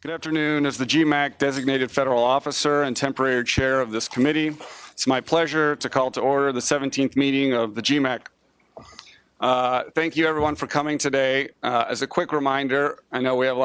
Good afternoon. As the GMAC designated federal officer and temporary chair of this committee, it's my pleasure to call to order the 17th meeting of the GMAC. Thank you, everyone, for coming today. As a quick reminder, I know we have a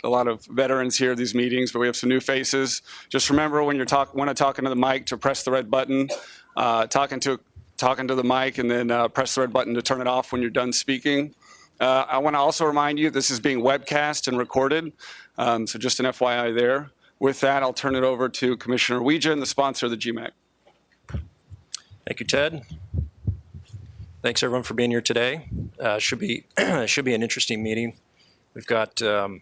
lot of veterans here at these meetings, but we have some new faces. Just remember when you're talking to the mic to press the red button, talking to the mic, and then press the red button to turn it off when you're done speaking. I want to also remind you this is being webcast and recorded, so just an FYI there. With that, I'll turn it over to Commissioner Weejan, the sponsor of the GMAC. Thank you, Ted. Thanks, everyone, for being here today. Should be an interesting meeting. We've got a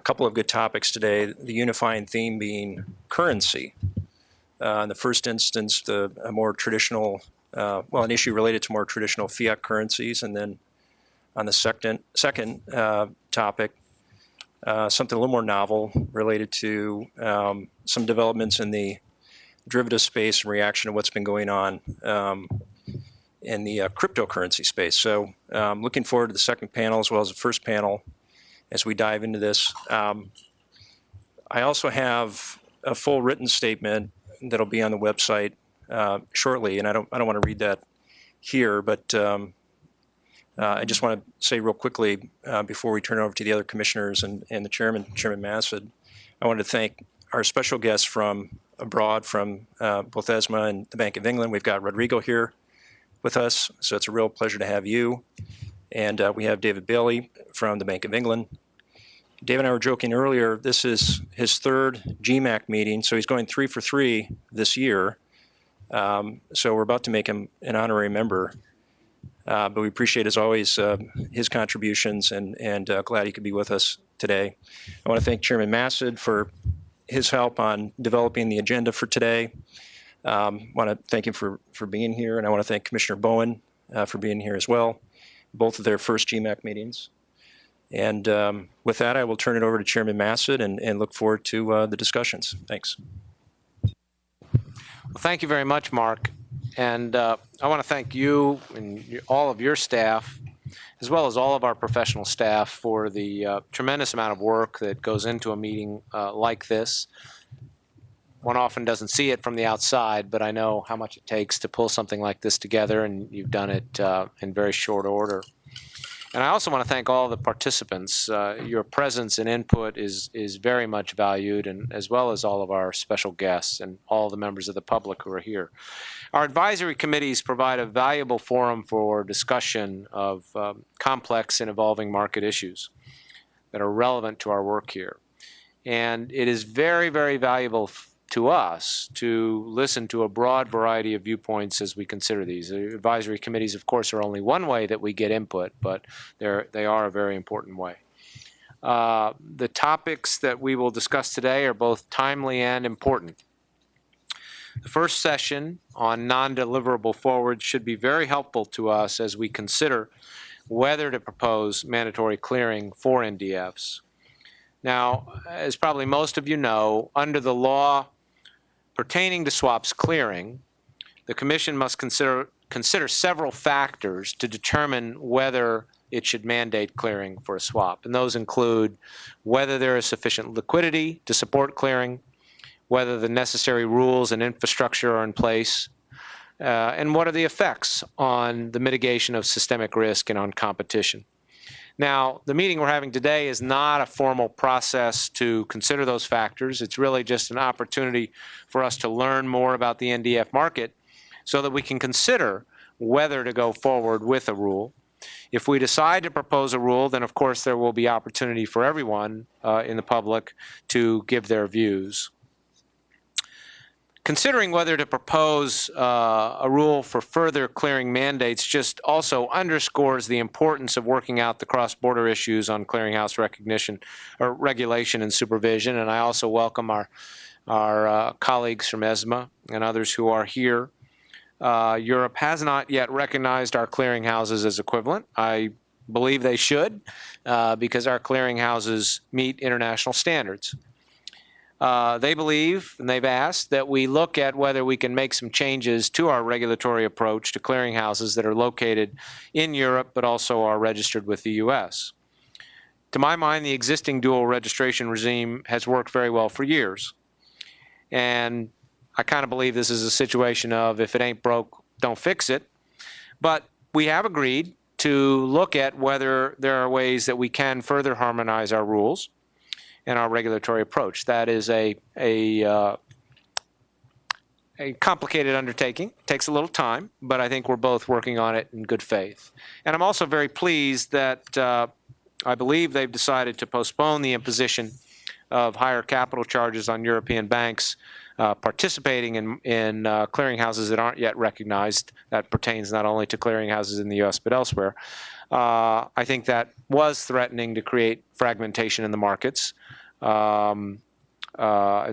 couple of good topics today, the unifying theme being currency. In the first instance, a more traditional, an issue related to more traditional fiat currencies, and then on the second topic, something a little more novel related to some developments in the derivative space in reaction to what's been going on in the cryptocurrency space. So looking forward to the second panel as well as the first panel as we dive into this. I also have a full written statement that'll be on the website shortly, and I don't want to read that here, but I just want to say real quickly before we turn it over to the other commissioners and the chairman, Chairman Massad, I wanted to thank our special guests from abroad, from both ESMA and the Bank of England. We've got Rodrigo here with us, so it's a real pleasure to have you. And we have David Bailey from the Bank of England. Dave and I were joking earlier, this is his third GMAC meeting, so he's going 3 for 3 this year. So we're about to make him an honorary member. But we appreciate, as always, his contributions and glad he could be with us today. I want to thank Chairman Massad for his help on developing the agenda for today. I want to thank him for being here, and I want to thank Commissioner Bowen for being here as well, both of their first GMAC meetings. And with that, I will turn it over to Chairman Massad and look forward to the discussions. Thanks. Well, thank you very much, Mark. And I want to thank you and all of your staff, as well as all of our professional staff, for the tremendous amount of work that goes into a meeting like this. One often doesn't see it from the outside, but I know how much it takes to pull something like this together, and you've done it in very short order. And I also want to thank all the participants. Your presence and input is very much valued, and as well as all of our special guests and all the members of the public who are here. Our advisory committees provide a valuable forum for discussion of complex and evolving market issues that are relevant to our work here. And it is very, very valuable to us to listen to a broad variety of viewpoints as we consider these. The advisory committees, of course, are only one way that we get input, but they are a very important way. The topics that we will discuss today are both timely and important. The first session on non-deliverable forwards should be very helpful to us as we consider whether to propose mandatory clearing for NDFs. Now, as probably most of you know, under the law pertaining to swaps clearing, the Commission must consider several factors to determine whether it should mandate clearing for a swap. And those include whether there is sufficient liquidity to support clearing, whether the necessary rules and infrastructure are in place, and what are the effects on the mitigation of systemic risk and on competition. Now, the meeting we're having today is not a formal process to consider those factors. It's really just an opportunity for us to learn more about the NDF market so that we can consider whether to go forward with a rule. If we decide to propose a rule, then of course there will be opportunity for everyone in the public to give their views. Considering whether to propose a rule for further clearing mandates just also underscores the importance of working out the cross-border issues on clearinghouse recognition or regulation and supervision. And I also welcome our colleagues from ESMA and others who are here. Europe has not yet recognized our clearinghouses as equivalent. I believe they should because our clearinghouses meet international standards. They believe, and they've asked, that we look at whether we can make some changes to our regulatory approach to clearinghouses that are located in Europe but also are registered with the U.S. To my mind, the existing dual registration regime has worked very well for years. And I kind of believe this is a situation of if it ain't broke, don't fix it. But we have agreed to look at whether there are ways that we can further harmonize our rules and our regulatory approach. That is a complicated undertaking. It takes a little time, but I think we're both working on it in good faith. And I'm also very pleased that I believe they've decided to postpone the imposition of higher capital charges on European banks participating in clearinghouses that aren't yet recognized. That pertains not only to clearinghouses in the U.S. but elsewhere. I think that was threatening to create fragmentation in the markets. And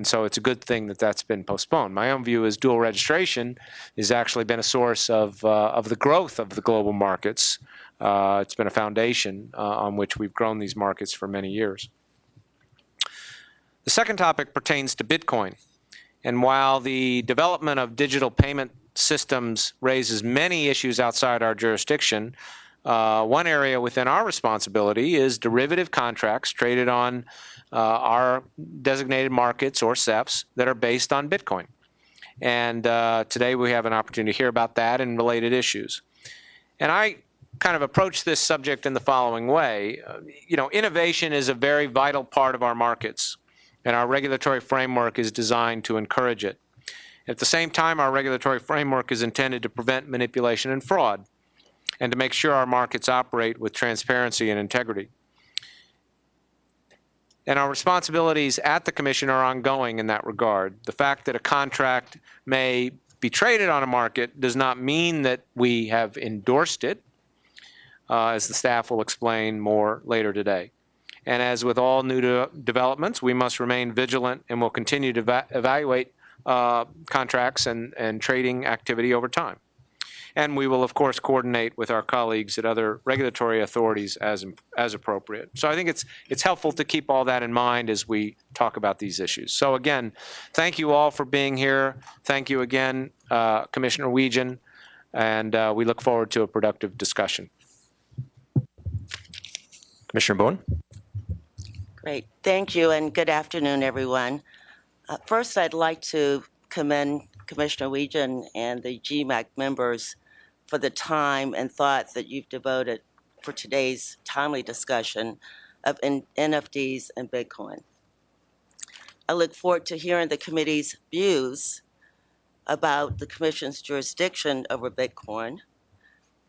so it's a good thing that that's been postponed. My own view is dual registration has actually been a source of the growth of the global markets. It's been a foundation on which we've grown these markets for many years. The second topic pertains to Bitcoin. And while the development of digital payment systems raises many issues outside our jurisdiction, one area within our responsibility is derivative contracts traded on our designated markets or CEFs that are based on Bitcoin. And today we have an opportunity to hear about that and related issues. And I kind of approach this subject in the following way. Innovation is a very vital part of our markets, and our regulatory framework is designed to encourage it. At the same time, our regulatory framework is intended to prevent manipulation and fraud, and to make sure our markets operate with transparency and integrity. And our responsibilities at the Commission are ongoing in that regard. The fact that a contract may be traded on a market does not mean that we have endorsed it, as the staff will explain more later today. And as with all new developments, we must remain vigilant and will continue to evaluate contracts and trading activity over time. And we will, of course, coordinate with our colleagues at other regulatory authorities as appropriate. So I think it's helpful to keep all that in mind as we talk about these issues. So again, thank you all for being here. Thank you again, Commissioner Wiegand, and we look forward to a productive discussion. Commissioner Bowen? Great. Thank you, and good afternoon, everyone. First, I'd like to commend Commissioner Wiegand and the GMAC members for the time and thought that you've devoted for today's timely discussion of NFTs and Bitcoin. I look forward to hearing the committee's views about the Commission's jurisdiction over Bitcoin,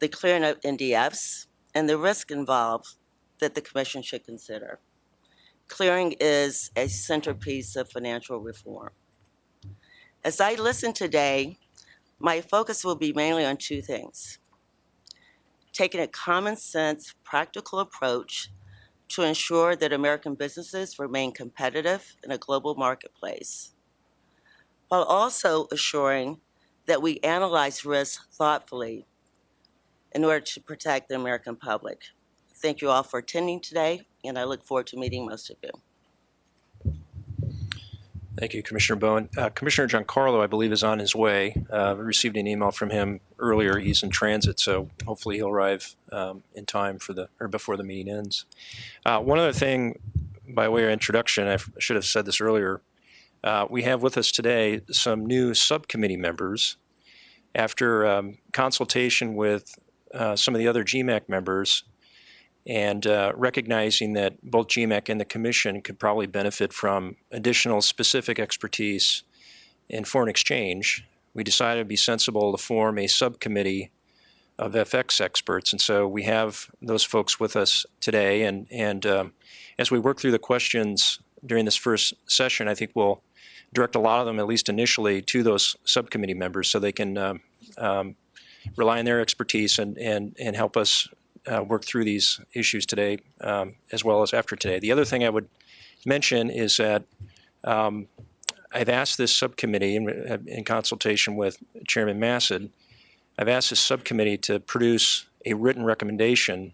the clearing of NDFs, and the risk involved that the Commission should consider. Clearing is a centerpiece of financial reform. As I listen today, my focus will be mainly on two things: taking a common sense, practical approach to ensure that American businesses remain competitive in a global marketplace, while also assuring that we analyze risk thoughtfully in order to protect the American public. Thank you all for attending today, and I look forward to meeting most of you. Thank you, Commissioner Bowen. Commissioner Giancarlo, I believe, is on his way. We received an email from him earlier. He's in transit, so hopefully he'll arrive in time for before the meeting ends. One other thing, by way of introduction, I should have said this earlier. We have with us today some new subcommittee members. After consultation with some of the other GMAC members, and recognizing that both GMAC and the Commission could probably benefit from additional specific expertise in foreign exchange, we decided it would be sensible to form a subcommittee of FX experts. And so we have those folks with us today. And as we work through the questions during this first session, I think we'll direct a lot of them, at least initially, to those subcommittee members so they can rely on their expertise and help us work through these issues today as well as after today. The other thing I would mention is that I've asked this subcommittee in consultation with Chairman Massad, I've asked this subcommittee to produce a written recommendation.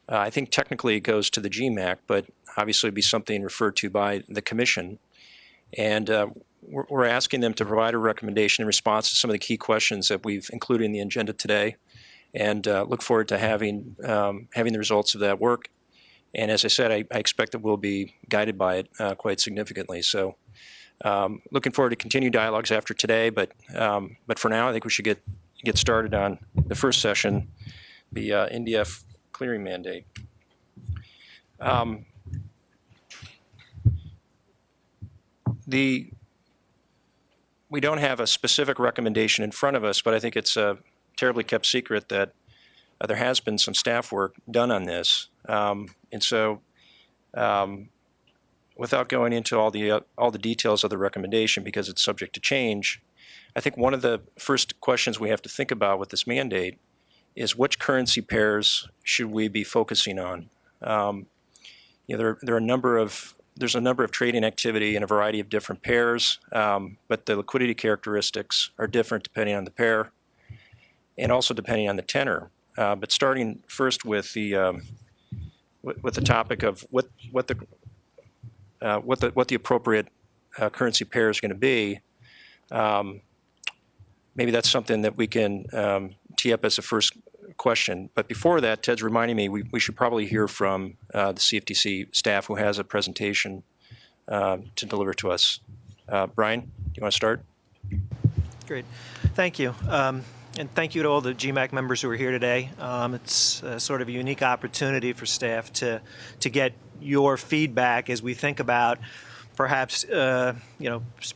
I think technically it goes to the GMAC, but obviously it would be something referred to by the Commission. And we're asking them to provide a recommendation in response to some of the key questions that we've included in the agenda today, and look forward to having the results of that work And as I said, I expect that we'll be guided by it quite significantly. So looking forward to continued dialogues after today, but for now, I think we should get started on the first session, the NDF clearing mandate. We don't have a specific recommendation in front of us, but I think it's a terribly kept secret that there has been some staff work done on this. And so without going into all the details of the recommendation, because it's subject to change, I think one of the first questions we have to think about with this mandate is which currency pairs should we be focusing on? There are a number of there's a number of trading activity in a variety of different pairs, but the liquidity characteristics are different depending on the pair, and also depending on the tenor. But starting first with the topic of what the appropriate currency pair is going to be, maybe that's something that we can tee up as a first question. But before that, Ted's reminding me we should probably hear from the CFTC staff who has a presentation to deliver to us. Brian, do you want to start? Great. Thank you. And thank you to all the GMAC members who are here today. It's sort of a unique opportunity for staff to get your feedback as we think about perhaps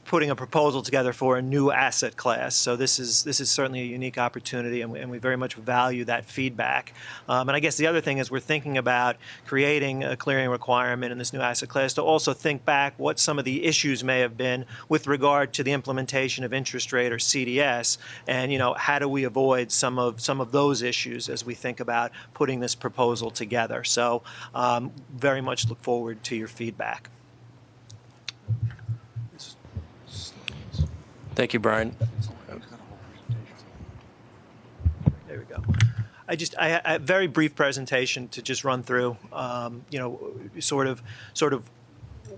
putting a proposal together for a new asset class. So this is certainly a unique opportunity, and we very much value that feedback. And I guess the other thing is we're thinking about creating a clearing requirement in this new asset class to also think back what some of the issues may have been with regard to the implementation of interest rate or CDS, and how do we avoid some of those issues as we think about putting this proposal together. So very much look forward to your feedback. Thank you, Brian. There we go. I a very brief presentation to just run through, sort of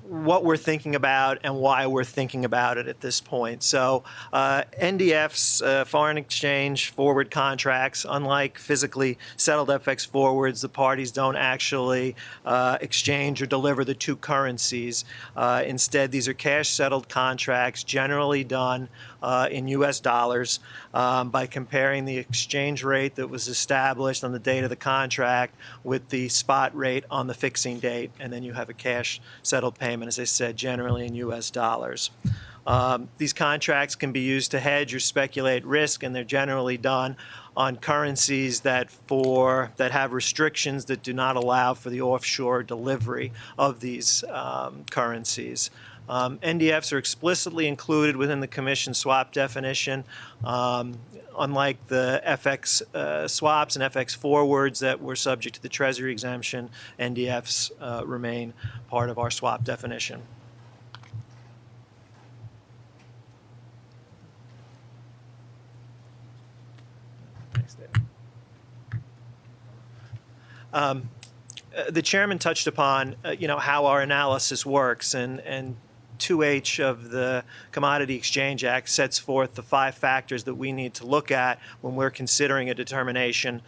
what we're thinking about and why we're thinking about it at this point. So NDFs, foreign exchange forward contracts, unlike physically settled FX forwards, the parties don't actually exchange or deliver the two currencies. Instead, these are cash settled contracts generally done in US dollars by comparing the exchange rate that was established on the date of the contract with the spot rate on the fixing date, and then you have a cash settled payment, as I said, generally in US dollars. These contracts can be used to hedge or speculate risk, and they're generally done on currencies that have restrictions that do not allow for the offshore delivery of these currencies. NDFs are explicitly included within the Commission swap definition. Unlike the FX swaps and FX forwards that were subject to the Treasury exemption, NDFs remain part of our swap definition. The chairman touched upon, how our analysis works, and 2H of the Commodity Exchange Act sets forth the 5 factors that we need to look at when we're considering a determination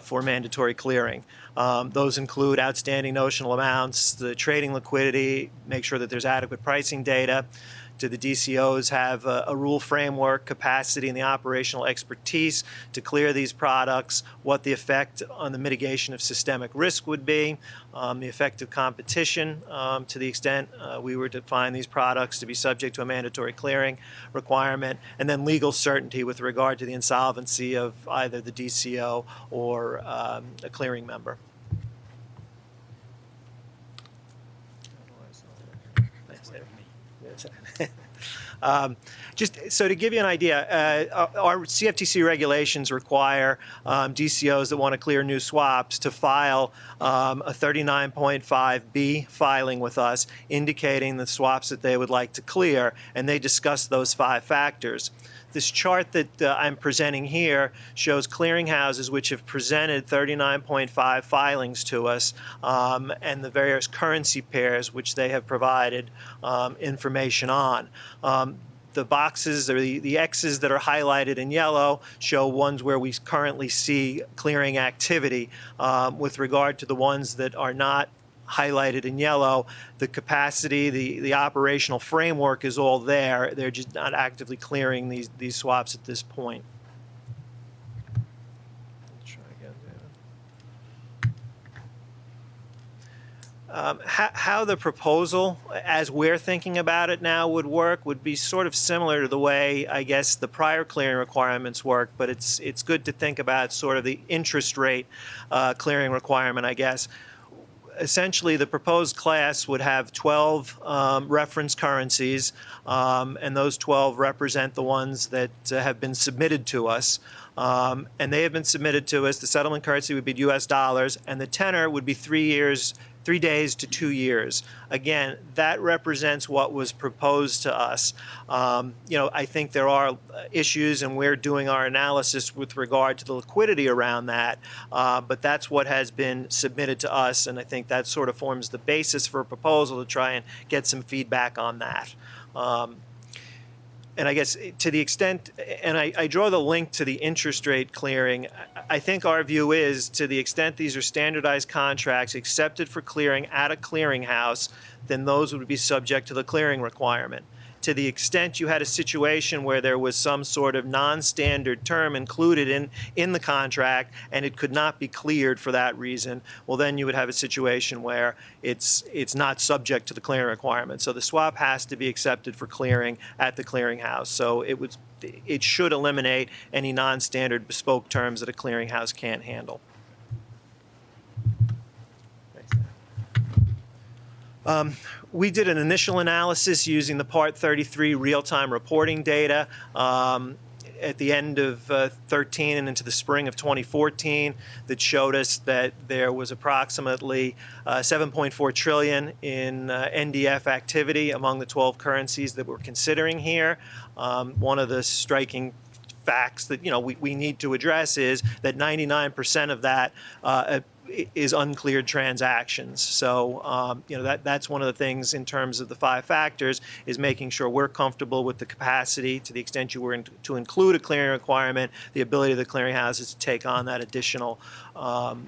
for mandatory clearing. Those include outstanding notional amounts, the trading liquidity, make sure that there's adequate pricing data. Do the DCOs have a rule framework, capacity, and the operational expertise to clear these products? What the effect on the mitigation of systemic risk would be? The effect of competition to the extent we were to find these products to be subject to a mandatory clearing requirement, and then legal certainty with regard to the insolvency of either the DCO or a clearing member. Just so to give you an idea, our CFTC regulations require DCOs that want to clear new swaps to file a 39.5B filing with us, indicating the swaps that they would like to clear, and they discuss those 5 factors. This chart that I'm presenting here shows clearinghouses which have presented 39.5 filings to us and the various currency pairs which they have provided information on. The boxes, or the X's that are highlighted in yellow, show ones where we currently see clearing activity. With regard to the ones that are not highlighted in yellow, the capacity, the operational framework is all there. They're just not actively clearing these swaps at this point. Let's try again, David. How the proposal, as we're thinking about it now, would work would be sort of similar to the way, I guess, the prior clearing requirements work, but it's good to think about sort of the interest rate clearing requirement, I guess. Essentially, the proposed class would have 12 reference currencies, and those 12 represent the ones that have been submitted to us. And they have been submitted to us. The settlement currency would be US dollars, and the tenor would be 3 days to 2 years. Again, that represents what was proposed to us. I think there are issues, and we're doing our analysis with regard to the liquidity around that, but that's what has been submitted to us, and I think that sort of forms the basis for a proposal to try and get some feedback on that. And I guess to the extent, and I draw the link to the interest rate clearing, I think our view is to the extent these are standardized contracts accepted for clearing at a clearinghouse, then those would be subject to the clearing requirement. To the extent you had a situation where there was some sort of non-standard term included in the contract and it could not be cleared for that reason, well, then you would have a situation where it's not subject to the clearing requirement. So the swap has to be accepted for clearing at the clearinghouse. So it should eliminate any non-standard bespoke terms that a clearinghouse can't handle. We did an initial analysis using the Part 33 real-time reporting data at the end of 13 and into the spring of 2014 that showed us that there was approximately 7.4 trillion in NDF activity among the 12 currencies that we're considering here. One of the striking facts that we need to address is that 99% of that is uncleared transactions. So that's one of the things in terms of the 5 factors is making sure we're comfortable with the capacity to the extent you were to include a clearing requirement, the ability of the clearinghouses to take on that additional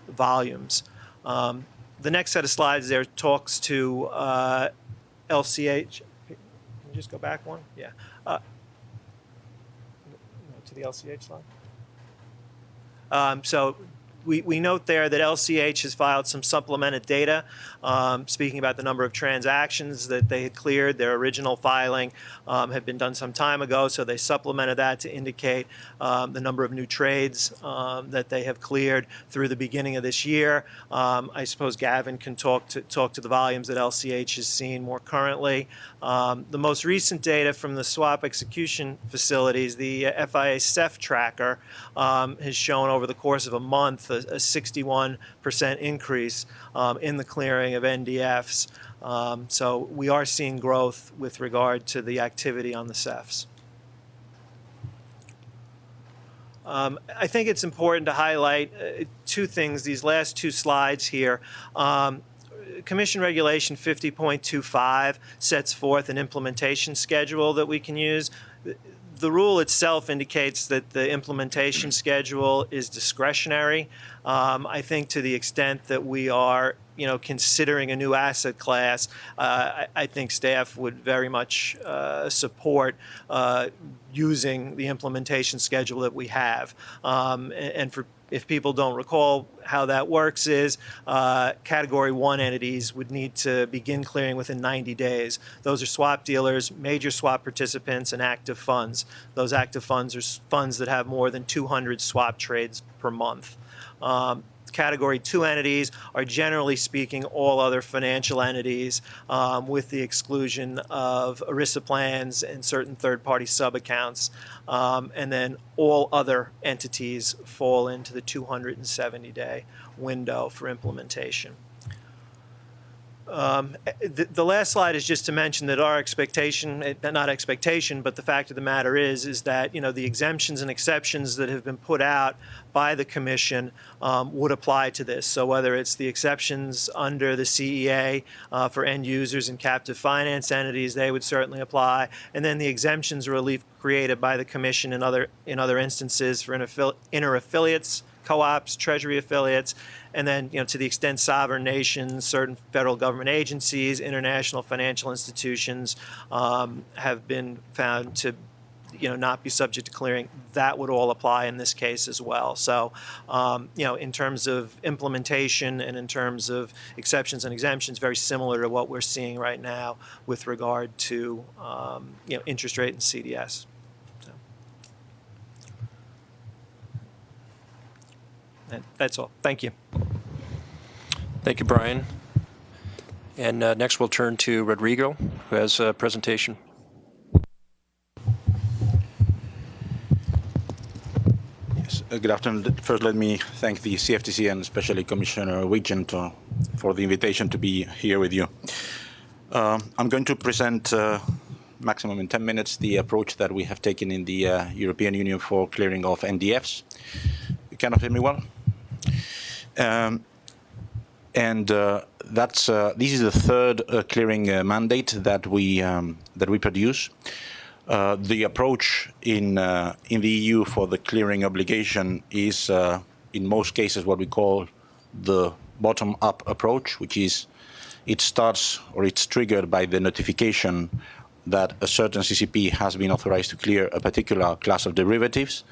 volumes. The next set of slides there talks to LCH. Can you just go back one? Yeah. To the LCH slide. So we note there that LCH has filed some supplemented data, speaking about the number of transactions that they had cleared. Their original filing had been done some time ago, so they supplemented that to indicate the number of new trades that they have cleared through the beginning of this year. I suppose Gavin can talk to the volumes that LCH has seen more currently. The most recent data from the swap execution facilities, the FIA CEF tracker, has shown over the course of a month a 61% increase in the clearing of NDFs. So we are seeing growth with regard to the activity on the CEFs. I think it's important to highlight 2 things, these last 2 slides here. Commission Regulation 50.25 sets forth an implementation schedule that we can use. The rule itself indicates that the implementation schedule is discretionary. I think to the extent that we are, considering a new asset class, I think staff would very much support using the implementation schedule that we have. If people don't recall how that works is Category 1 entities would need to begin clearing within 90 days. Those are swap dealers, major swap participants, and active funds. Those active funds are funds that have more than 200 swap trades per month. Category 2 entities are, generally speaking, all other financial entities with the exclusion of ERISA plans and certain third-party sub-accounts. And then all other entities fall into the 270-day window for implementation. The last slide is just to mention that our expectation, not expectation, but the fact of the matter is that the exemptions and exceptions that have been put out by the Commission would apply to this. So whether it's the exceptions under the CEA for end users and captive finance entities, they would certainly apply. And then the exemptions relief created by the Commission in other instances for inter-affiliates co-ops, treasury affiliates, and then, to the extent sovereign nations, certain federal government agencies, international financial institutions have been found to not be subject to clearing, that would all apply in this case as well. So, in terms of implementation and in terms of exceptions and exemptions, very similar to what we're seeing right now with regard to, interest rate and CDS. So, and that's all. Thank you. Thank you, Brian. And next we'll turn to Rodrigo, who has a presentation. Good afternoon. First, let me thank the CFTC and especially Commissioner Wiegand for the invitation to be here with you. I'm going to present, maximum in 10 minutes, the approach that we have taken in the European Union for clearing of NDFs. You cannot hear me well? This is the third clearing mandate that we produce. The approach in the EU for the clearing obligation is, in most cases, what we call the bottom-up approach, which is it's triggered by the notification that a certain CCP has been authorized to clear a particular class of derivatives.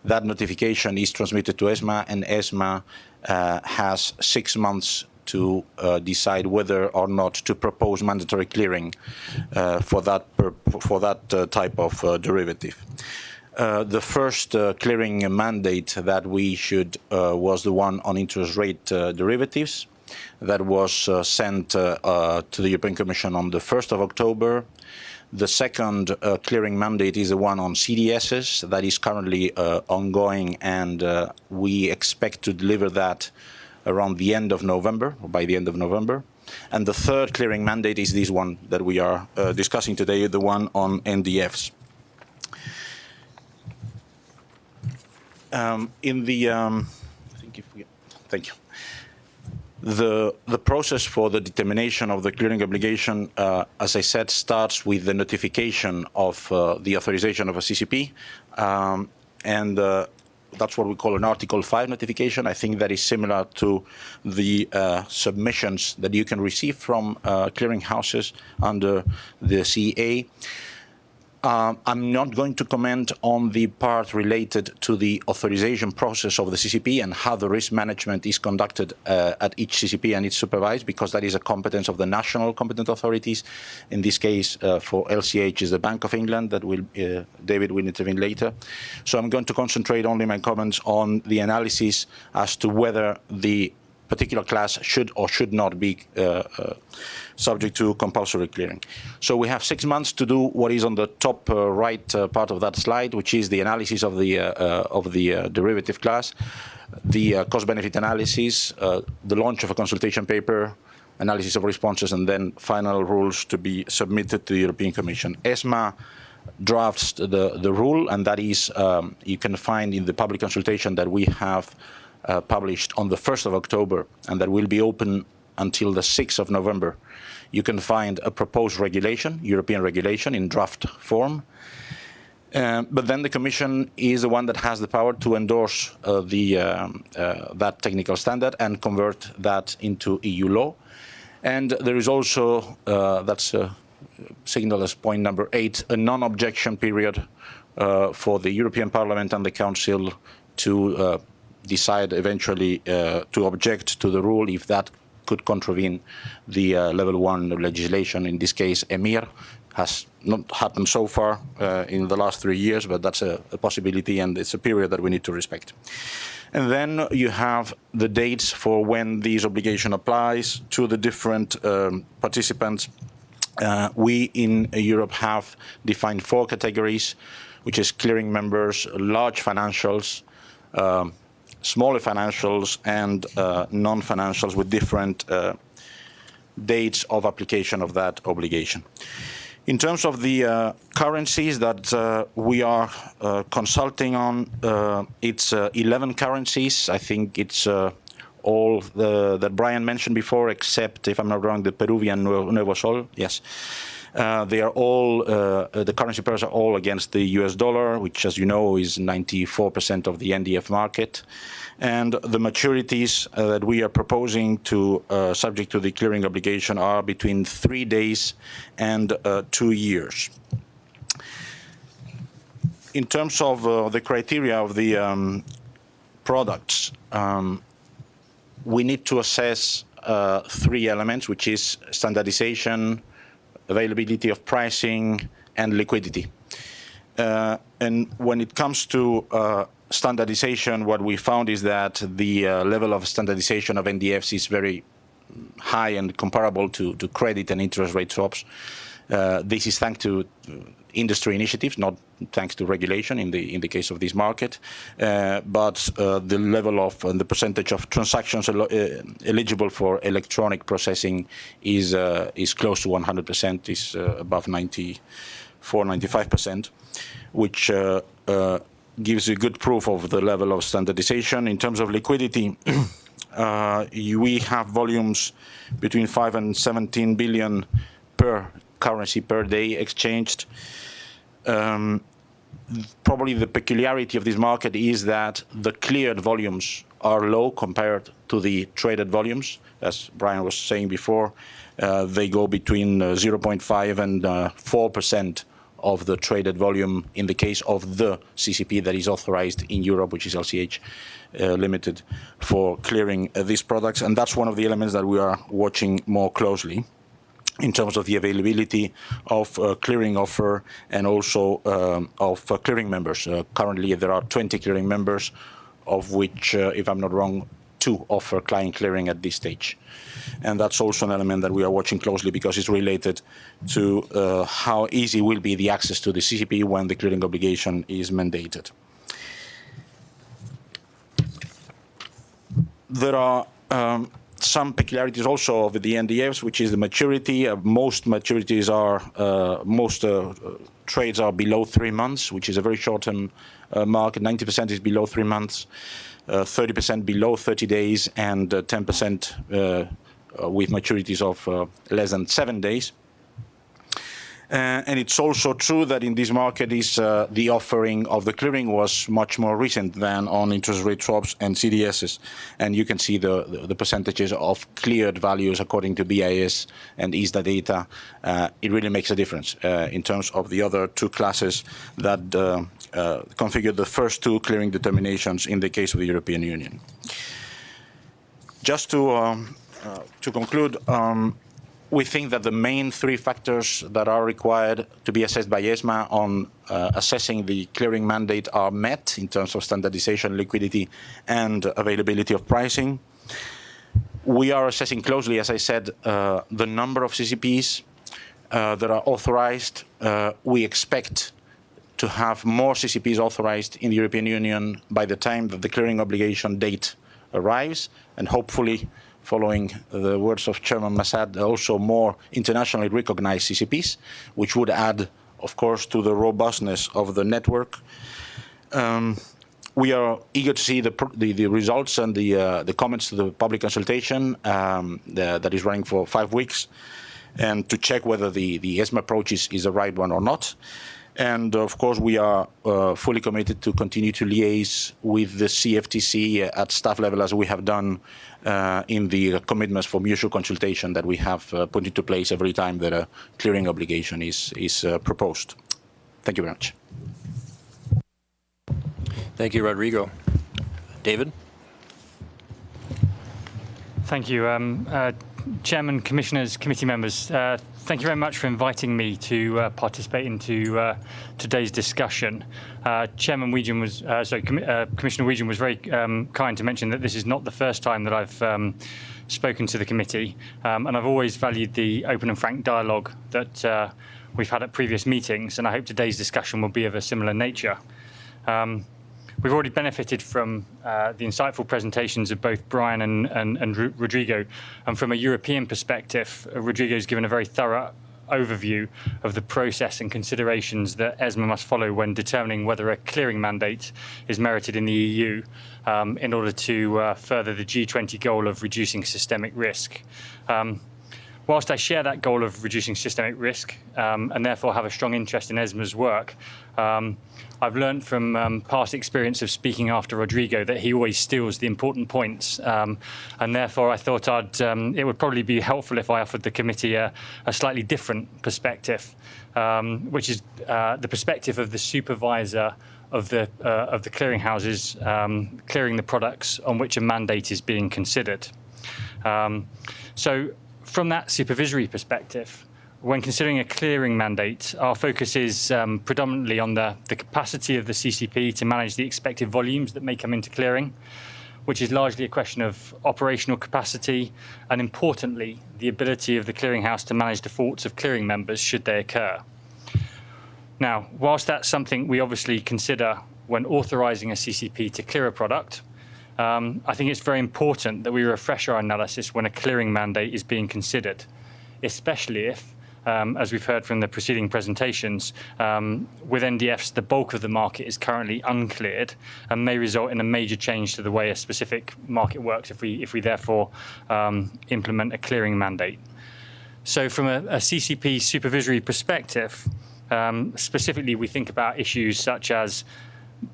That notification is transmitted to ESMA, and ESMA has 6 months to decide whether or not to propose mandatory clearing for that type of derivative. The first clearing mandate that we issued was the one on interest rate derivatives that was sent to the European Commission on the 1st of October. The second clearing mandate is the one on CDSs that is currently ongoing, and we expect to deliver that around the end of November, or by the end of November. And the third clearing mandate is this one that we are discussing today, the one on NDFs. Thank you. The process for the determination of the clearing obligation, as I said, starts with the notification of the authorization of a CCP, and that's what we call an Article 5 notification. I think that is similar to the submissions that you can receive from clearing houses under the CA. I'm not going to comment on the part related to the authorization process of the CCP and how the risk management is conducted at each CCP and it's supervised, because that is a competence of the national competent authorities. In this case, for LCH is the Bank of England that will, David will intervene later. So I'm going to concentrate only my comments on the analysis as to whether the particular class should or should not be subject to compulsory clearing. So we have 6 months to do what is on the top right part of that slide, which is the analysis of the derivative class, the cost-benefit analysis, the launch of a consultation paper, analysis of responses, and then final rules to be submitted to the European Commission. ESMA drafts the rule, and that is, you can find in the public consultation that we have published on the 1st of October, and that will be open until the 6th of November. You can find a proposed regulation, European regulation, in draft form. But then the Commission is the one that has the power to endorse that technical standard and convert that into EU law. And there is also, that's signaled as point number 8, a non-objection period for the European Parliament and the Council to decide eventually to object to the rule if that could contravene the level 1 legislation. In this case, EMIR has not happened so far in the last 3 years, but that's a possibility, and it's a period that we need to respect. And then you have the dates for when this obligation applies to the different participants. We in Europe have defined 4 categories, which is clearing members, large financials, smaller financials, and non-financials with different dates of application of that obligation. In terms of the currencies that we are consulting on, it's 11 currencies. I think it's all that Brian mentioned before, except, if I'm not wrong, the Peruvian Nuevo Sol. Yes. They are all, the currency pairs are all against the US dollar, which, as you know, is 94% of the NDF market. And the maturities that we are proposing to, subject to the clearing obligation, are between 3 days and 2 years. In terms of the criteria of the products, we need to assess 3 elements, which is standardization, availability of pricing, and liquidity. And when it comes to standardization, what we found is that the level of standardization of NDFs is very high and comparable to credit and interest rate swaps. This is thanks to industry initiatives, not thanks to regulation in the case of this market, but the level of the percentage of transactions eligible for electronic processing is close to 100%, is above 94-95%, which gives you good proof of the level of standardization. In terms of liquidity, we have volumes between 5 and 17 billion per currency per day exchanged. Probably the peculiarity of this market is that the cleared volumes are low compared to the traded volumes. As Brian was saying before, they go between 0.5 and 4% of the traded volume in the case of the CCP that is authorized in Europe, which is LCH Limited, for clearing these products. And that's one of the elements that we are watching more closely in terms of the availability of clearing offer and also of clearing members. Currently, there are 20 clearing members, of which, if I'm not wrong, 2 offer client clearing at this stage. And that's also an element that we are watching closely because it's related to how easy will be the access to the CCP when the clearing obligation is mandated. There are some peculiarities also of the NDFs, which is the maturity. Most maturities are, trades are below 3 months, which is a very short-term market. 90% is below 3 months, 30% below 30 days, and 10% with maturities of less than 7 days. And it's also true that in this market the offering of the clearing was much more recent than on interest rate swaps and CDSs. And you can see the percentages of cleared values according to BIS and ISDA data. It really makes a difference in terms of the other 2 classes that configure the first 2 clearing determinations in the case of the European Union. Just to conclude, we think that the main 3 factors that are required to be assessed by ESMA on assessing the clearing mandate are met in terms of standardization, liquidity, and availability of pricing. We are assessing closely, as I said, the number of CCPs that are authorized. We expect to have more CCPs authorized in the European Union by the time that the clearing obligation date arrives, and hopefully, following the words of Chairman Massad, also more internationally recognized CCPs, which would add, of course, to the robustness of the network. We are eager to see the results and the comments to the public consultation that is running for 5 weeks, and to check whether the ESMA approach is the right one or not. And of course, we are fully committed to continue to liaise with the CFTC at staff level, as we have done in the commitments for mutual consultation that we have put into place every time that a clearing obligation is proposed. Thank you very much. Thank you, Rodrigo. David? Thank you. Chairman, Commissioners, committee members, thank you very much for inviting me to participate into today's discussion. Chairman Weedon was, Commissioner Weedon was very kind to mention that this is not the first time that I've spoken to the committee, and I've always valued the open and frank dialogue that we've had at previous meetings, and I hope today's discussion will be of a similar nature. We've already benefited from the insightful presentations of both Brian and Rodrigo. And from a European perspective, Rodrigo's given a very thorough overview of the process and considerations that ESMA must follow when determining whether a clearing mandate is merited in the EU in order to further the G20 goal of reducing systemic risk. whilst I share that goal of reducing systemic risk and therefore have a strong interest in ESMA's work, I've learned from past experience of speaking after Rodrigo that he always steals the important points, and therefore I thought it would probably be helpful if I offered the committee a slightly different perspective, which is the perspective of the supervisor of the clearinghouses clearing the products on which a mandate is being considered. So from that supervisory perspective, when considering a clearing mandate, our focus is predominantly on the capacity of the CCP to manage the expected volumes that may come into clearing, which is largely a question of operational capacity and, importantly, the ability of the clearinghouse to manage defaults of clearing members should they occur. Now, whilst that's something we obviously consider when authorising a CCP to clear a product, I think it's very important that we refresh our analysis when a clearing mandate is being considered, especially if, as we've heard from the preceding presentations, with NDFs, the bulk of the market is currently uncleared and may result in a major change to the way a specific market works if we therefore implement a clearing mandate. So from a CCP supervisory perspective, specifically we think about issues such as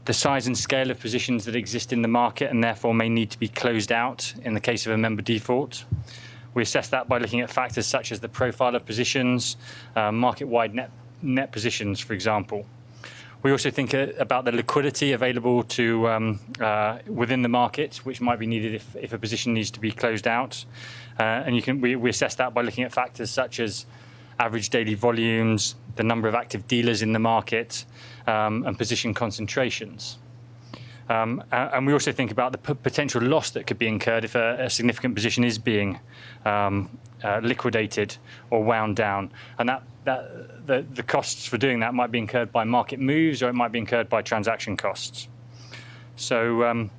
the size and scale of positions that exist in the market and therefore may need to be closed out in the case of a member default. We assess that by looking at factors such as the profile of positions, market-wide net positions, for example. We also think about the liquidity available to within the market, which might be needed if a position needs to be closed out. And we assess that by looking at factors such as average daily volumes, the number of active dealers in the market, and position concentrations. And we also think about the potential loss that could be incurred if a significant position is being liquidated or wound down. And the costs for doing that might be incurred by market moves or it might be incurred by transaction costs. So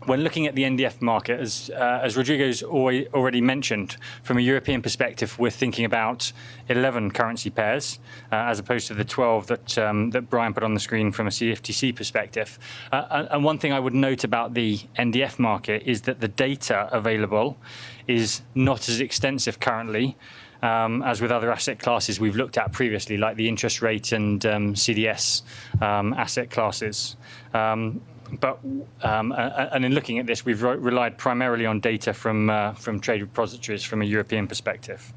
when looking at the NDF market, as Rodrigo's already mentioned, from a European perspective, we're thinking about 11 currency pairs, as opposed to the 12 that Brian put on the screen from a CFTC perspective. And one thing I would note about the NDF market is that the data available is not as extensive currently as with other asset classes we've looked at previously, like the interest rate and CDS asset classes. And in looking at this, we've relied primarily on data from trade repositories from a European perspective.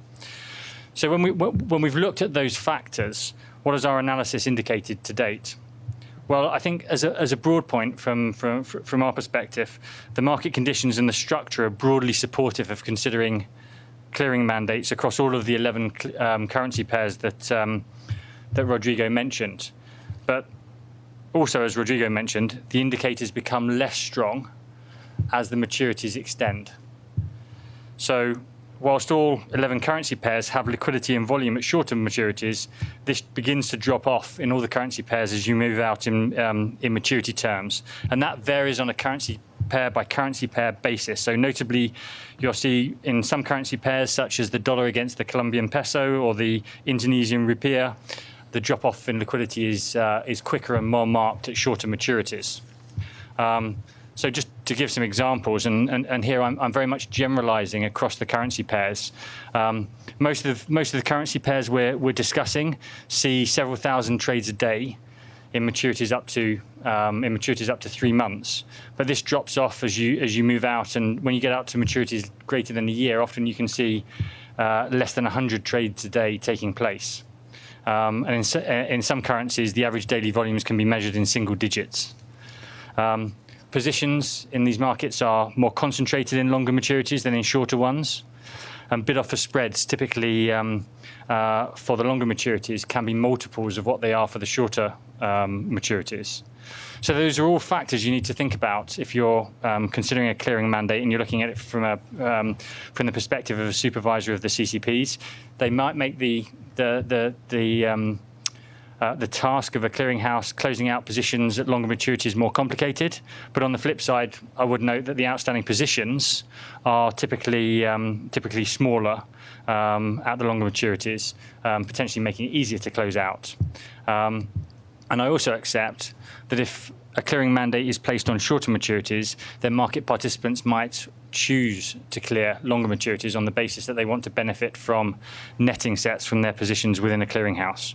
So when we've looked at those factors, what has our analysis indicated to date? Well, I think as a broad point from our perspective, the market conditions and the structure are broadly supportive of considering clearing mandates across all of the 11 currency pairs that Rodrigo mentioned. But also, as Rodrigo mentioned, the indicators become less strong as the maturities extend. So whilst all 11 currency pairs have liquidity and volume at shorter maturities, this begins to drop off in all the currency pairs as you move out in maturity terms. And that varies on a currency pair by currency pair basis. So notably, you'll see in some currency pairs, such as the dollar against the Colombian peso or the Indonesian rupiah, the drop-off in liquidity is quicker and more marked at shorter maturities. So just to give some examples, and here I'm very much generalizing across the currency pairs. Most of the currency pairs we're discussing see several thousand trades a day in maturities up to 3 months. But this drops off as you move out, and when you get out to maturities greater than a year, often you can see less than 100 trades a day taking place. And in some currencies, the average daily volumes can be measured in single digits. Positions in these markets are more concentrated in longer maturities than in shorter ones. And bid-offer spreads, typically for the longer maturities, can be multiples of what they are for the shorter maturities. So those are all factors you need to think about if you're considering a clearing mandate and you're looking at it from the perspective of a supervisor of the CCPs. They might make the task of a clearinghouse closing out positions at longer maturities more complicated. But on the flip side, I would note that the outstanding positions are typically smaller at the longer maturities, potentially making it easier to close out. And I also accept that if a clearing mandate is placed on shorter maturities, then market participants might choose to clear longer maturities on the basis that they want to benefit from netting sets from their positions within a clearinghouse.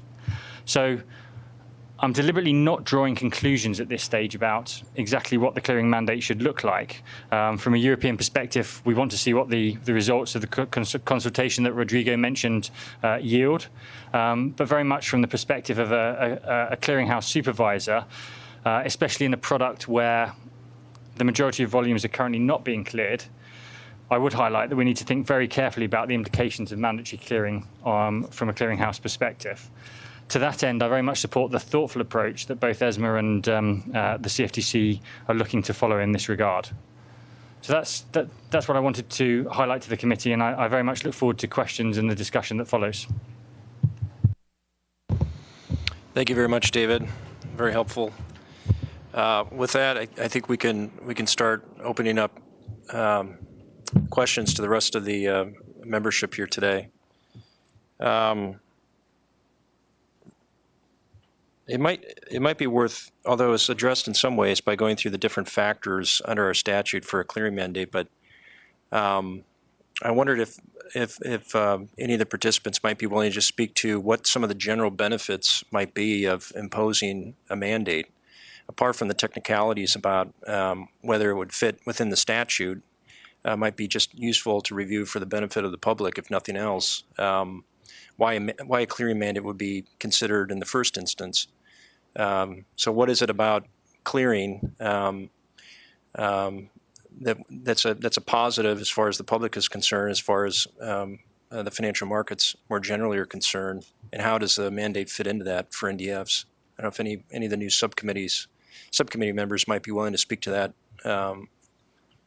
So I'm deliberately not drawing conclusions at this stage about exactly what the clearing mandate should look like. From a European perspective, we want to see what the results of the consultation that Rodrigo mentioned yield, but very much from the perspective of a clearinghouse supervisor, especially in a product where the majority of volumes are currently not being cleared, I would highlight that we need to think very carefully about the implications of mandatory clearing from a clearinghouse perspective. To that end, I very much support the thoughtful approach that both ESMA and the CFTC are looking to follow in this regard. So that's what I wanted to highlight to the committee, and I very much look forward to questions and the discussion that follows. Thank you very much, David. Very helpful. With that, I think we can start opening up questions to the rest of the membership here today. It might be worth, although it's addressed in some ways by going through the different factors under our statute for a clearing mandate, but I wondered if any of the participants might be willing to just speak to what some of the general benefits might be of imposing a mandate, apart from the technicalities about whether it would fit within the statute. Might be just useful to review for the benefit of the public, if nothing else. Why a clearing mandate would be considered in the first instance. So what is it about clearing that's a positive as far as the public is concerned, as far as the financial markets more generally are concerned, and how does the mandate fit into that for NDFs? I don't know if any of the new subcommittee members might be willing to speak to that.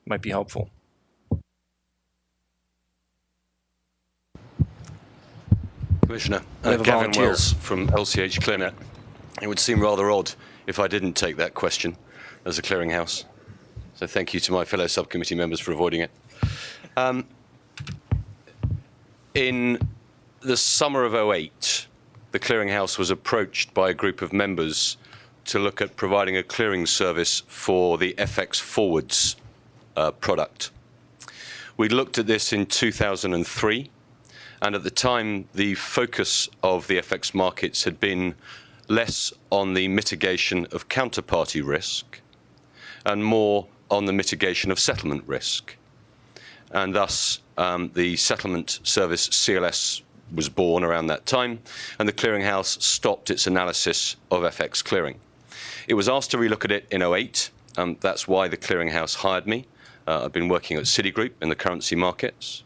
Might be helpful. Commissioner, Gavin Wells from LCH ClearNet. It would seem rather odd if I didn't take that question as a clearinghouse. So thank you to my fellow subcommittee members for avoiding it. In the summer of '08, the clearinghouse was approached by a group of members to look at providing a clearing service for the FX forwards product. We looked at this in 2003. And at the time, the focus of the FX markets had been less on the mitigation of counterparty risk and more on the mitigation of settlement risk. And thus, the settlement service CLS was born around that time, and the clearinghouse stopped its analysis of FX clearing. It was asked to relook at it in '08. That's why the clearinghouse hired me. I've been working at Citigroup in the currency markets.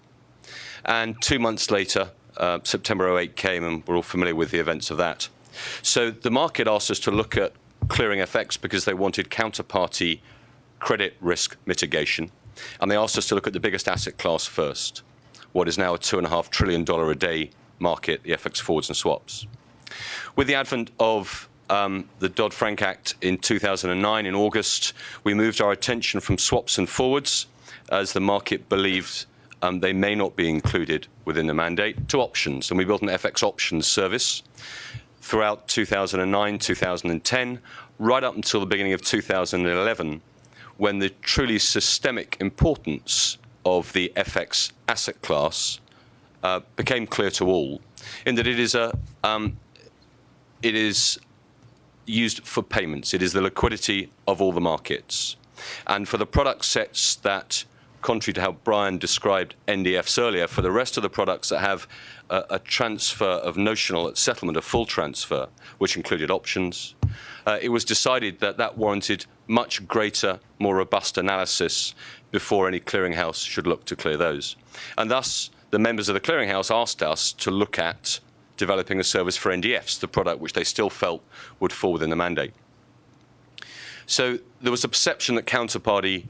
And 2 months later, September '08 came, and we're all familiar with the events of that. So the market asked us to look at clearing FX because they wanted counterparty credit risk mitigation. And they asked us to look at the biggest asset class first, what is now a $2.5 trillion a day market, the FX forwards and swaps. With the advent of the Dodd-Frank Act in 2009, in August, we moved our attention from swaps and forwards, as the market believed they may not be included within the mandate, to options. And we built an FX options service throughout 2009, 2010, right up until the beginning of 2011, when the truly systemic importance of the FX asset class became clear to all, in that it is used for payments. It is the liquidity of all the markets. And for the product sets that, contrary to how Brian described NDFs earlier, for the rest of the products that have a transfer of notional at settlement, a full transfer, which included options, it was decided that that warranted much greater, more robust analysis before any clearinghouse should look to clear those. And thus, the members of the clearinghouse asked us to look at developing a service for NDFs, the product which they still felt would fall within the mandate. So there was a perception that counterparty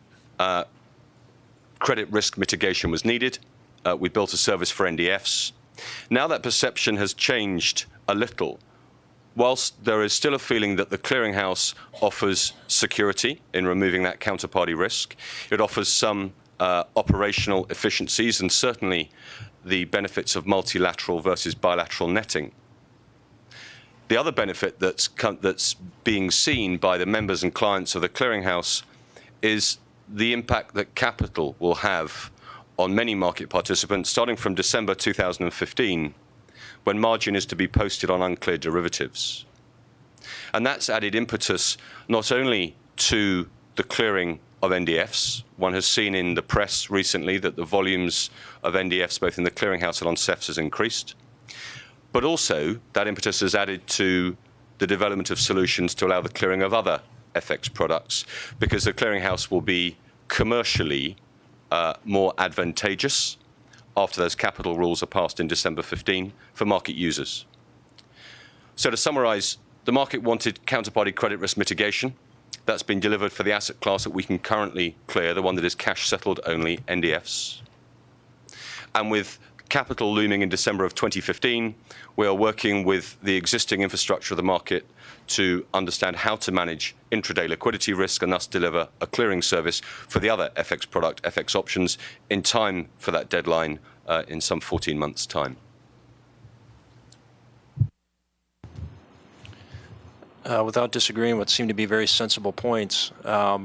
credit risk mitigation was needed. We built a service for NDFs. Now that perception has changed a little. Whilst there is still a feeling that the clearinghouse offers security in removing that counterparty risk, it offers some operational efficiencies and certainly the benefits of multilateral versus bilateral netting. The other benefit that's being seen by the members and clients of the clearinghouse is the impact that capital will have on many market participants starting from December 2015, when margin is to be posted on uncleared derivatives. And that's added impetus not only to the clearing of NDFs. One has seen in the press recently that the volumes of NDFs both in the clearinghouse and on CEFs has increased, but also that impetus has added to the development of solutions to allow the clearing of other FX products, because the clearinghouse will be commercially more advantageous after those capital rules are passed in December 15 for market users. So to summarize, the market wanted counterparty credit risk mitigation. That's been delivered for the asset class that we can currently clear, the one that is cash settled only, NDFs. And with capital looming in December of 2015, we are working with the existing infrastructure of the market to understand how to manage intraday liquidity risk and thus deliver a clearing service for the other FX product, FX options, in time for that deadline in some 14 months' time. Without disagreeing with what seem to be very sensible points, I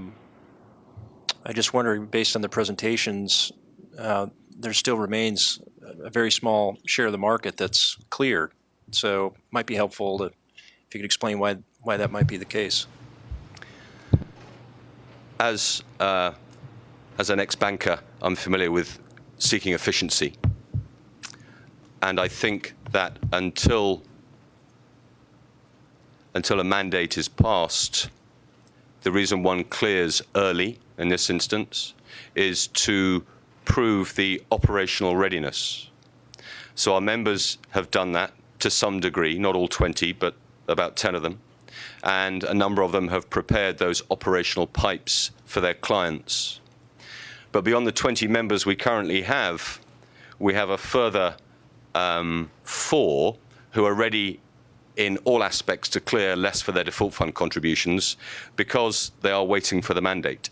just wonder, based on the presentations, there still remains a very small share of the market that's cleared. So it might be helpful to, if you could explain why that might be the case. As an ex-banker, I'm familiar with seeking efficiency. And I think that until a mandate is passed, the reason one clears early in this instance is to prove the operational readiness. So our members have done that to some degree, not all 20, but about 10 of them. And a number of them have prepared those operational pipes for their clients. But beyond the 20 members we currently have, we have a further 4 who are ready in all aspects to clear less for their default fund contributions because they are waiting for the mandate.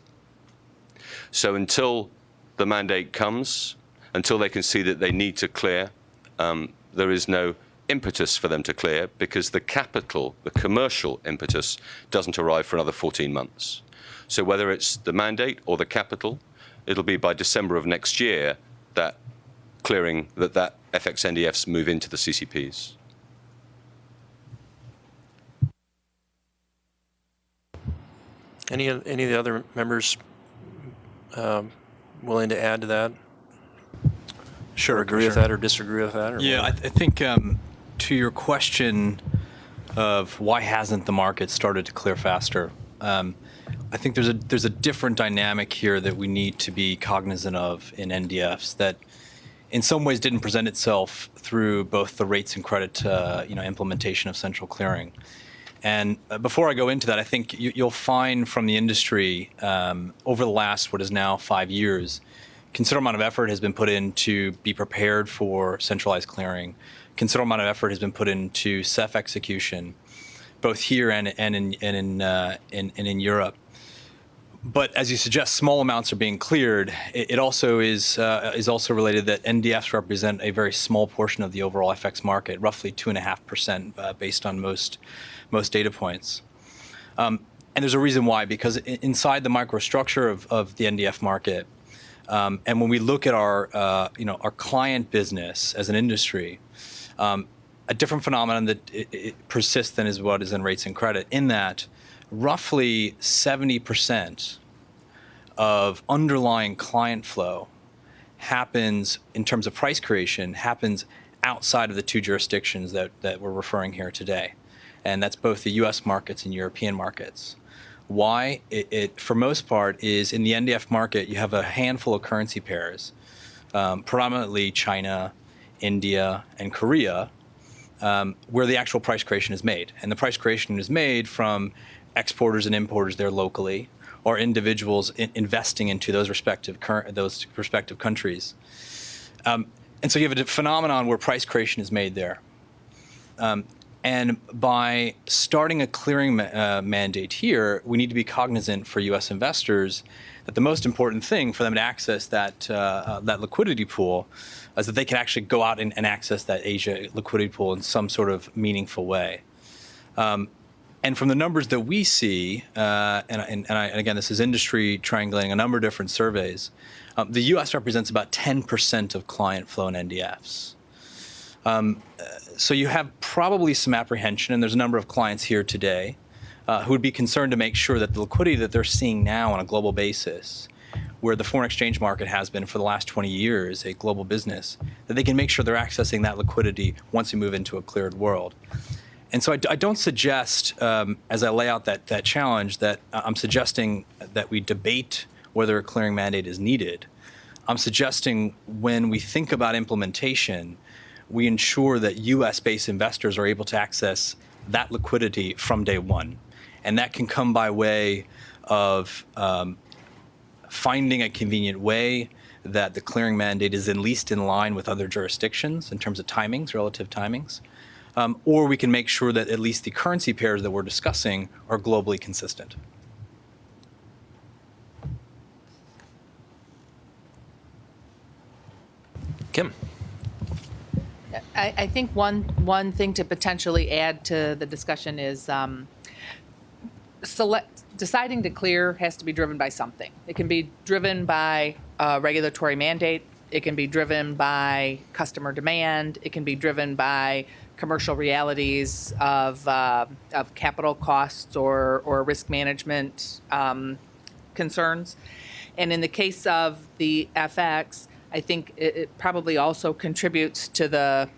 So until the mandate comes, until they can see that they need to clear, there is no impetus for them to clear because the capital, the commercial impetus, doesn't arrive for another 14 months. So whether it's the mandate or the capital, it'll be by December of next year that clearing, that FX NDFs move into the CCPs. Any of the other members willing to add to that? Sure. Or agree with that or disagree with that? Or yeah, I think to your question of why hasn't the market started to clear faster, I think there's a different dynamic here that we need to be cognizant of in NDFs that in some ways didn't present itself through both the rates and credit implementation of central clearing. And before I go into that, I think you'll find from the industry over the last, what is now 5 years, considerable amount of effort has been put in to be prepared for centralized clearing. Considerable amount of effort has been put into CEF execution, both here and in Europe. But as you suggest, small amounts are being cleared. It also is also related that NDFs represent a very small portion of the overall FX market, roughly 2.5% based on most data points. And there's a reason why, because inside the microstructure of the NDF market, and when we look at our client business as an industry, a different phenomenon that it persists than is what is in rates and credit, in that roughly 70% of underlying client flow happens, in terms of price creation, happens outside of the 2 jurisdictions that we're referring here today. And that's both the US markets and European markets. Why? It for most part, is in the NDF market, you have a handful of currency pairs, predominantly China, India, and Korea, where the actual price creation is made. And the price creation is made from exporters and importers there locally, or individuals investing into those respective countries. And so you have a phenomenon where price creation is made there. And by starting a clearing mandate here, we need to be cognizant for U.S. investors that the most important thing for them to access that liquidity pool is that they can actually go out and access that Asia liquidity pool in some sort of meaningful way. And from the numbers that we see, and again, this is industry triangulating a number of different surveys, the U.S. represents about 10% of client flow in NDFs. So you have probably some apprehension, and there's a number of clients here today who would be concerned to make sure that the liquidity that they're seeing now on a global basis, where the foreign exchange market has been for the last 20 years, a global business, that they can make sure they're accessing that liquidity once we move into a cleared world. And so I don't suggest, as I lay out that challenge, that I'm suggesting that we debate whether a clearing mandate is needed. I'm suggesting when we think about implementation, we ensure that U.S.-based investors are able to access that liquidity from day one. And that can come by way of finding a convenient way that the clearing mandate is at least in line with other jurisdictions in terms of timings, relative timings. Or we can make sure that at least the currency pairs that we're discussing are globally consistent. Kim. I think one thing to potentially add to the discussion is deciding to clear has to be driven by something. It can be driven by a regulatory mandate. It can be driven by customer demand. It can be driven by commercial realities of capital costs or risk management concerns. And in the case of the FX, I think it probably also contributes to the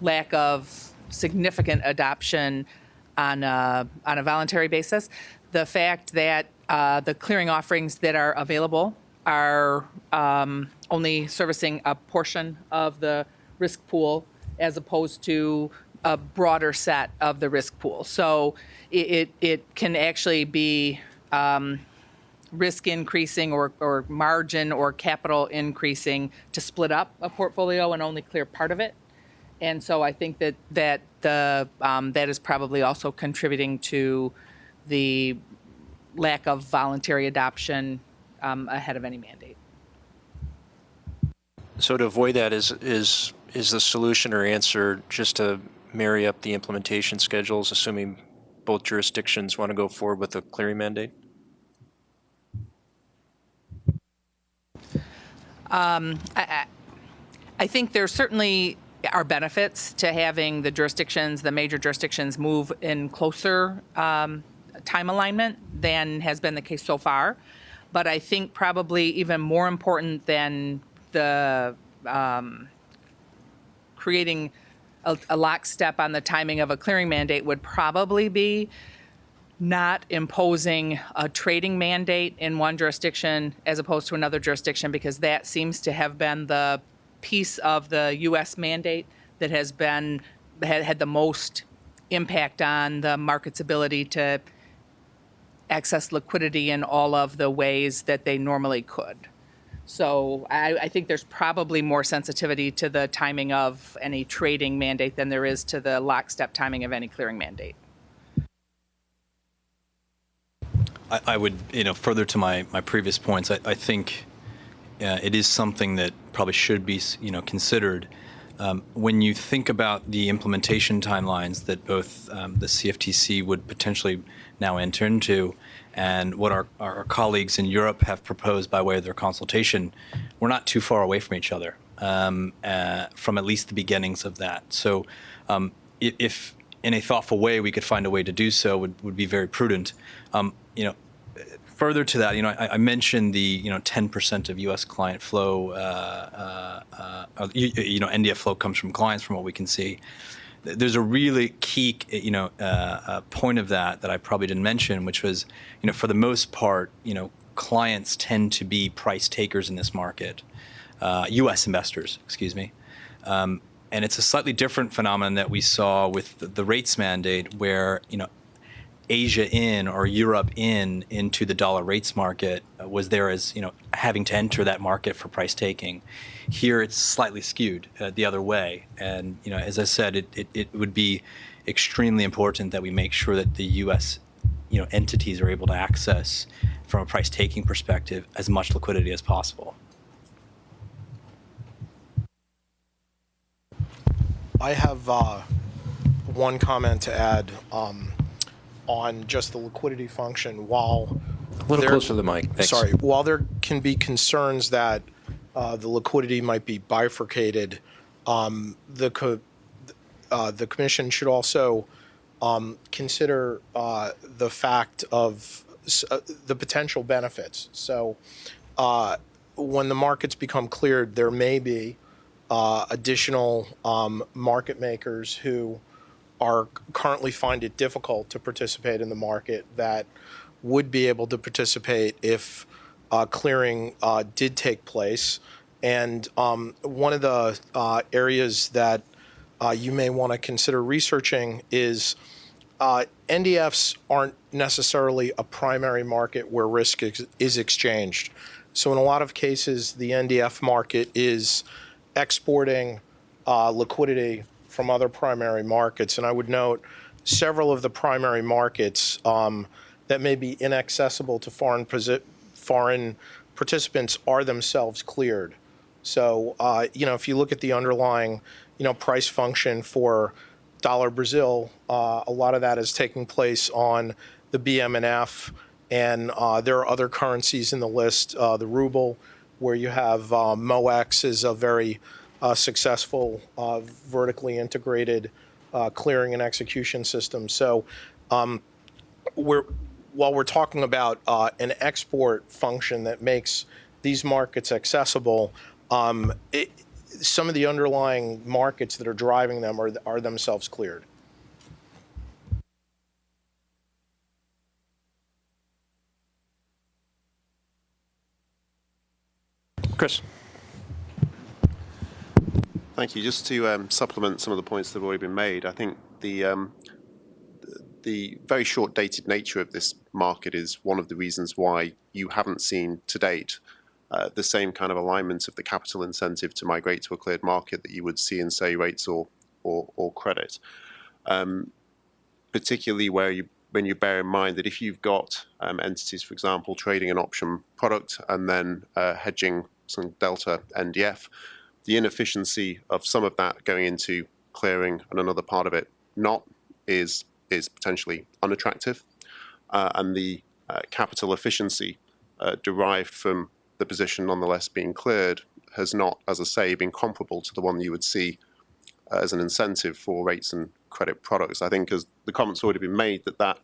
lack of significant adoption on a voluntary basis. The fact that the clearing offerings that are available are only servicing a portion of the risk pool as opposed to a broader set of the risk pool. So it can actually be risk increasing or margin or capital increasing to split up a portfolio and only clear part of it. And so I think that is probably also contributing to the lack of voluntary adoption ahead of any mandate. So to avoid that, is the solution or answer just to marry up the implementation schedules, assuming both jurisdictions want to go forward with a clearing mandate? I think there certainly are benefits to having the jurisdictions, the major jurisdictions, move in closer time alignment than has been the case so far. But I think probably even more important than the creating a lockstep on the timing of a clearing mandate would probably be not imposing a trading mandate in one jurisdiction as opposed to another jurisdiction, because that seems to have been the piece of the U.S. mandate that has had the most impact on the market's ability to access liquidity in all of the ways that they normally could. So I think there's probably more sensitivity to the timing of any trading mandate than there is to the lockstep timing of any clearing mandate. I would, further to my previous points, I think it is something that probably should be, considered. When you think about the implementation timelines that both the CFTC would potentially now enter into and what our colleagues in Europe have proposed by way of their consultation, we're not too far away from each other from at least the beginnings of that. So if in a thoughtful way we could find a way to do so, would be very prudent. Further to that, I mentioned the 10% of U.S. client flow, NDF flow comes from clients, from what we can see. There's a really key, point of that I probably didn't mention, which was, for the most part, clients tend to be price takers in this market, U.S. investors, excuse me. And it's a slightly different phenomenon that we saw with the rates mandate, where, Asia in or Europe into the dollar rates market was there as, having to enter that market for price taking. Here it's slightly skewed the other way. And, as I said, it would be extremely important that we make sure that the U.S. entities are able to access, from a price taking perspective, as much liquidity as possible. I have one comment to add. on just the liquidity function. While A little there- closer to the mic. Thanks. Sorry. While there can be concerns that the liquidity might be bifurcated, the commission should also consider the fact of the potential benefits. So when the markets become cleared, there may be additional market makers who are currently find it difficult to participate in the market that would be able to participate if clearing did take place. And one of the areas that you may want to consider researching is NDFs aren't necessarily a primary market where risk is exchanged. So in a lot of cases, the NDF market is exporting liquidity from other primary markets. And I would note several of the primary markets that may be inaccessible to foreign participants are themselves cleared. So, if you look at the underlying, price function for dollar Brazil, a lot of that is taking place on the BM&F, and there are other currencies in the list, the ruble, where you have MOEX is a very successful vertically integrated clearing and execution system. So while we're talking about an export function that makes these markets accessible, some of the underlying markets that are driving them are themselves cleared. Chris. Thank you. Just to supplement some of the points that have already been made, I think the very short-dated nature of this market is one of the reasons why you haven't seen to date the same kind of alignment of the capital incentive to migrate to a cleared market that you would see in, say, rates or credit. Particularly when you bear in mind that if you've got entities, for example, trading an option product and then hedging some delta NDF, the inefficiency of some of that going into clearing and another part of it not is potentially unattractive, and the capital efficiency derived from the position nonetheless being cleared has not, as I say, been comparable to the one you would see as an incentive for rates and credit products. I think, as the comment's already been made, that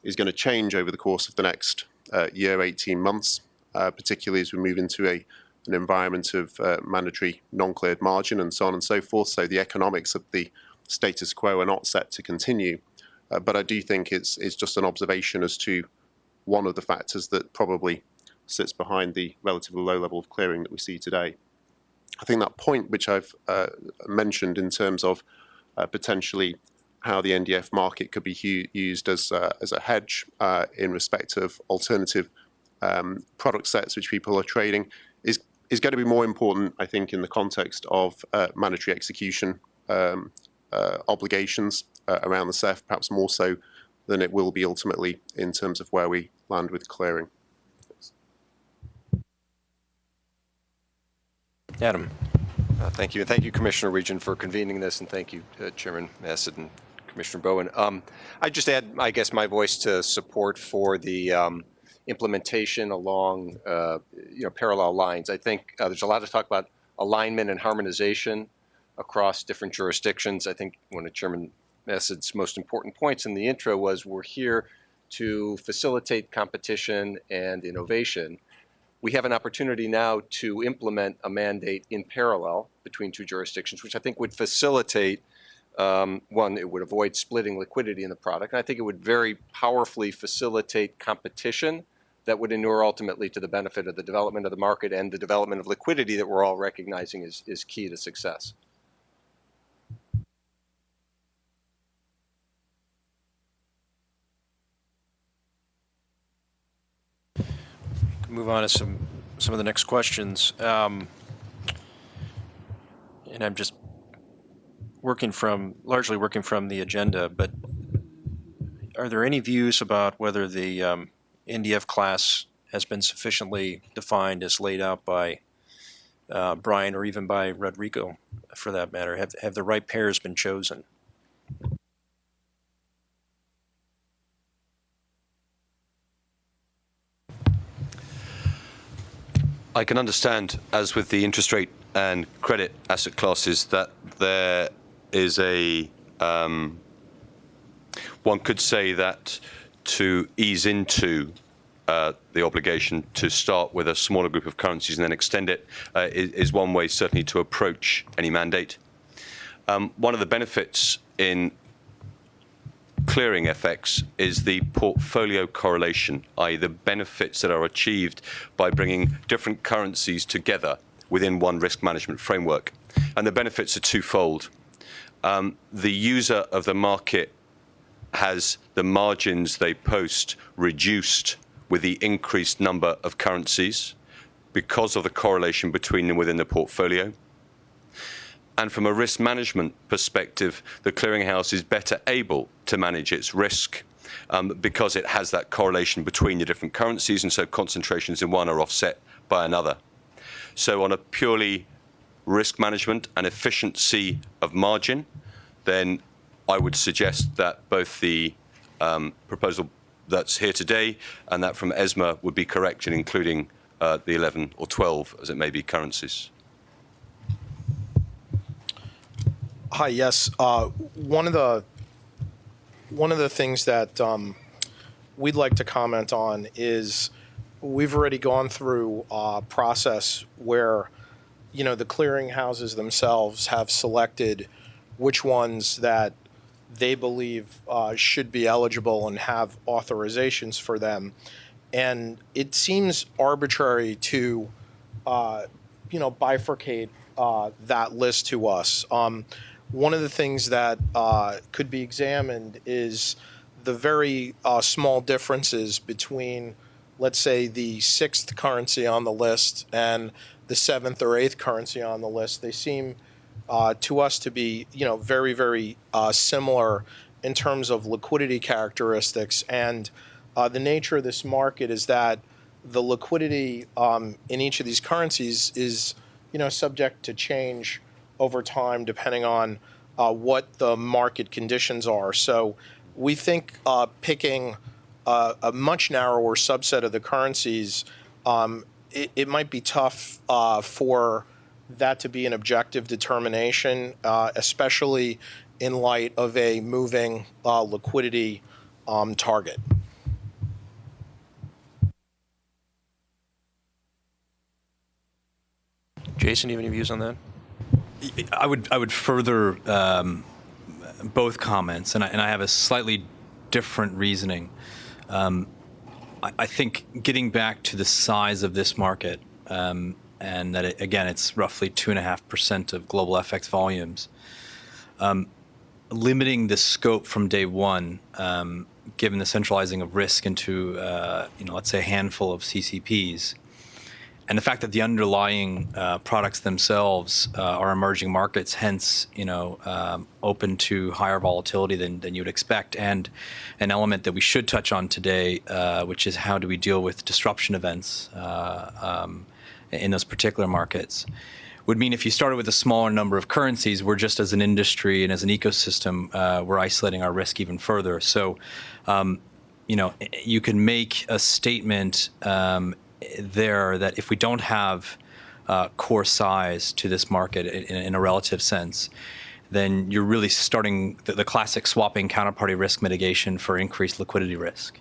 is going to change over the course of the next year, 18 months, particularly as we move into an environment of mandatory non-cleared margin and so on and so forth. So the economics of the status quo are not set to continue. But I do think it's just an observation as to one of the factors that probably sits behind the relatively low level of clearing that we see today. I think that point which I've mentioned in terms of potentially how the NDF market could be used as a hedge in respect of alternative product sets which people are trading is going to be more important, I think, in the context of mandatory execution obligations around the CEF, perhaps more so than it will be ultimately in terms of where we land with clearing. Adam. Thank you. And thank you, Commissioner Region, for convening this. And thank you, Chairman Massett and Commissioner Bowen. I just add, I guess, my voice to support for the implementation along parallel lines. I think there's a lot of talk about alignment and harmonization across different jurisdictions. I think one of Chairman Massett's most important points in the intro was we're here to facilitate competition and innovation. We have an opportunity now to implement a mandate in parallel between two jurisdictions, which I think would facilitate, one, it would avoid splitting liquidity in the product, and I think it would very powerfully facilitate competition that would inure ultimately to the benefit of the development of the market and the development of liquidity that we're all recognizing is key to success. Move on to some of the next questions, and I'm just largely working from the agenda. But are there any views about whether the NDF class has been sufficiently defined as laid out by Brian or even by Rodrigo, for that matter? Have the right pairs been chosen? I can understand, as with the interest rate and credit asset classes, that there is one could say that to ease into the obligation to start with a smaller group of currencies and then extend it is one way certainly to approach any mandate. One of the benefits in clearing FX is the portfolio correlation, i.e. the benefits that are achieved by bringing different currencies together within one risk management framework. And the benefits are twofold. The user of the market has the margins they post reduced with the increased number of currencies because of the correlation between them within the portfolio. And from a risk management perspective, the clearinghouse is better able to manage its risk because it has that correlation between the different currencies, and so concentrations in one are offset by another. So on a purely risk management and efficiency of margin, then I would suggest that both the proposal that's here today and that from ESMA would be correct in including the 11 or 12, as it may be, currencies. Hi, yes. One of the things that we'd like to comment on is we've already gone through a process where, you know, the clearing houses themselves have selected which ones that they believe should be eligible and have authorizations for them. And it seems arbitrary to, bifurcate that list to us. One of the things that could be examined is the very small differences between, let's say, the 6th currency on the list and the 7th or 8th currency on the list. They seem to us to be, very, very similar in terms of liquidity characteristics. And the nature of this market is that the liquidity in each of these currencies is, subject to change over time depending on what the market conditions are. So we think picking a much narrower subset of the currencies, it might be tough for that to be an objective determination, especially in light of a moving liquidity target. Jason, do you have any views on that? I would further both comments, and I have a slightly different reasoning. I think getting back to the size of this market, and that it's roughly 2.5% of global FX volumes. Limiting the scope from day one, given the centralizing of risk into let's say a handful of CCPs. And the fact that the underlying products themselves are emerging markets, hence, open to higher volatility than you would expect, and an element that we should touch on today, which is how do we deal with disruption events in those particular markets, would mean if you started with a smaller number of currencies, we're just as an industry and as an ecosystem, we're isolating our risk even further. So, you can make a statement there that if we don't have core size to this market in a relative sense, then you're really starting the classic swapping counterparty risk mitigation for increased liquidity risk.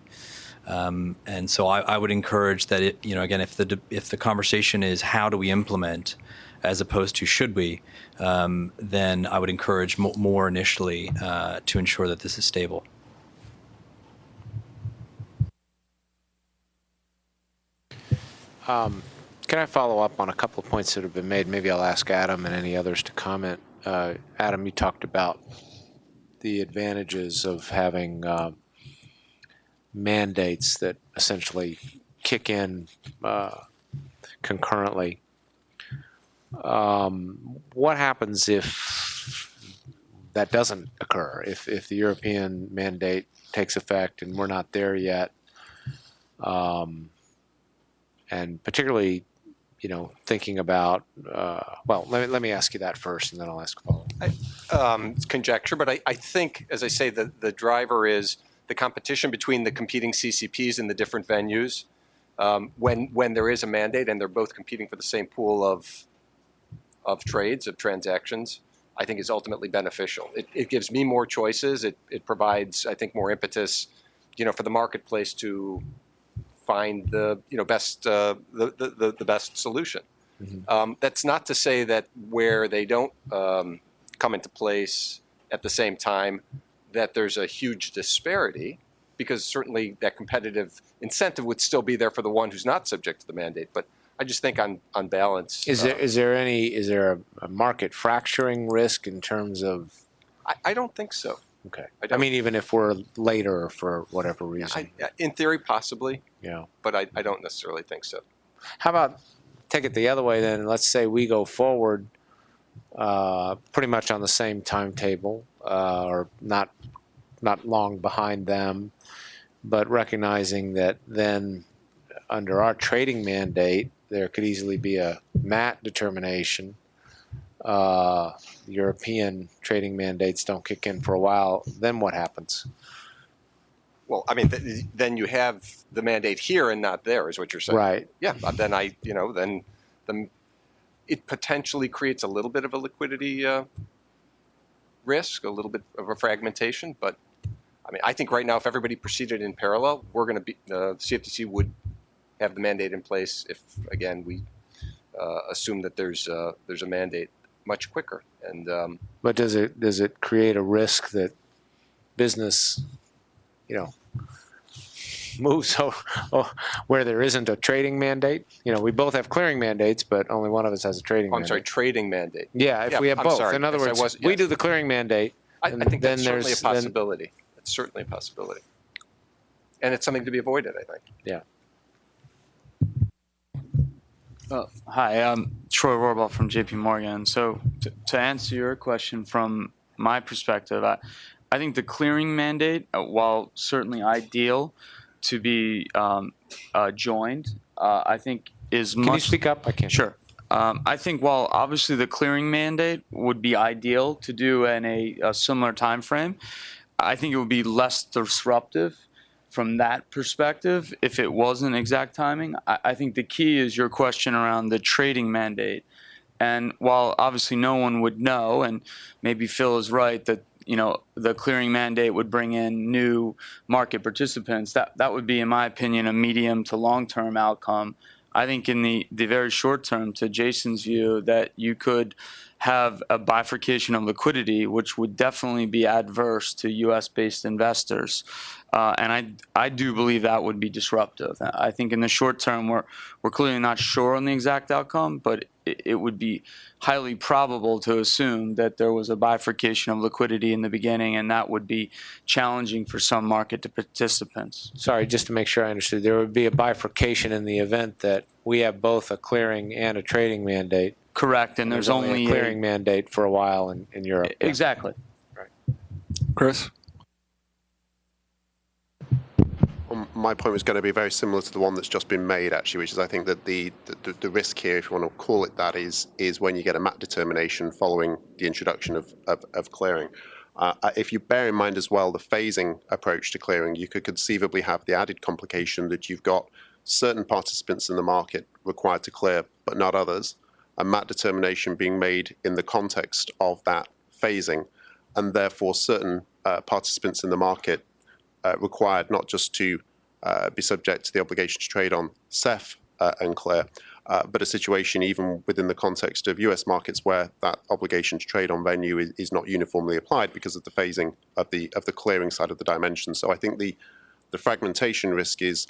And so I would encourage that if the conversation is how do we implement as opposed to should we, then I would encourage more initially to ensure that this is stable. Can I follow up on a couple of points that have been made? Maybe I'll ask Adam and any others to comment. Adam, you talked about the advantages of having mandates that essentially kick in concurrently. What happens if that doesn't occur? If the European mandate takes effect and we're not there yet, and particularly, thinking about, let me ask you that first, and then I'll ask a follow-up. It's conjecture, but I think, as I say, the driver is the competition between the competing CCPs in the different venues when there is a mandate and they're both competing for the same pool of trades, of transactions, I think is ultimately beneficial. It gives me more choices. It provides, I think, more impetus, for the marketplace to find the best the best solution. That's not to say that where they don't come into place at the same time that there's a huge disparity, because certainly that competitive incentive would still be there for the one who's not subject to the mandate. But I just think on balance, Is there a market fracturing risk in terms of? I don't think so. Okay. I mean, even if we're later for whatever reason. In theory, possibly. Yeah. But I don't necessarily think so. How about take it the other way then? Let's say we go forward pretty much on the same timetable, or not long behind them, but recognizing that then under our trading mandate, there could easily be a MAT determination. European trading mandates don't kick in for a while. Then what happens? Well, I mean, then you have the mandate here and not there, is what you're saying. Right. Yeah. Then then it potentially creates a little bit of a liquidity risk, a little bit of a fragmentation. But I mean, I think right now, if everybody proceeded in parallel, we're going to be the CFTC would have the mandate in place if, again, we assume that there's a mandate much quicker. And but does it create a risk that business, moves where there isn't a trading mandate? We both have clearing mandates, but only one of us has a trading mandate. I'm sorry, trading mandate. Yeah, if we have both. Sorry. In other words, we do the clearing mandate. I think that's certainly a possibility. It's certainly a possibility. And it's something to be avoided, I think. Yeah. Hi, I'm Troy Rohrbaugh from JP Morgan. So to answer your question from my perspective, I think the clearing mandate, while certainly ideal to be joined, I think is much... Can you speak up? I can't. Sure. I think while obviously the clearing mandate would be ideal to do in a similar time frame, I think it would be less disruptive from that perspective if it wasn't exact timing. I think the key is your question around the trading mandate. And while obviously no one would know, and maybe Phil is right that the clearing mandate would bring in new market participants, that would be, in my opinion, a medium to long-term outcome. I think in the very short term, to Jason's view, that you could have a bifurcation of liquidity, which would definitely be adverse to U.S.-based investors. And I do believe that would be disruptive. I think in the short term, we're clearly not sure on the exact outcome, but it would be highly probable to assume that there was a bifurcation of liquidity in the beginning, and that would be challenging for some market participants. Sorry, just to make sure I understood, there would be a bifurcation in the event that we have both a clearing and a trading mandate. Correct, and there's only a clearing mandate for a while in Europe. Exactly. Right. Chris? My point was going to be very similar to the one that's just been made, actually, which is I think that the risk here, if you want to call it that, is when you get a MAT determination following the introduction of clearing. If you bear in mind as well the phasing approach to clearing, you could conceivably have the added complication that you've got certain participants in the market required to clear, but not others, a MAT determination being made in the context of that phasing, and therefore certain participants in the market required not just to be subject to the obligation to trade on CEF and clear, but a situation even within the context of US markets where that obligation to trade on venue is not uniformly applied because of the phasing of the clearing side of the dimension. So I think the fragmentation risk is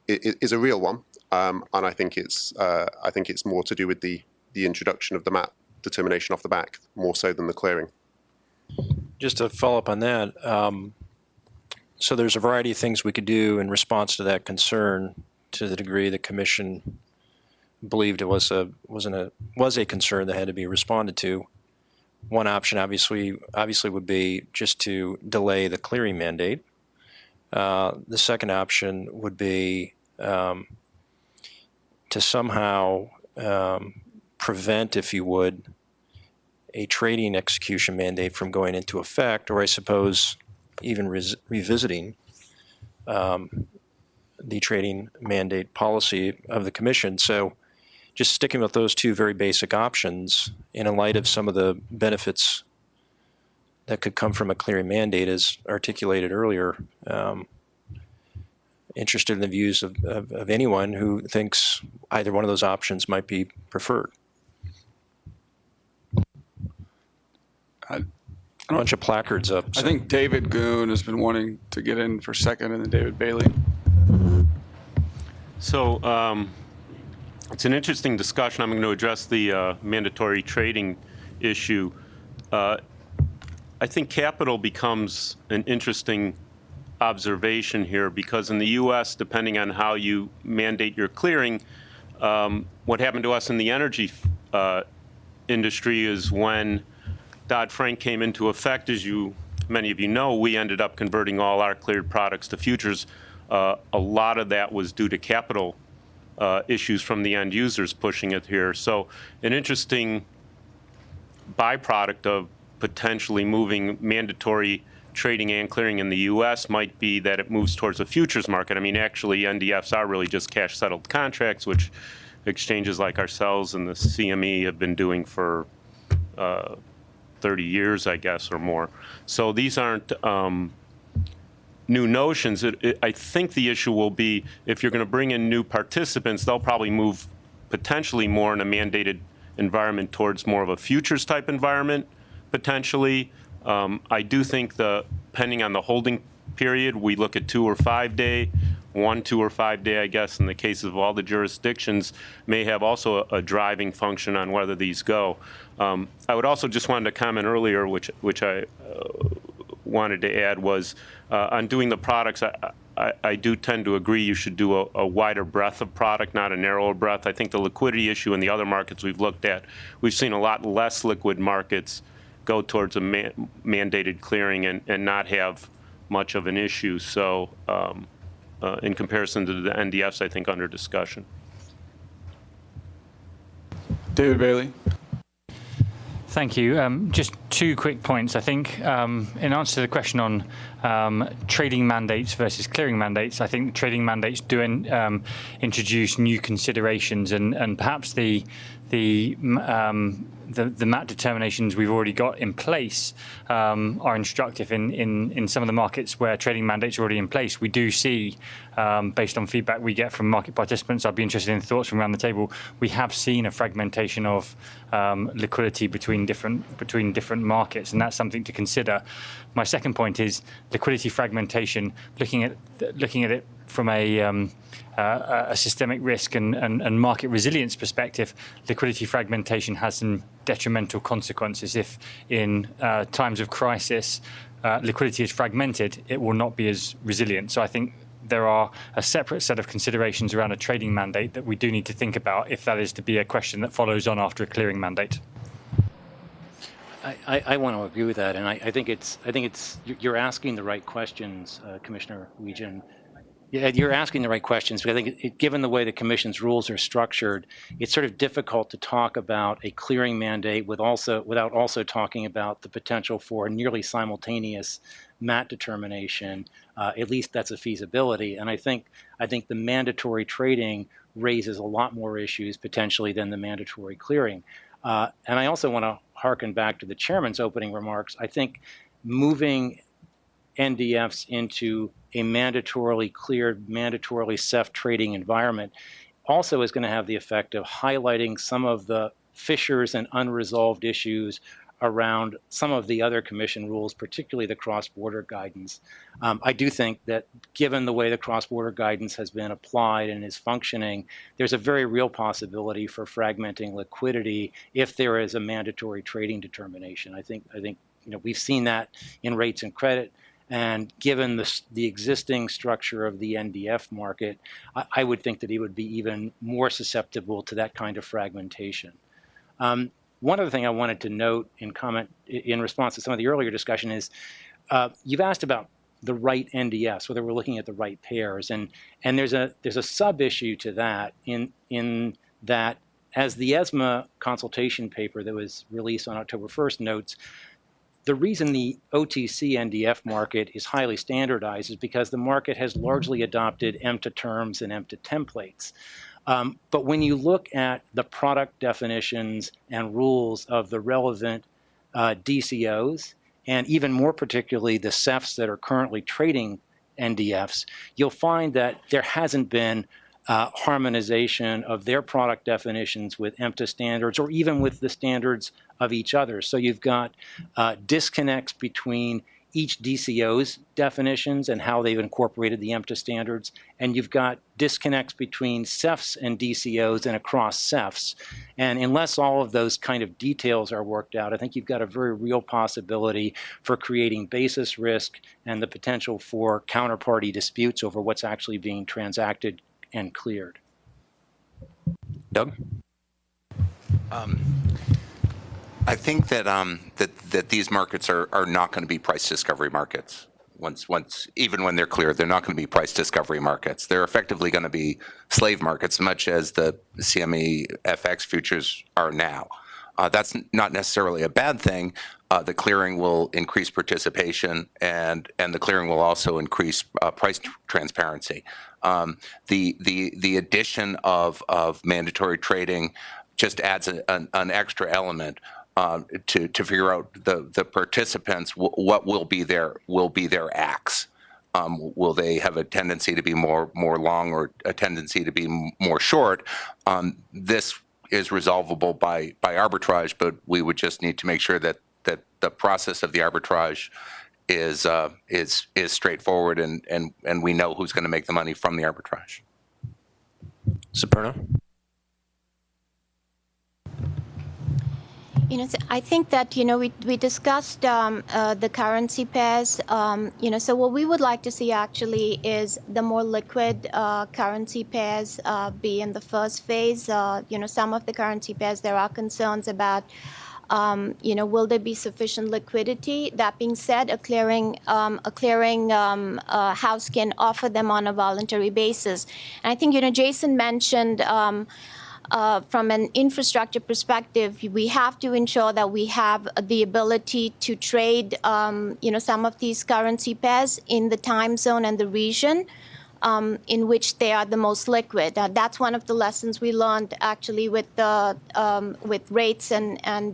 a real one, and I think it's more to do with the introduction of the MAT determination off the back, more so than the clearing. Just to follow up on that, so there's a variety of things we could do in response to that concern to the degree the Commission believed it was a concern that had to be responded to. One option obviously would be just to delay the clearing mandate. The second option would be to somehow prevent, if you would, a trading execution mandate from going into effect, or I suppose even revisiting the trading mandate policy of the Commission. So just sticking with those two very basic options, and in light of some of the benefits that could come from a clearing mandate, as articulated earlier, interested in the views of anyone who thinks either one of those options might be preferred. A bunch of placards up. I think David Goon has been wanting to get in for second, and then David Bailey. So it's an interesting discussion. I'm going to address the mandatory trading issue. I think capital becomes an interesting observation here, because in the U.S., depending on how you mandate your clearing, what happened to us in the energy industry is when Dodd-Frank came into effect, as many of you know, we ended up converting all our cleared products to futures. A lot of that was due to capital issues from the end users pushing it here. So an interesting byproduct of potentially moving mandatory trading and clearing in the U.S. might be that it moves towards a futures market. I mean, actually, NDFs are really just cash-settled contracts, which exchanges like ourselves and the CME have been doing for 30 years, I guess, or more. So these aren't new notions. I think the issue will be, if you're going to bring in new participants, they'll probably move potentially more in a mandated environment towards more of a futures type environment, potentially. I do think depending on the holding period, we look at 2 or 5 day, 1, 2 or 5 day, I guess, in the case of all the jurisdictions, may have also a driving function on whether these go. I would also just wanted to comment earlier, which I wanted to add, was on doing the products, I do tend to agree you should do a wider breadth of product, not a narrower breadth. I think the liquidity issue in the other markets we've looked at, we've seen a lot less liquid markets go towards a mandated clearing and not have much of an issue. So in comparison to the NDFs, I think under discussion. David Bailey. Thank you. Just 2 quick points. I think in answer to the question on trading mandates versus clearing mandates, I think trading mandates do introduce new considerations, and perhaps the MAT determinations we've already got in place are instructive in some of the markets where trading mandates are already in place. We do see, based on feedback we get from market participants, I'd be interested in thoughts from around the table, we have seen a fragmentation of liquidity between different markets, and that's something to consider. My second point is liquidity fragmentation, looking at it from a systemic risk and market resilience perspective. Liquidity fragmentation has some detrimental consequences. If in times of crisis liquidity is fragmented, it will not be as resilient. So I think there are a separate set of considerations around a trading mandate that we do need to think about if that is to be a question that follows on after a clearing mandate. I want to agree with that, and I think you're asking the right questions, Commissioner Wiegand. Yeah, you're asking the right questions, but I think given the way the Commission's rules are structured, it's sort of difficult to talk about a clearing mandate without also talking about the potential for a nearly simultaneous MAT determination. At least that's a feasibility, and I think the mandatory trading raises a lot more issues potentially than the mandatory clearing. And I also want to harken back to the chairman's opening remarks. I think moving NDFs into a mandatorily cleared, mandatorily CEF trading environment also is going to have the effect of highlighting some of the fissures and unresolved issues around some of the other Commission rules, particularly the cross-border guidance. I do think that given the way the cross-border guidance has been applied and is functioning, there's a very real possibility for fragmenting liquidity if there is a mandatory trading determination. I think we've seen that in rates and credit. And given the existing structure of the NDF market, I would think that it would be even more susceptible to that kind of fragmentation. One other thing I wanted to note in response to some of the earlier discussion is you've asked about the right NDFs, whether we're looking at the right pairs, and there's a sub issue to that in that, as the ESMA consultation paper that was released on October 1st notes, The reason the OTC NDF market is highly standardized is because the market has largely adopted EMTA terms and EMTA templates. But when you look at the product definitions and rules of the relevant DCOs, and even more particularly the CEFs that are currently trading NDFs, you'll find that there hasn't been harmonization of their product definitions with EMTA standards or even with the standards of each other. So you've got disconnects between each DCO's definitions and how they've incorporated the EMTA standards, and you've got disconnects between CEFs and DCOs and across CEFs. And unless all of those kind of details are worked out, I think you've got a very real possibility for creating basis risk and the potential for counterparty disputes over what's actually being transacted and cleared. Doug? I think that that these markets are not going to be price discovery markets. Even when they're cleared, they're not going to be price discovery markets. They're effectively going to be slave markets, much as the CME FX futures are now. That's not necessarily a bad thing. The clearing will increase participation, and the clearing will also increase price transparency. The addition of mandatory trading just adds an extra element to figure out the participants what will be their acts. Will they have a tendency to be more long or a tendency to be more short? This is resolvable by arbitrage, but we would just need to make sure that the process of the arbitrage is straightforward and we know who's going to make the money from the arbitrage. Superna? So I think that, we discussed the currency pairs. So what we would like to see actually is the more liquid currency pairs be in the first phase. Some of the currency pairs, there are concerns about, will there be sufficient liquidity? That being said, a clearing house can offer them on a voluntary basis. And I think, Jason mentioned from an infrastructure perspective, we have to ensure that we have the ability to trade, some of these currency pairs in the time zone and the region in which they are the most liquid. That's one of the lessons we learned actually with rates and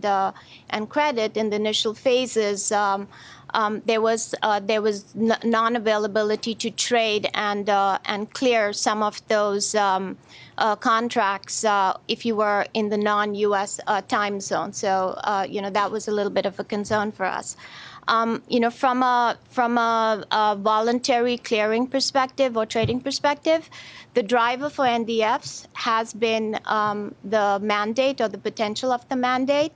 credit in the initial phases. There was non-availability to trade and clear some of those contracts if you were in the non-U.S. time zone. So that was a little bit of a concern for us. From a voluntary clearing perspective or trading perspective, the driver for NDFs has been the mandate or the potential of the mandate.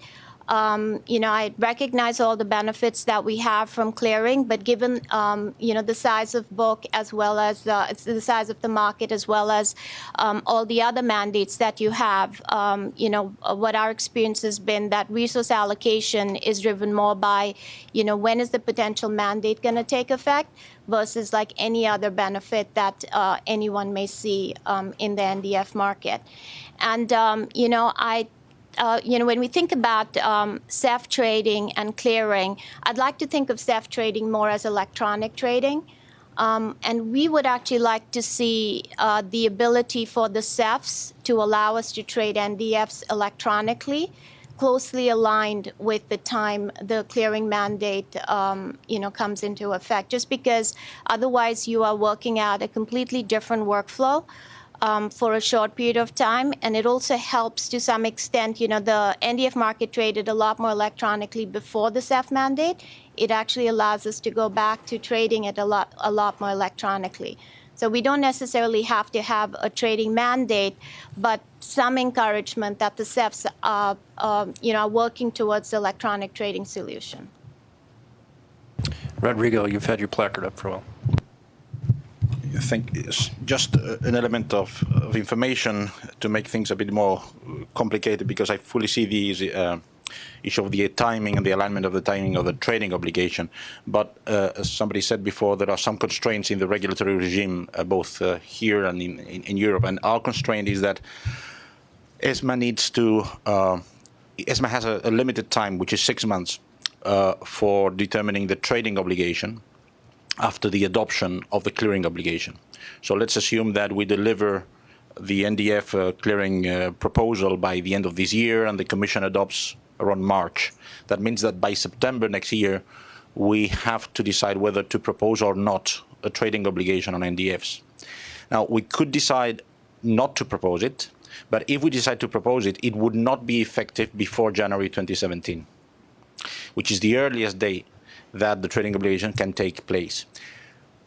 I recognize all the benefits that we have from clearing, but given, the size of book as well as the size of the market as well as all the other mandates that you have, what our experience has been that resource allocation is driven more by, when is the potential mandate going to take effect versus like any other benefit that anyone may see in the NDF market. And, when we think about CEF trading and clearing, I'd like to think of CEF trading more as electronic trading. And we would actually like to see the ability for the CEFs to allow us to trade NDFs electronically, closely aligned with the time the clearing mandate, comes into effect. Just because otherwise you are working out a completely different workflow for a short period of time. And it also helps to some extent, the NDF market traded a lot more electronically before the CEF mandate. It actually allows us to go back to trading it a lot more electronically. So we don't necessarily have to have a trading mandate, but some encouragement that the CEFs are working towards the electronic trading solution. Rodrigo, you've had your placard up for a while. I think it's just an element of information to make things a bit more complicated, because I fully see the issue of the timing and the alignment of the timing of the trading obligation. But as somebody said before, there are some constraints in the regulatory regime, both here and in Europe. And our constraint is that ESMA needs to, ESMA has a limited time, which is 6 months, for determining the trading obligation after the adoption of the clearing obligation. So let's assume that we deliver the NDF clearing proposal by the end of this year and the Commission adopts around March. That means that by September next year, we have to decide whether to propose or not a trading obligation on NDFs. Now, we could decide not to propose it, but if we decide to propose it, it would not be effective before January 2017, which is the earliest date that the trading obligation can take place,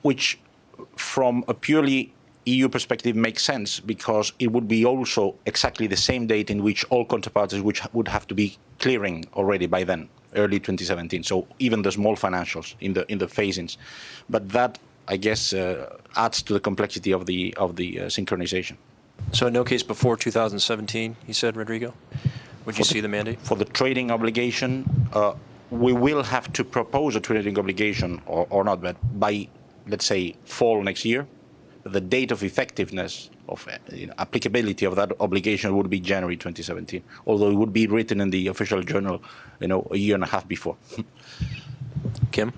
which from a purely EU perspective makes sense because it would be also exactly the same date in which all counterparties would have to be clearing already by then, early 2017. So even the small financials in the phase-ins, but that I guess adds to the complexity of the synchronization. So no case before 2017, you said, Rodrigo? Would you see the mandate? For the trading obligation, we will have to propose a trading obligation or not, but by, let's say, fall next year. The date of effectiveness of applicability of that obligation would be January 2017, although it would be written in the official journal, a year and a half before. Kim?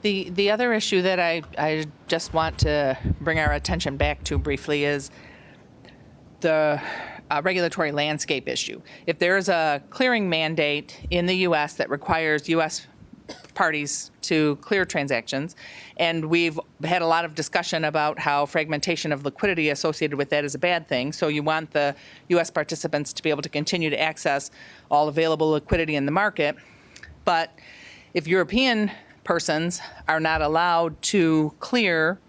The other issue that I just want to bring our attention back to briefly is the regulatory landscape issue. If there is a clearing mandate in the U.S. that requires U.S. parties to clear transactions, and we've had a lot of discussion about how fragmentation of liquidity associated with that is a bad thing, so you want the U.S. participants to be able to continue to access all available liquidity in the market, but if European persons are not allowed to clear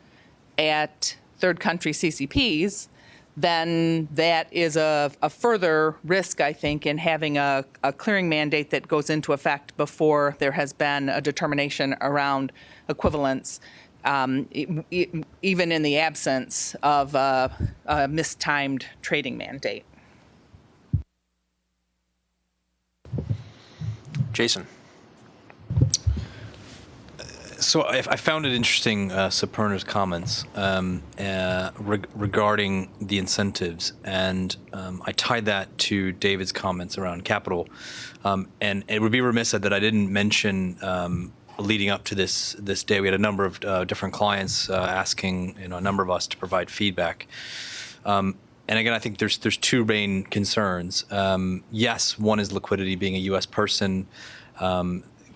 at third country CCPs, then that is a further risk, I think, in having a clearing mandate that goes into effect before there has been a determination around equivalence, even in the absence of a mistimed trading mandate. Jason. So I found it interesting, Supurna's comments regarding the incentives, and I tied that to David's comments around capital. And it would be remiss that I didn't mention, leading up to this day, we had a number of different clients asking a number of us to provide feedback. And again, I think there's two main concerns. Yes, one is liquidity, being a U.S. person.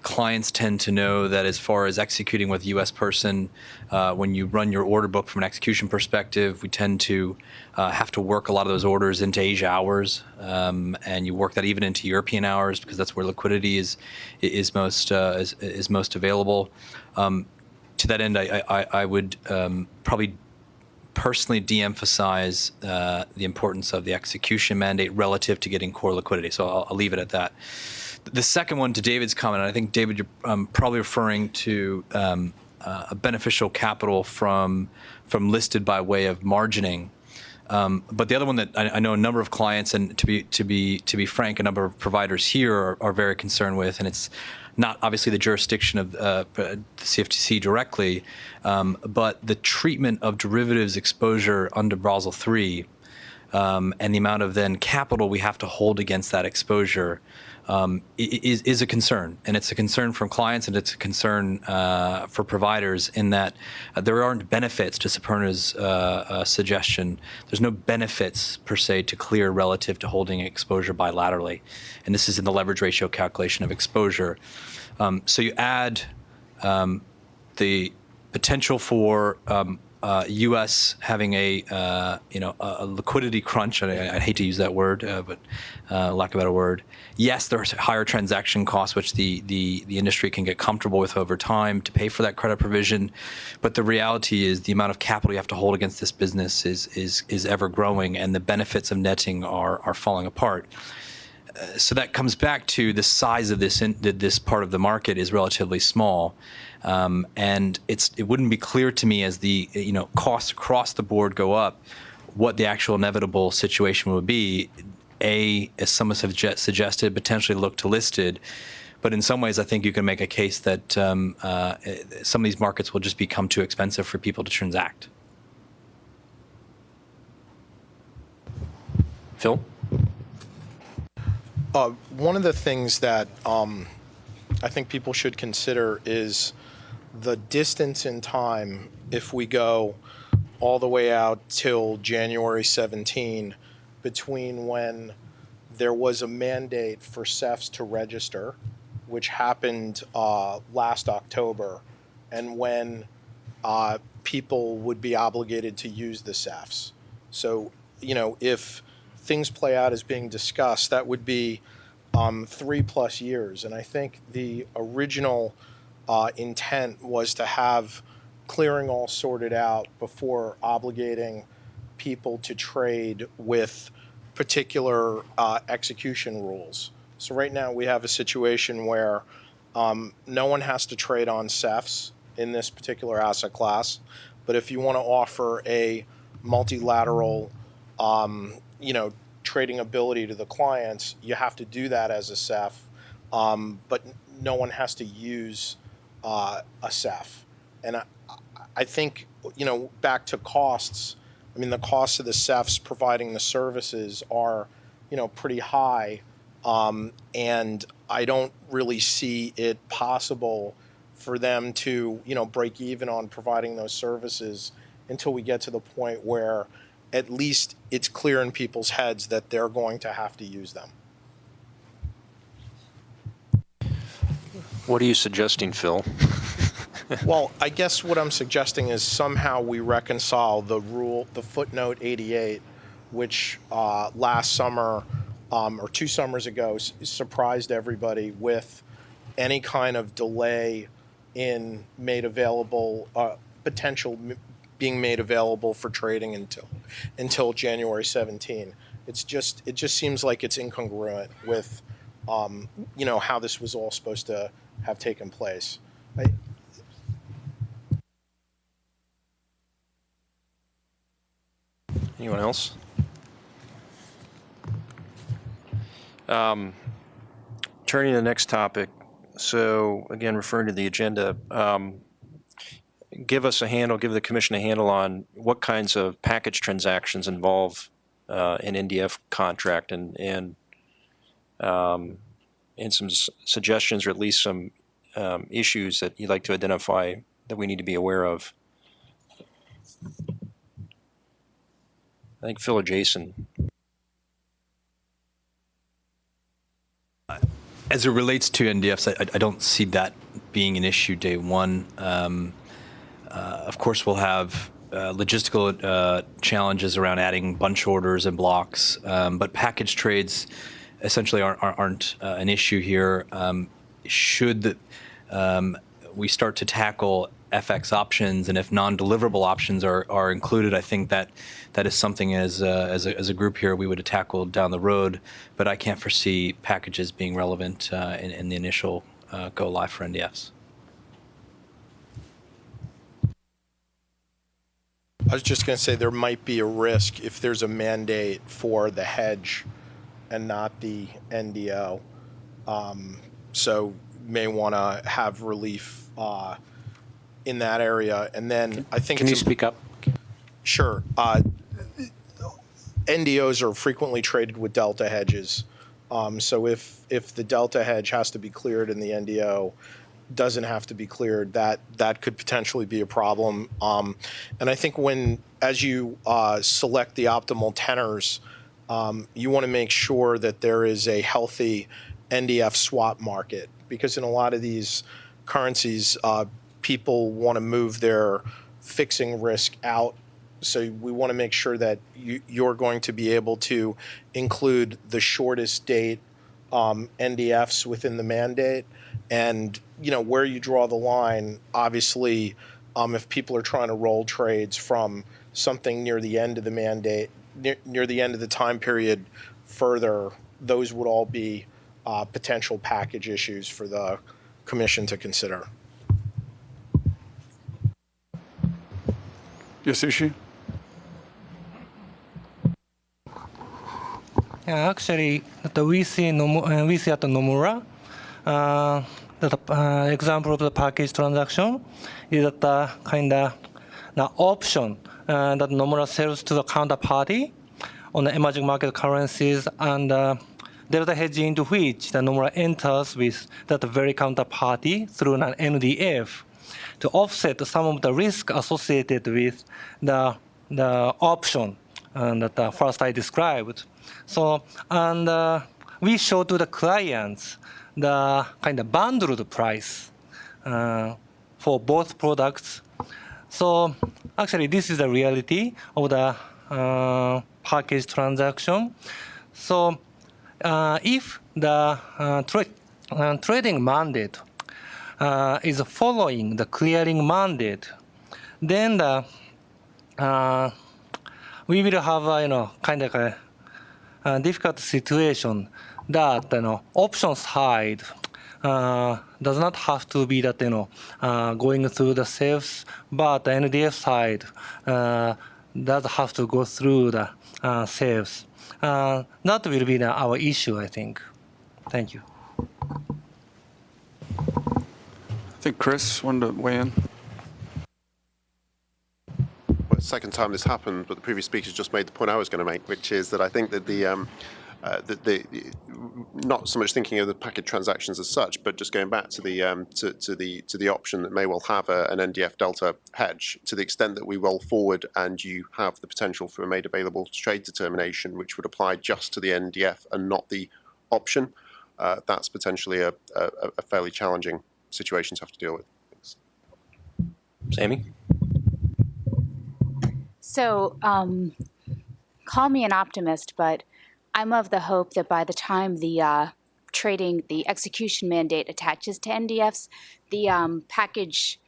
Clients tend to know that as far as executing with a U.S. person, when you run your order book from an execution perspective, we tend to have to work a lot of those orders into Asia hours, and you work that even into European hours because that's where liquidity is most available. To that end, I would probably personally de-emphasize the importance of the execution mandate relative to getting core liquidity. So I'll leave it at that. The second one, to David's comment, and I think, David, you're probably referring to a beneficial capital from listed by way of margining. But the other one that I know a number of clients, and to be frank, a number of providers here are very concerned with, and it's not obviously the jurisdiction of the CFTC directly, but the treatment of derivatives exposure under Basel III, and the amount of then capital we have to hold against that exposure is a concern, and it's a concern from clients, and it's a concern for providers in that there aren't benefits to Supurna's suggestion. There's no benefits per se to clear relative to holding exposure bilaterally, and this is in the leverage ratio calculation of exposure. So you add the potential for U.S. having a liquidity crunch. I hate to use that word, but lack of a better word. Yes, there's higher transaction costs, which the industry can get comfortable with over time to pay for that credit provision. But the reality is the amount of capital you have to hold against this business is ever growing, and the benefits of netting are falling apart. So that comes back to the size of this part of the market is relatively small. And it wouldn't be clear to me as the costs across the board go up, what the actual inevitable situation would be. As some have suggested, potentially look to listed, but in some ways, I think you can make a case that some of these markets will just become too expensive for people to transact. Phil? One of the things that I think people should consider is the distance in time if we go all the way out till January 17 between when there was a mandate for CEFs to register, which happened last October, and when people would be obligated to use the CEFs. So, if things play out as being discussed, that would be 3+ years. And I think the original intent was to have clearing all sorted out before obligating people to trade with particular execution rules. So right now we have a situation where no one has to trade on CEFs in this particular asset class, but if you want to offer a multilateral, trading ability to the clients, you have to do that as a CEF, but no one has to use a CEF. And I think, back to costs, the costs of the CEFs providing the services are, pretty high, and I don't really see it possible for them to, break even on providing those services until we get to the point where at least it's clear in people's heads that they're going to have to use them. What are you suggesting, Phil? Well, I guess what I'm suggesting is somehow we reconcile the footnote 88, which last summer or 2 summers ago surprised everybody with any kind of delay in made available, potential being made available for trading until January 17. It just seems like it's incongruent with, how this was all supposed to have taken place. Anyone else? Turning to the next topic. So again, referring to the agenda, give the commission a handle on what kinds of package transactions involve an NDF contract and some suggestions or at least some issues that you'd like to identify that we need to be aware of. I think Phil or Jason. As it relates to NDFs, I don't see that being an issue day one. Of course, we'll have logistical challenges around adding bunch orders and blocks, but package trades essentially aren't an issue here. Should we start to tackle FX options, and if non-deliverable options are included, I think that is something as a group here we would tackle down the road. But I can't foresee packages being relevant in the initial go live for NDFs. I was just going to say there might be a risk if there's a mandate for the hedge and not the NDO. So may want to have relief in that area. And then I think— Can you speak up? Sure. NDOs are frequently traded with delta hedges. So if the delta hedge has to be cleared and the NDO doesn't have to be cleared, that could potentially be a problem. And I think as you select the optimal tenors, you want to make sure that there is a healthy NDF swap market, because in a lot of these currencies, people want to move their fixing risk out. So we want to make sure that you're going to be able to include the shortest date NDFs within the mandate. And, where you draw the line, obviously, if people are trying to roll trades from something near the end of the mandate, near the end of the time period further, those would all be potential package issues for the commission to consider. Yasushi? Yeah, actually, we see at Nomura, the example of the package transaction is that the kind of the option that Nomura sells to the counterparty on the emerging market currencies and delta hedge into which the Nomura enters with that very counterparty through an NDF to offset some of the risk associated with the option that first I described. So, and we show to the clients the kind of bundled price for both products. So actually, this is the reality of the package transaction. So if the trading mandate is following the clearing mandate, then we will have a kind of a difficult situation that option side does not have to be that going through the sales, but the NDF side does have to go through the sales. That will be our issue, I think. Thank you. I think Chris wanted to weigh in. Well, it's the second time this happened, but the previous speakers just made the point I was going to make, which is that I think that not so much thinking of the packet transactions as such, but just going back to the option that may well have an NDF delta hedge, to the extent that we roll forward and you have the potential for a made available trade determination, which would apply just to the NDF and not the option. That's potentially a fairly challenging situation to have to deal with. Thanks. Amy? So, call me an optimist, but I'm of the hope that by the time the the execution mandate attaches to NDFs, the package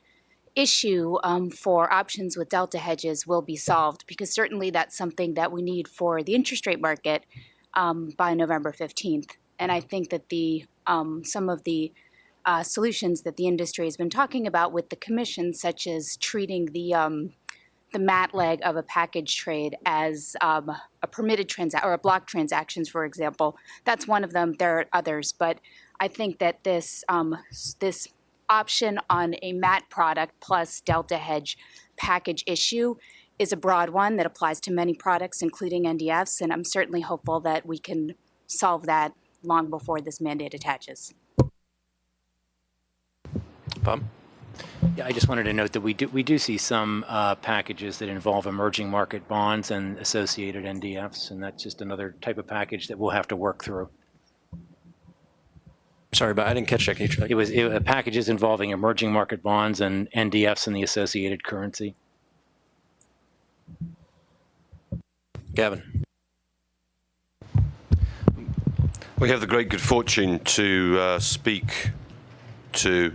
issue for options with delta hedges will be solved, because certainly that's something that we need for the interest rate market by November 15th. And I think that some of the solutions that the industry has been talking about with the commission, such as treating the mat leg of a package trade as a permitted transaction or a block transactions, for example. That's one of them. There are others, but I think that this option on a mat product plus delta hedge package issue is a broad one that applies to many products, including NDFs, and I'm certainly hopeful that we can solve that long before this mandate attaches. Bob? Yeah, I just wanted to note that we do see some packages that involve emerging market bonds and associated NDFs, and that's just another type of package that we'll have to work through. Sorry, but I didn't catch that. Can you try? It was packages involving emerging market bonds and NDFs and the associated currency. Gavin. We have the great good fortune to speak to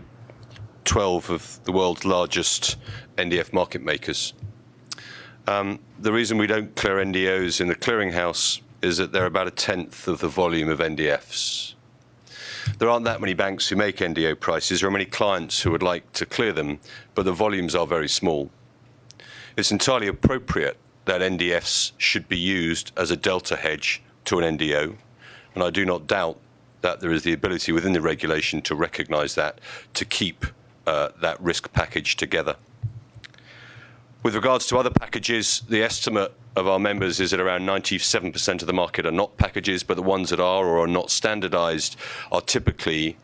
12 of the world's largest NDF market makers. The reason we don't clear NDOs in the clearinghouse is that they're about 1/10 of the volume of NDFs. There aren't that many banks who make NDO prices. There are many clients who would like to clear them, but the volumes are very small. It's entirely appropriate that NDFs should be used as a delta hedge to an NDO, and I do not doubt that there is the ability within the regulation to recognize that, to keep that risk package together. With regards to other packages, the estimate of our members is that around 97% of the market are not packages, but the ones that are or are not standardized are typically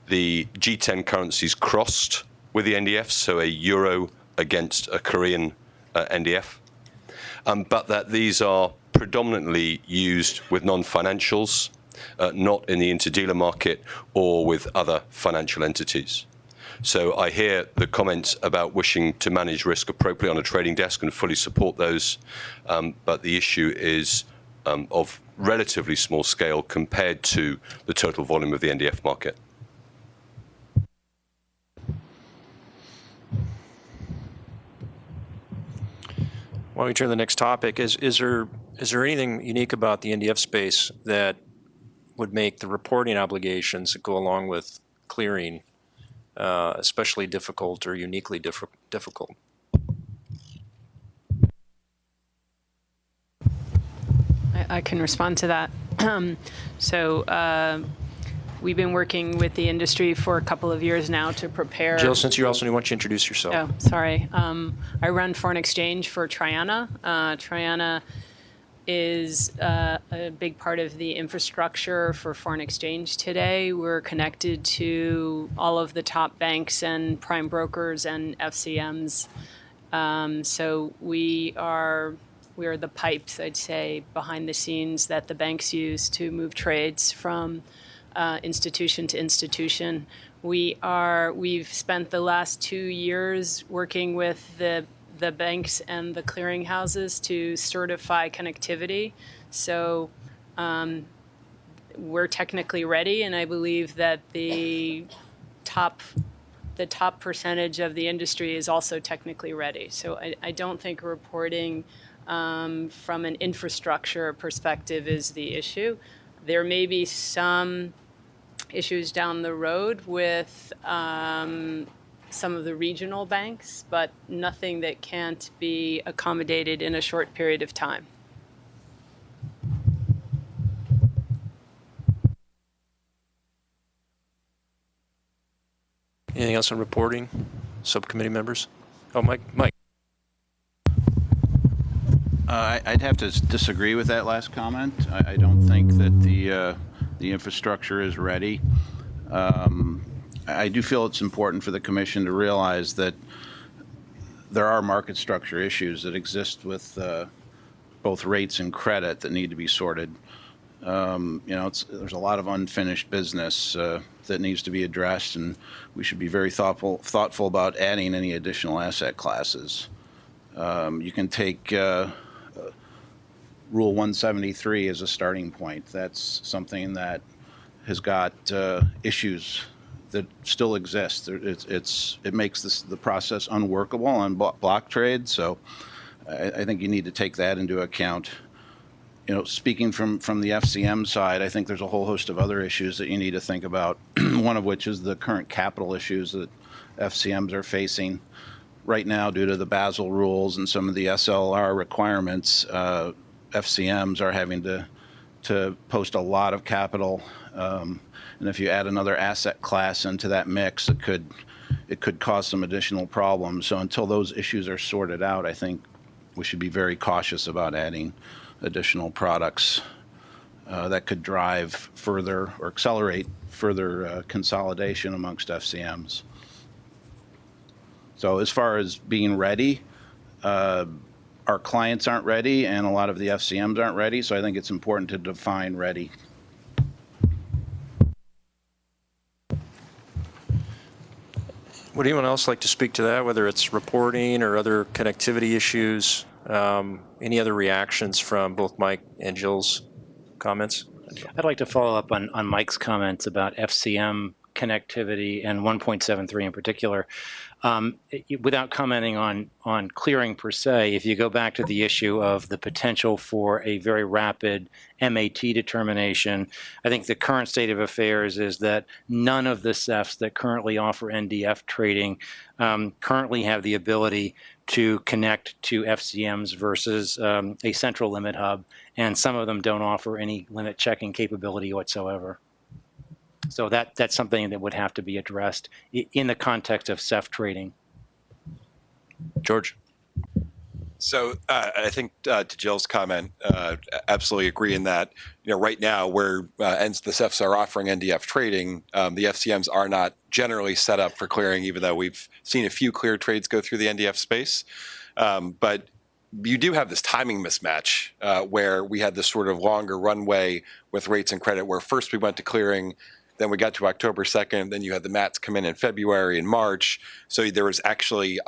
the G10 currencies crossed with the NDF, so a euro against a Korean NDF, but that these are predominantly used with non-financials, not in the interdealer market or with other financial entities. So I hear the comments about wishing to manage risk appropriately on a trading desk and fully support those, but the issue is of relatively small scale compared to the total volume of the NDF market. Why don't we turn to the next topic? Is there anything unique about the NDF space that would make the reporting obligations that go along with clearing especially difficult or uniquely difficult? I can respond to that. We've been working with the industry for a couple of years now to prepare. Jill, since you're also new, why don't you introduce yourself? Oh, sorry. I run foreign exchange for Triana. Triana is a big part of the infrastructure for foreign exchange today. We're connected to all of the top banks and prime brokers and FCMs. So we are the pipes, I'd say, behind the scenes that the banks use to move trades from institution to institution. We've spent the last 2 years working with the banks and the clearinghouses to certify connectivity. So we're technically ready, and I believe that the top percentage of the industry is also technically ready. So I don't think reporting from an infrastructure perspective is the issue. There may be some issues down the road with some of the regional banks, but nothing that can't be accommodated in a short period of time. Anything else on reporting, subcommittee members? Oh, Mike. I'd have to disagree with that last comment. I don't think that the infrastructure is ready. I do feel it's important for the Commission to realize that there are market structure issues that exist with both rates and credit that need to be sorted. There's a lot of unfinished business that needs to be addressed, and we should be very thoughtful about adding any additional asset classes. You can take Rule 173 as a starting point. That's something that has got issues that still exist. It makes the process unworkable on block trade. So I think you need to take that into account. Speaking from the FCM side, I think there's a whole host of other issues that you need to think about. One of which is the current capital issues that FCMs are facing right now due to the Basel rules and some of the SLR requirements. FCMs are having to post a lot of capital. And if you add another asset class into that mix, it could cause some additional problems. So until those issues are sorted out, I think we should be very cautious about adding additional products that could drive further or accelerate further consolidation amongst FCMs. So as far as being ready, our clients aren't ready and a lot of the FCMs aren't ready. So I think it's important to define ready. Would anyone else like to speak to that, whether it's reporting or other connectivity issues? Any other reactions from both Mike and Jill's comments? I'd like to follow up on Mike's comments about FCM connectivity and 1.73 in particular. Without commenting on clearing per se, if you go back to the issue of the potential for a very rapid MAT determination, I think the current state of affairs is that none of the CEFs that currently offer NDF trading currently have the ability to connect to FCMs versus a central limit hub, and some of them don't offer any limit checking capability whatsoever. So that's something that would have to be addressed in the context of CEF trading. George? So I think to Jill's comment, absolutely agree in that, right now where the CEFs are offering NDF trading, the FCMs are not generally set up for clearing, even though we've seen a few clear trades go through the NDF space. But you do have this timing mismatch where we had this sort of longer runway with rates and credit where first we went to clearing, then we got to October 2nd, then you had the MATs come in February and March. So there was actually,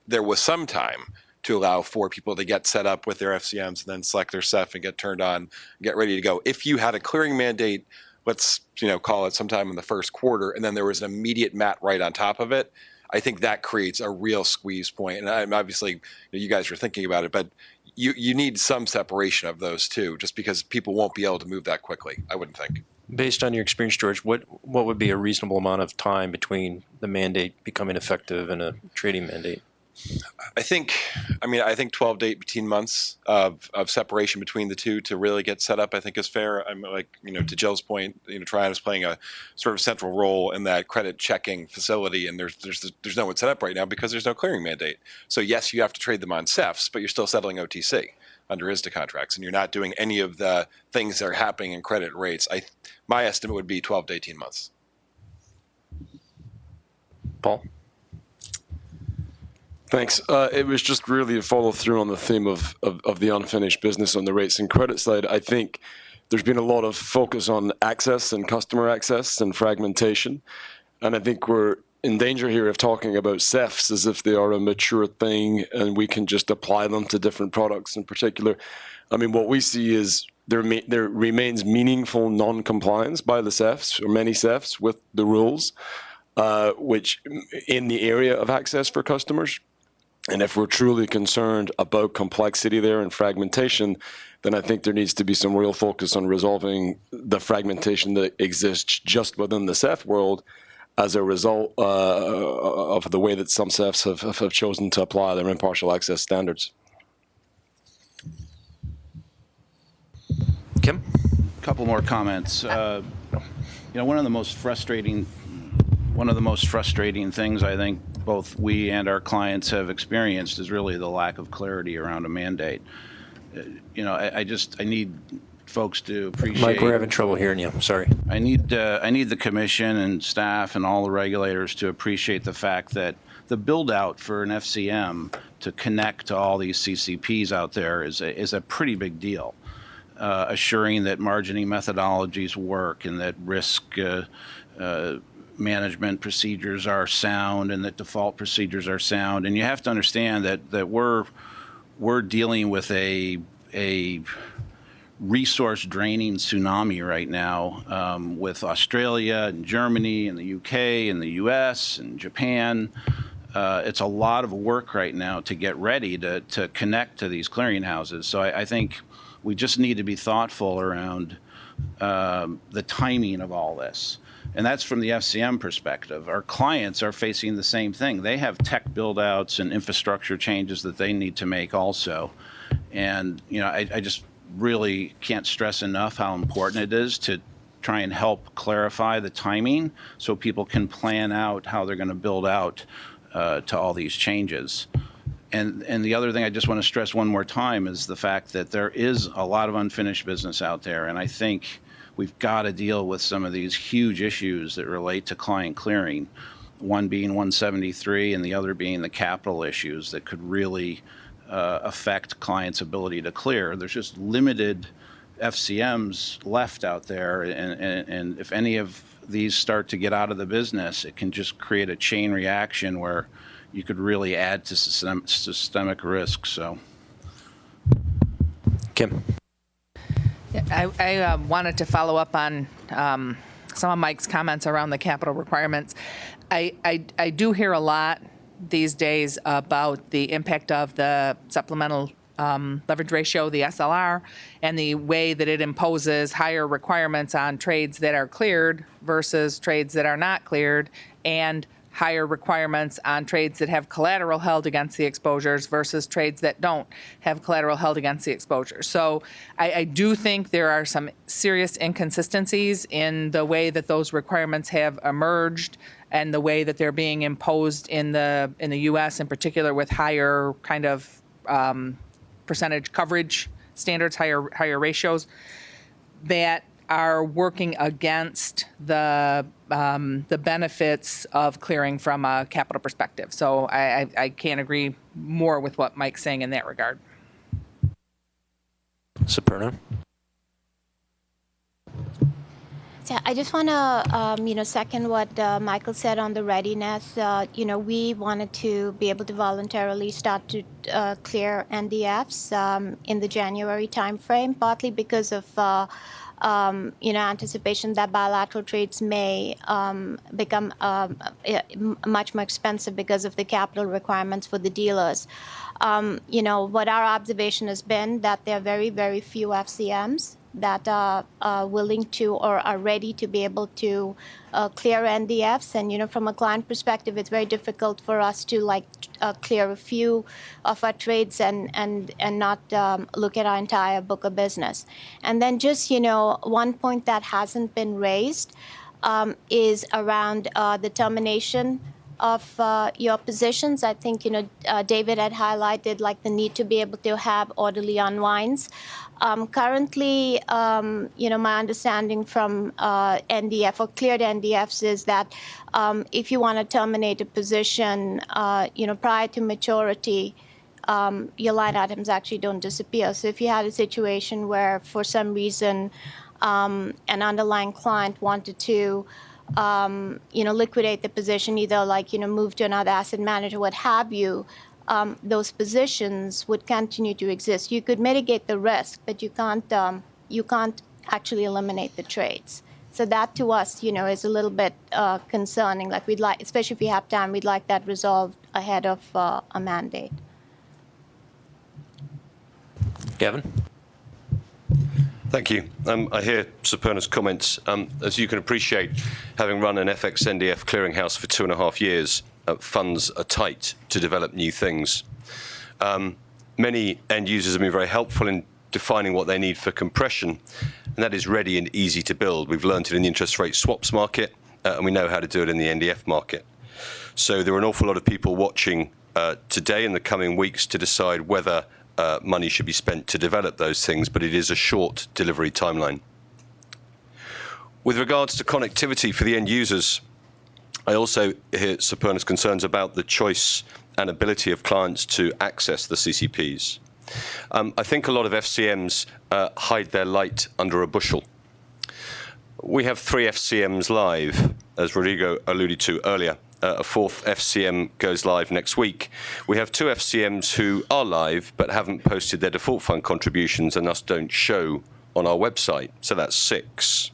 there was some time to allow for people to get set up with their FCMs and then select their CEF and get turned on, get ready to go. If you had a clearing mandate, let's call it sometime in the first quarter, and then there was an immediate MAT right on top of it, I think that creates a real squeeze point. And I'm obviously, you guys are thinking about it, but you need some separation of those two, just because people won't be able to move that quickly, I wouldn't think. Based on your experience, George, what would be a reasonable amount of time between the mandate becoming effective and a trading mandate? I think 12 to 18 months of separation between the two to really get set up, I think is fair. I'm to Jill's point, Trion is playing a sort of central role in that credit checking facility, and there's no one set up right now because there's no clearing mandate. So yes, you have to trade them on CEFs, but you're still settling OTC. under ISDA contracts, and you're not doing any of the things that are happening in credit rates, my estimate would be 12 to 18 months. Paul? Thanks. It was just really a follow through on the theme of the unfinished business on the rates and credit side. I think there's been a lot of focus on access and customer access and fragmentation. And I think we're in danger here of talking about CEFs as if they are a mature thing and we can just apply them to different products in particular. I mean, what we see is there remains meaningful non-compliance by the CEFs, or many CEFs, with the rules, which in the area of access for customers. And if we're truly concerned about complexity there and fragmentation, then I think there needs to be some real focus on resolving the fragmentation that exists just within the CEF world as a result of the way that some CEFs have chosen to apply their impartial access standards. Kim? A couple more comments. One of the most frustrating things I think both we and our clients have experienced is really the lack of clarity around a mandate. I need folks to appreciate. Mike, we're having trouble hearing you. I'm sorry. I need the commission and staff and all the regulators to appreciate the fact that the build out for an FCM to connect to all these CCPs out there is a pretty big deal. Assuring that margining methodologies work and that risk management procedures are sound and that default procedures are sound. And you have to understand that we're dealing with a resource draining tsunami right now with Australia and Germany and the UK and the US and Japan. It's a lot of work right now to get ready to connect to these clearinghouses. So I think we just need to be thoughtful around the timing of all this. And that's from the FCM perspective. Our clients are facing the same thing. They have tech build-outs and infrastructure changes that they need to make also. And I just really can't stress enough how important it is to try and help clarify the timing so people can plan out how they're going to build out to all these changes. And the other thing I just want to stress one more time is the fact that there is a lot of unfinished business out there. And I think we've got to deal with some of these huge issues that relate to client clearing, one being 173 and the other being the capital issues that could really affect clients' ability to clear. There's just limited FCMs left out there, and if any of these start to get out of the business, it can just create a chain reaction where you could really add to systemic risk. So, Kim. Yeah, I wanted to follow up on some of Mike's comments around the capital requirements. I do hear a lot these days about the impact of the supplemental leverage ratio, the SLR, and the way that it imposes higher requirements on trades that are cleared versus trades that are not cleared, and higher requirements on trades that have collateral held against the exposures versus trades that don't have collateral held against the exposures. So I do think there are some serious inconsistencies in the way that those requirements have emerged and the way that they're being imposed in the U.S. in particular, with higher kind of percentage coverage standards, higher ratios, that are working against the benefits of clearing from a capital perspective. So I can't agree more with what Mike's saying in that regard. Superna. So I just want to, second what Michael said on the readiness. We wanted to be able to voluntarily start to clear NDFs in the January timeframe, partly because of anticipation that bilateral trades may become much more expensive because of the capital requirements for the dealers. What our observation has been that there are very, very few FCMs that are willing to or are ready to be able to clear NDFs. And, from a client perspective, it's very difficult for us to clear a few of our trades and not look at our entire book of business. And then just, one point that hasn't been raised is around the termination of your positions. I think, David had highlighted like the need to be able to have orderly unwinds. Currently, my understanding from NDF or cleared NDFs is that if you want to terminate a position, prior to maturity, your line items actually don't disappear. So if you had a situation where, for some reason, an underlying client wanted to, liquidate the position, either move to another asset manager, what have you, those positions would continue to exist. You could mitigate the risk, but you can't actually eliminate the trades. So that to us, is a little bit concerning. Like we'd like, especially if we have time, we'd like that resolved ahead of a mandate. Gavin? Thank you. I hear Superna's comments. As you can appreciate, having run an FX NDF clearinghouse for 2.5 years, funds are tight to develop new things. Many end users have been very helpful in defining what they need for compression, and that is ready and easy to build. We've learned it in the interest rate swaps market, and we know how to do it in the NDF market. So there are an awful lot of people watching today in the coming weeks to decide whether money should be spent to develop those things, but it is a short delivery timeline. With regards to connectivity for the end users, I also hear Superna's concerns about the choice and ability of clients to access the CCPs. I think a lot of FCMs hide their light under a bushel. We have 3 FCMs live, as Rodrigo alluded to earlier. A 4th FCM goes live next week. We have 2 FCMs who are live but haven't posted their default fund contributions and thus don't show on our website. So that's 6.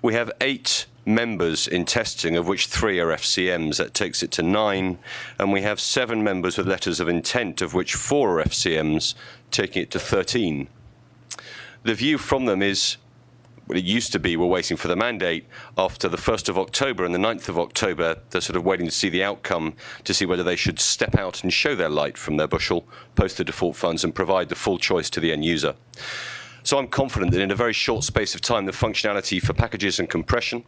We have 8 members in testing, of which 3 are FCMs. That takes it to 9. And we have 7 members with letters of intent, of which 4 are FCMs, taking it to 13. The view from them is, well, it used to be we're waiting for the mandate. After the 1st of October and the 9th of October, they're sort of waiting to see the outcome to see whether they should step out and show their light from their bushel, post the default funds and provide the full choice to the end user. So I'm confident that in a very short space of time, the functionality for packages and compression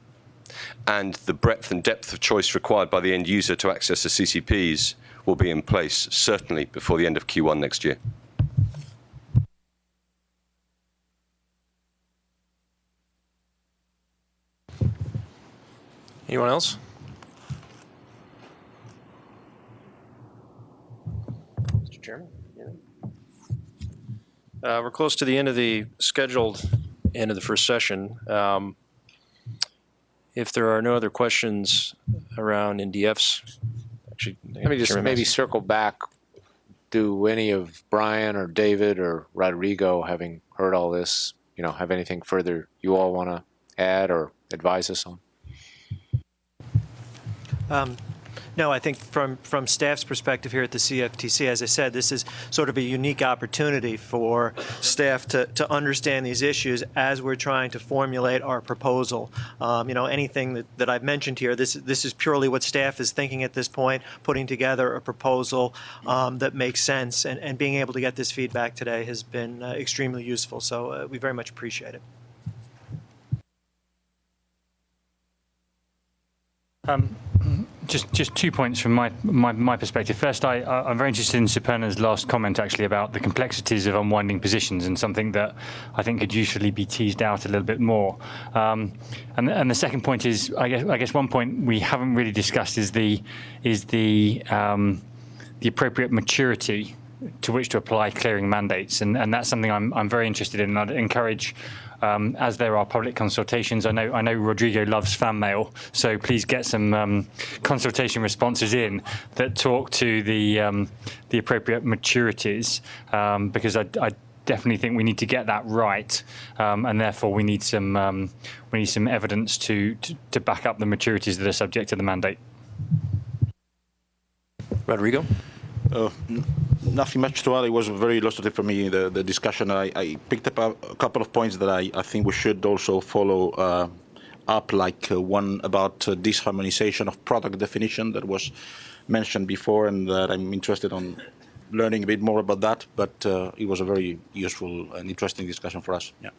and the breadth and depth of choice required by the end user to access the CCPs will be in place, certainly before the end of Q1 next year. Anyone else? Mr. Chairman? Yeah. We're close to the end of the scheduled end of the first session. If there are no other questions around NDFs, actually, let me just maybe circle back. Do any of Brian or David or Rodrigo, having heard all this, have anything further you all want to add or advise us on? No, I think from staff's perspective here at the CFTC, as I said, this is sort of a unique opportunity for staff to understand these issues as we're trying to formulate our proposal. Anything that I've mentioned here, this is purely what staff is thinking at this point, putting together a proposal that makes sense, and being able to get this feedback today has been extremely useful. So we very much appreciate it. Just 2 points from my perspective. First, I'm very interested in Superna's last comment actually about the complexities of unwinding positions, and something that I think could usefully be teased out a little bit more. And the second point is, I guess one point we haven't really discussed is the appropriate maturity to which to apply clearing mandates, and that's something I'm very interested in. And I'd encourage, as there are public consultations, I know Rodrigo loves fan mail, so please get some consultation responses in that talk to the appropriate maturities, because I definitely think we need to get that right, and therefore we need some evidence to back up the maturities that are subject to the mandate. Rodrigo? Nothing much to add. It was very illustrative for me, the discussion. I picked up a couple of points that I think we should also follow up, like one about disharmonization of product definition that was mentioned before, and that I'm interested on learning a bit more about that. But it was a very useful and interesting discussion for us. Yeah.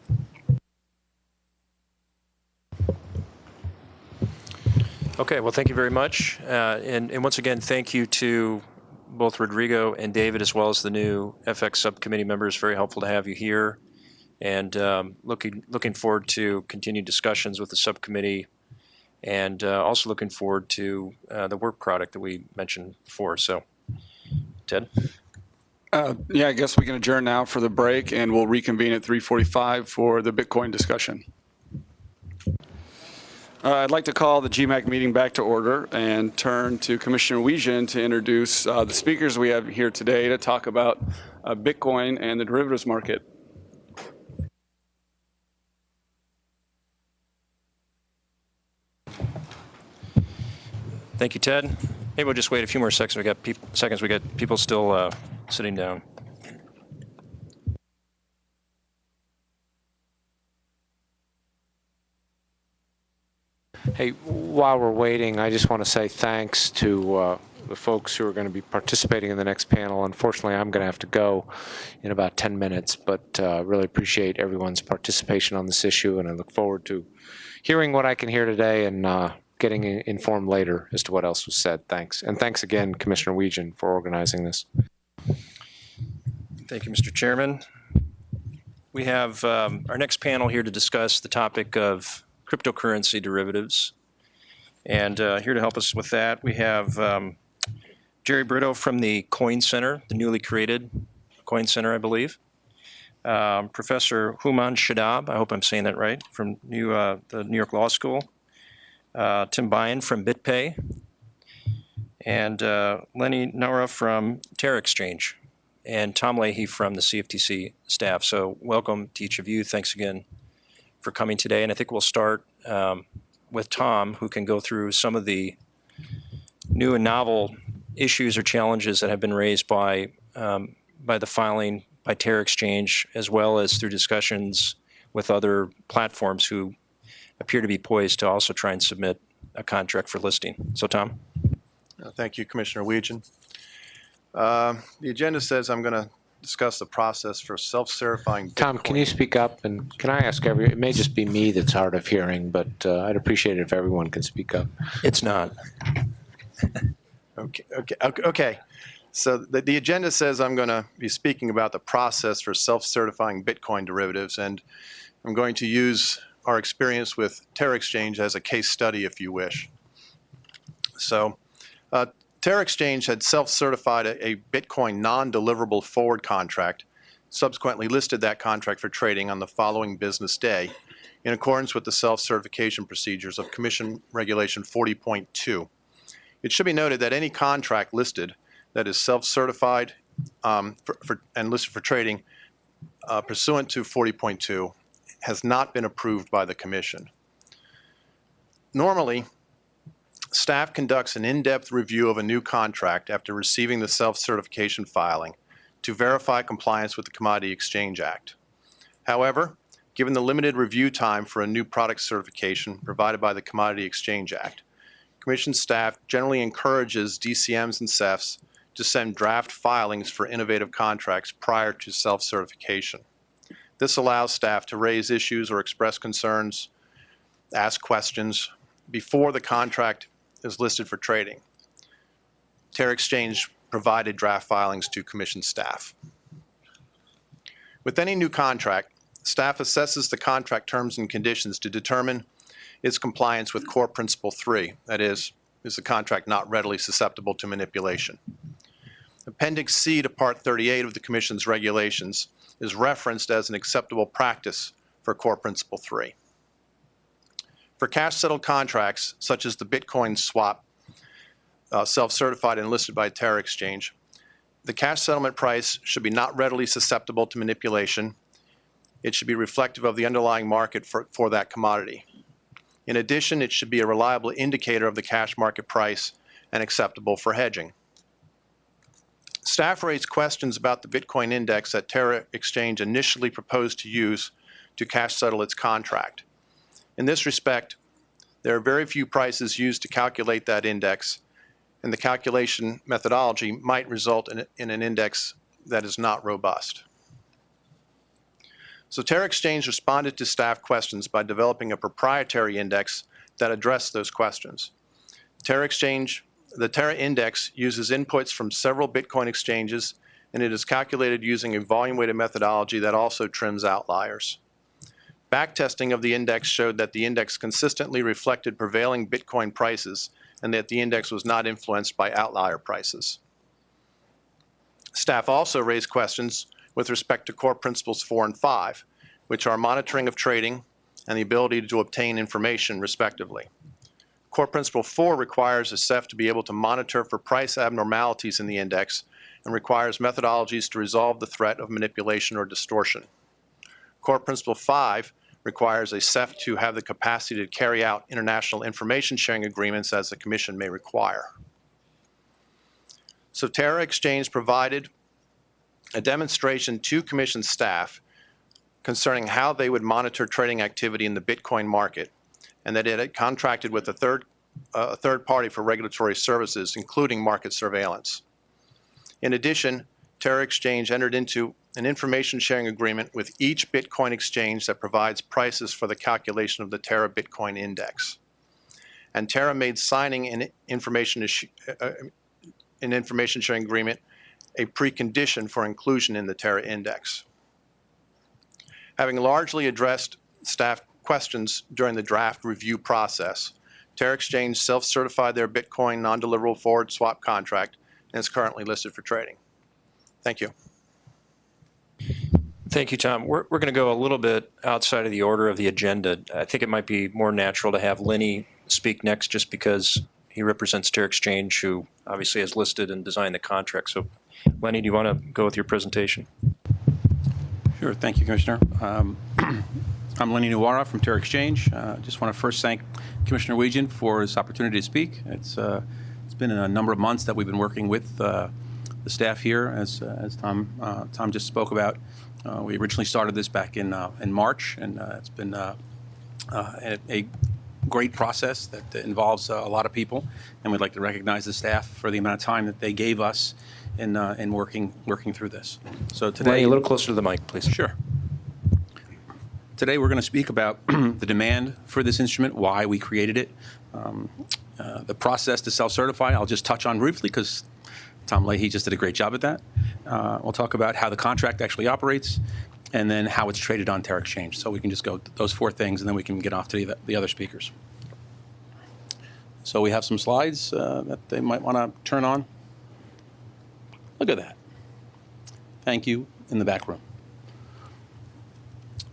Okay, well, thank you very much. And once again, thank you to both Rodrigo and David, as well as the new FX subcommittee members. Very helpful to have you here. And looking forward to continued discussions with the subcommittee, and also looking forward to the work product that we mentioned before. So, Ted? Yeah, I guess we can adjourn now for the break, and we'll reconvene at 3:45 for the Bitcoin discussion. I'd like to call the GMAC meeting back to order and turn to Commissioner Wiegand to introduce the speakers we have here today to talk about Bitcoin and the derivatives market. Thank you, Ted. Maybe we'll just wait a few more seconds. We got people still sitting down. Hey, while we're waiting, I just want to say thanks to the folks who are going to be participating in the next panel. Unfortunately, I'm going to have to go in about 10 minutes, but really appreciate everyone's participation on this issue, and I look forward to hearing what I can hear today and getting informed later as to what else was said. Thanks. And thanks again, Commissioner Wiegand, for organizing this. Thank you, Mr. Chairman. We have our next panel here to discuss the topic of cryptocurrency derivatives. And here to help us with that, we have Jerry Brito from the Coin Center, the newly created Coin Center, I believe. Professor Houman Shadab, I hope I'm saying that right, from the New York Law School. Tim Byen from BitPay. And Lenny Naura from Terra Exchange. And Tom Leahy from the CFTC staff. So welcome to each of you. Thanks again for coming today. And I think we'll start with Tom, who can go through some of the new and novel issues or challenges that have been raised by the filing by Terra Exchange, as well as through discussions with other platforms who appear to be poised to also try and submit a contract for listing. So, Tom. Thank you, Commissioner Wiegand. The agenda says I'm going to discuss the process for self-certifying Bitcoin. Tom, can you speak up? And can I ask it may just be me that's hard of hearing, but I'd appreciate it if everyone can speak up. It's not. Okay. So the agenda says I'm going to be speaking about the process for self-certifying Bitcoin derivatives, and I'm going to use our experience with Terra Exchange as a case study, if you wish. So Terra Exchange had self-certified a Bitcoin non-deliverable forward contract, subsequently listed that contract for trading on the following business day in accordance with the self-certification procedures of Commission Regulation 40.2. It should be noted that any contract listed that is self-certified and listed for trading pursuant to 40.2 has not been approved by the Commission. Normally, staff conducts an in-depth review of a new contract after receiving the self-certification filing to verify compliance with the Commodity Exchange Act. However, given the limited review time for a new product certification provided by the Commodity Exchange Act, Commission staff generally encourages DCMs and CEFs to send draft filings for innovative contracts prior to self-certification. This allows staff to raise issues or express concerns, ask questions before the contract is listed for trading. Terra Exchange provided draft filings to Commission staff. With any new contract, staff assesses the contract terms and conditions to determine its compliance with Core Principle 3, that is the contract not readily susceptible to manipulation. Appendix C to Part 38 of the Commission's regulations is referenced as an acceptable practice for Core Principle 3. For cash-settled contracts, such as the Bitcoin swap, self-certified and listed by Terra Exchange, the cash settlement price should be not readily susceptible to manipulation. It should be reflective of the underlying market for that commodity. In addition, it should be a reliable indicator of the cash market price and acceptable for hedging. Staff raised questions about the Bitcoin index that Terra Exchange initially proposed to use to cash settle its contract. In this respect, there are very few prices used to calculate that index, and the calculation methodology might result in an index that is not robust. So Terra Exchange responded to staff questions by developing a proprietary index that addressed those questions. The Terra Index uses inputs from several Bitcoin exchanges, and it is calculated using a volume-weighted methodology that also trims outliers. Backtesting of the index showed that the index consistently reflected prevailing Bitcoin prices and that the index was not influenced by outlier prices. Staff also raised questions with respect to core principles 4 and 5, which are monitoring of trading and the ability to obtain information, respectively. Core Principle 4 requires a CEF to be able to monitor for price abnormalities in the index and requires methodologies to resolve the threat of manipulation or distortion. Core Principle 5 requires a CEF to have the capacity to carry out international information sharing agreements as the Commission may require. So Terra Exchange provided a demonstration to Commission staff concerning how they would monitor trading activity in the Bitcoin market, and that it had contracted with a third party for regulatory services, including market surveillance. In addition, Terra Exchange entered into an information sharing agreement with each Bitcoin exchange that provides prices for the calculation of the Terra Bitcoin Index. And Terra made signing an information sharing agreement a precondition for inclusion in the Terra Index. Having largely addressed staff questions during the draft review process, Terra Exchange self-certified their Bitcoin non-deliverable forward swap contract and is currently listed for trading. Thank you. Thank you, Tom. We're going to go a little bit outside of the order of the agenda. I think it might be more natural to have Lenny speak next just because he represents Terra Exchange, who obviously has listed and designed the contract. So, Lenny, do you want to go with your presentation? Sure. Thank you, Commissioner. I'm Lenny Nuwara from Terra Exchange. Just want to first thank Commissioner Weejan for his opportunity to speak. It's been a number of months that we've been working with the staff here, as Tom just spoke about. We originally started this back in March, and it's been a great process that involves a lot of people, and we'd like to recognize the staff for the amount of time that they gave us in working through this. So today, Lenny, a little closer to the mic, please. Sure. Today we're going to speak about the demand for this instrument, why we created it, the process to self-certify. I'll just touch on briefly because Tom Leahy just did a great job at that. We'll talk about how the contract actually operates and then how it's traded on Terra Exchange. So we can just go those 4 things and then we can get off to the other speakers. So we have some slides that they might want to turn on. Look at that. Thank you in the back room.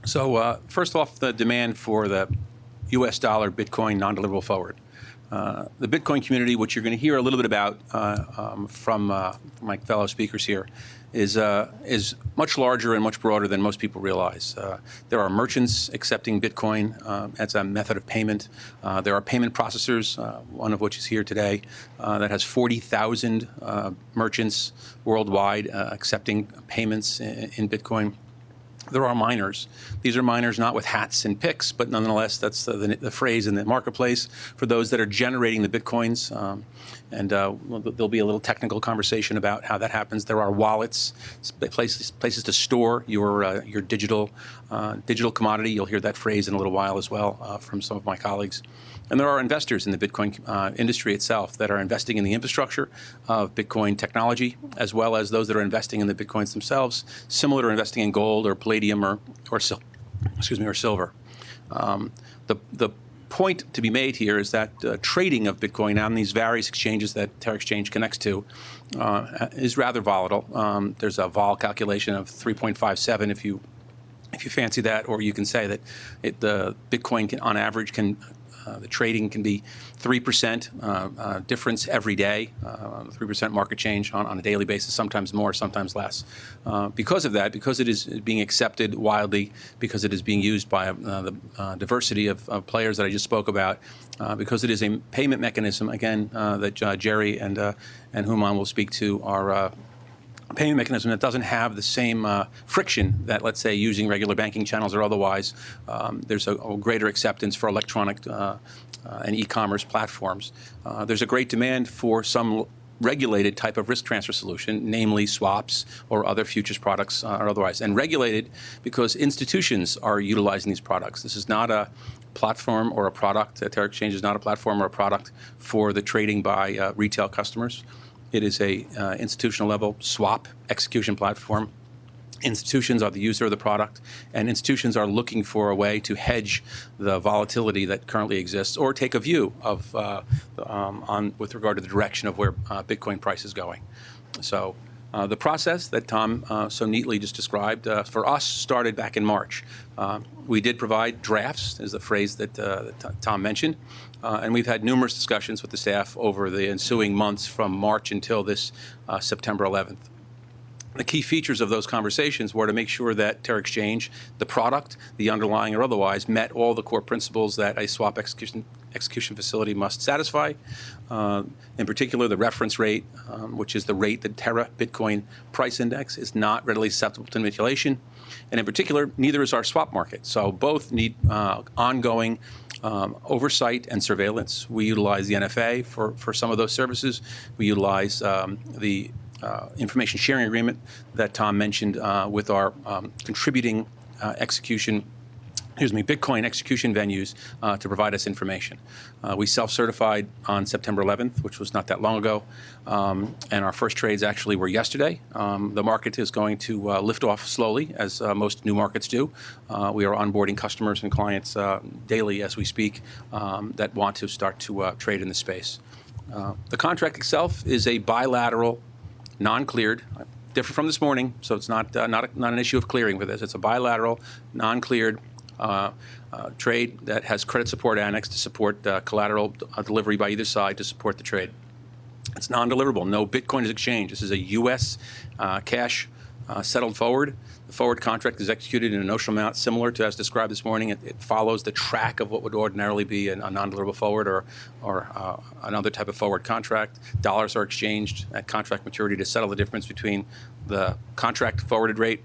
So first off, the demand for the US dollar Bitcoin non-deliverable forward. The Bitcoin community, which you're going to hear a little bit about from my fellow speakers here, is much larger and much broader than most people realize. There are merchants accepting Bitcoin as a method of payment. There are payment processors, one of which is here today, that has 40,000 merchants worldwide accepting payments in Bitcoin. There are miners. These are miners not with hats and picks, but nonetheless, that's the phrase in the marketplace for those that are generating the Bitcoins. There'll be a little technical conversation about how that happens. There are wallets, places to store your digital commodity. You'll hear that phrase in a little while as well from some of my colleagues. And there are investors in the Bitcoin industry itself that are investing in the infrastructure of Bitcoin technology, as well as those that are investing in the Bitcoins themselves, similar to investing in gold or palladium or silver. The point to be made here is that trading of Bitcoin on these various exchanges that Terra Exchange connects to is rather volatile. There's a vol calculation of 3.57 if you fancy that, or you can say that the Bitcoin on average the trading can be 3% difference every day, 3% market change on a daily basis, sometimes more, sometimes less. Because of that, because it is being accepted widely, because it is being used by the diversity of players that I just spoke about, because it is a payment mechanism, again, that Jerry and Human will speak to, are payment mechanism that doesn't have the same friction that, let's say, using regular banking channels or otherwise. There's a greater acceptance for electronic and e-commerce platforms. There's a great demand for some regulated type of risk transfer solution, namely swaps or other futures products or otherwise. And regulated because institutions are utilizing these products. This is not a platform or a product. Terra Exchange is not a platform or a product for the trading by retail customers. It is a institutional level swap execution platform. Institutions are the user of the product, and institutions are looking for a way to hedge the volatility that currently exists, or take a view of with regard to the direction of where Bitcoin price is going. So the process that Tom so neatly just described for us started back in March. We did provide drafts, is the phrase that Tom mentioned, and we've had numerous discussions with the staff over the ensuing months from March until this September 11th. The key features of those conversations were to make sure that Terra Exchange, the product, the underlying or otherwise, met all the core principles that a swap execution facility must satisfy. In particular, the reference rate, which is the rate that Terra Bitcoin price index, is not readily susceptible to manipulation. And in particular, neither is our swap market. So both need ongoing oversight and surveillance. We utilize the NFA for some of those services. We utilize the information sharing agreement that Tom mentioned with our contributing Bitcoin execution venues to provide us information. We self-certified on September 11th, which was not that long ago, and our first trades actually were yesterday. The market is going to lift off slowly, as most new markets do. We are onboarding customers and clients daily as we speak that want to start to trade in the space. The contract itself is a bilateral, non-cleared, different from this morning, so it's not an issue of clearing for this. It's a bilateral, non-cleared trade that has credit support annexed to support collateral delivery by either side to support the trade. It's non-deliverable. No Bitcoin is exchanged. This is a U.S. cash settled forward. The forward contract is executed in a notional amount similar to as described this morning. It follows the track of what would ordinarily be a non-deliverable forward or another type of forward contract. Dollars are exchanged at contract maturity to settle the difference between the contract forwarded rate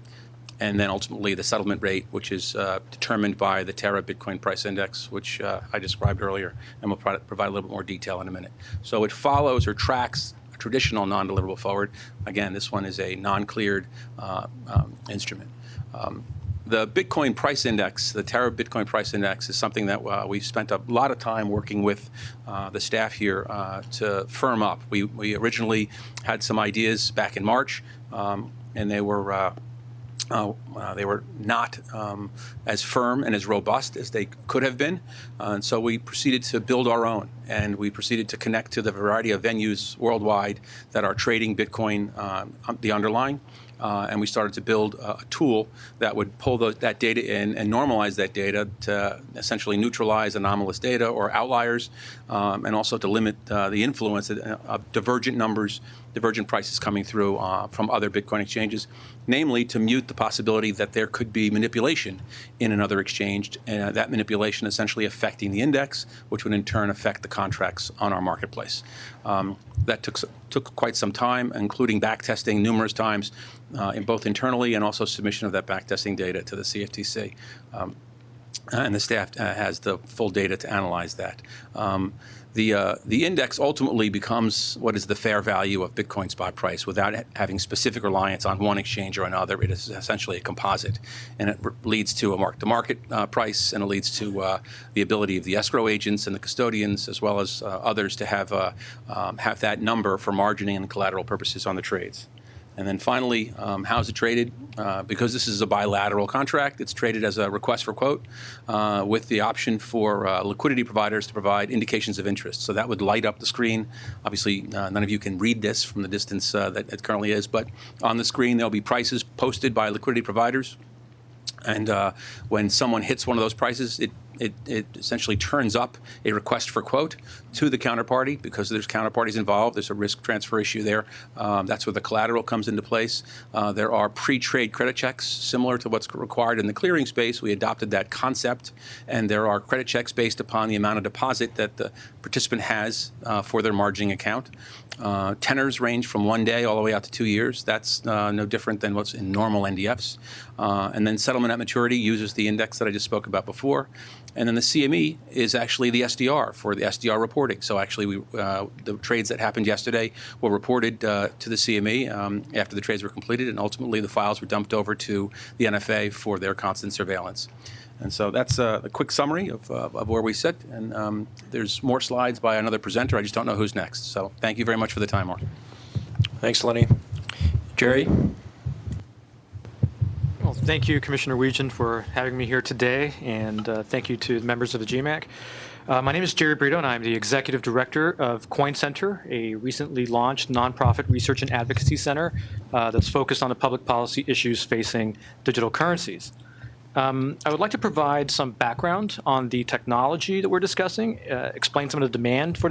and then ultimately the settlement rate, which is determined by the Terra Bitcoin price index, which I described earlier, and we'll provide a little bit more detail in a minute. So it follows or tracks a traditional non-deliverable forward. Again, this one is a non-cleared instrument. The Bitcoin price index, the Terra Bitcoin price index, is something that we've spent a lot of time working with the staff here to firm up. We originally had some ideas back in March, and they were not as firm and as robust as they could have been. And so we proceeded to build our own, and we proceeded to connect to the variety of venues worldwide that are trading Bitcoin, the underlying. And we started to build a tool that would pull that data in and normalize that data to essentially neutralize anomalous data or outliers, and also to limit the influence of divergent numbers, divergent prices coming through from other Bitcoin exchanges, namely to mute the possibility that there could be manipulation in another exchange, and that manipulation essentially affecting the index, which would in turn affect the contracts on our marketplace. That took quite some time, including backtesting numerous times, in both internally and also submission of that backtesting data to the CFTC. And the staff has the full data to analyze that. The index ultimately becomes what is the fair value of Bitcoin spot price without having specific reliance on one exchange or another. It is essentially a composite, and it leads to a mark-to-market price, and it leads to the ability of the escrow agents and the custodians, as well as others, to have that number for margining and collateral purposes on the trades. And then finally, how is it traded? Because this is a bilateral contract, it's traded as a request for quote with the option for liquidity providers to provide indications of interest. So that would light up the screen. Obviously, none of you can read this from the distance that it currently is, but on the screen there'll be prices posted by liquidity providers. And when someone hits one of those prices, it essentially turns up a request for quote to the counterparty. Because there's counterparties involved, there's a risk transfer issue there. That's where the collateral comes into place. There are pre-trade credit checks similar to what's required in the clearing space. We adopted that concept, and there are credit checks based upon the amount of deposit that the participant has for their margining account. Tenors range from 1 day all the way out to 2 years. That's no different than what's in normal NDFs. And then settlement at maturity uses the index that I just spoke about before. And then the CME is actually the SDR for the SDR reporting. So actually, the trades that happened yesterday were reported to the CME after the trades were completed, and ultimately the files were dumped over to the NFA for their constant surveillance. And so that's a quick summary of where we sit. And there's more slides by another presenter. I just don't know who's next. So thank you very much for the time, Mark. Thanks, Lenny. Jerry? Well, thank you, Commissioner Weejan, for having me here today, and thank you to the members of the GMAC. My name is Jerry Brito, and I'm the Executive Director of Coin Center, a recently launched nonprofit research and advocacy center that's focused on the public policy issues facing digital currencies. I would like to provide some background on the technology that we're discussing, explain some of the demand for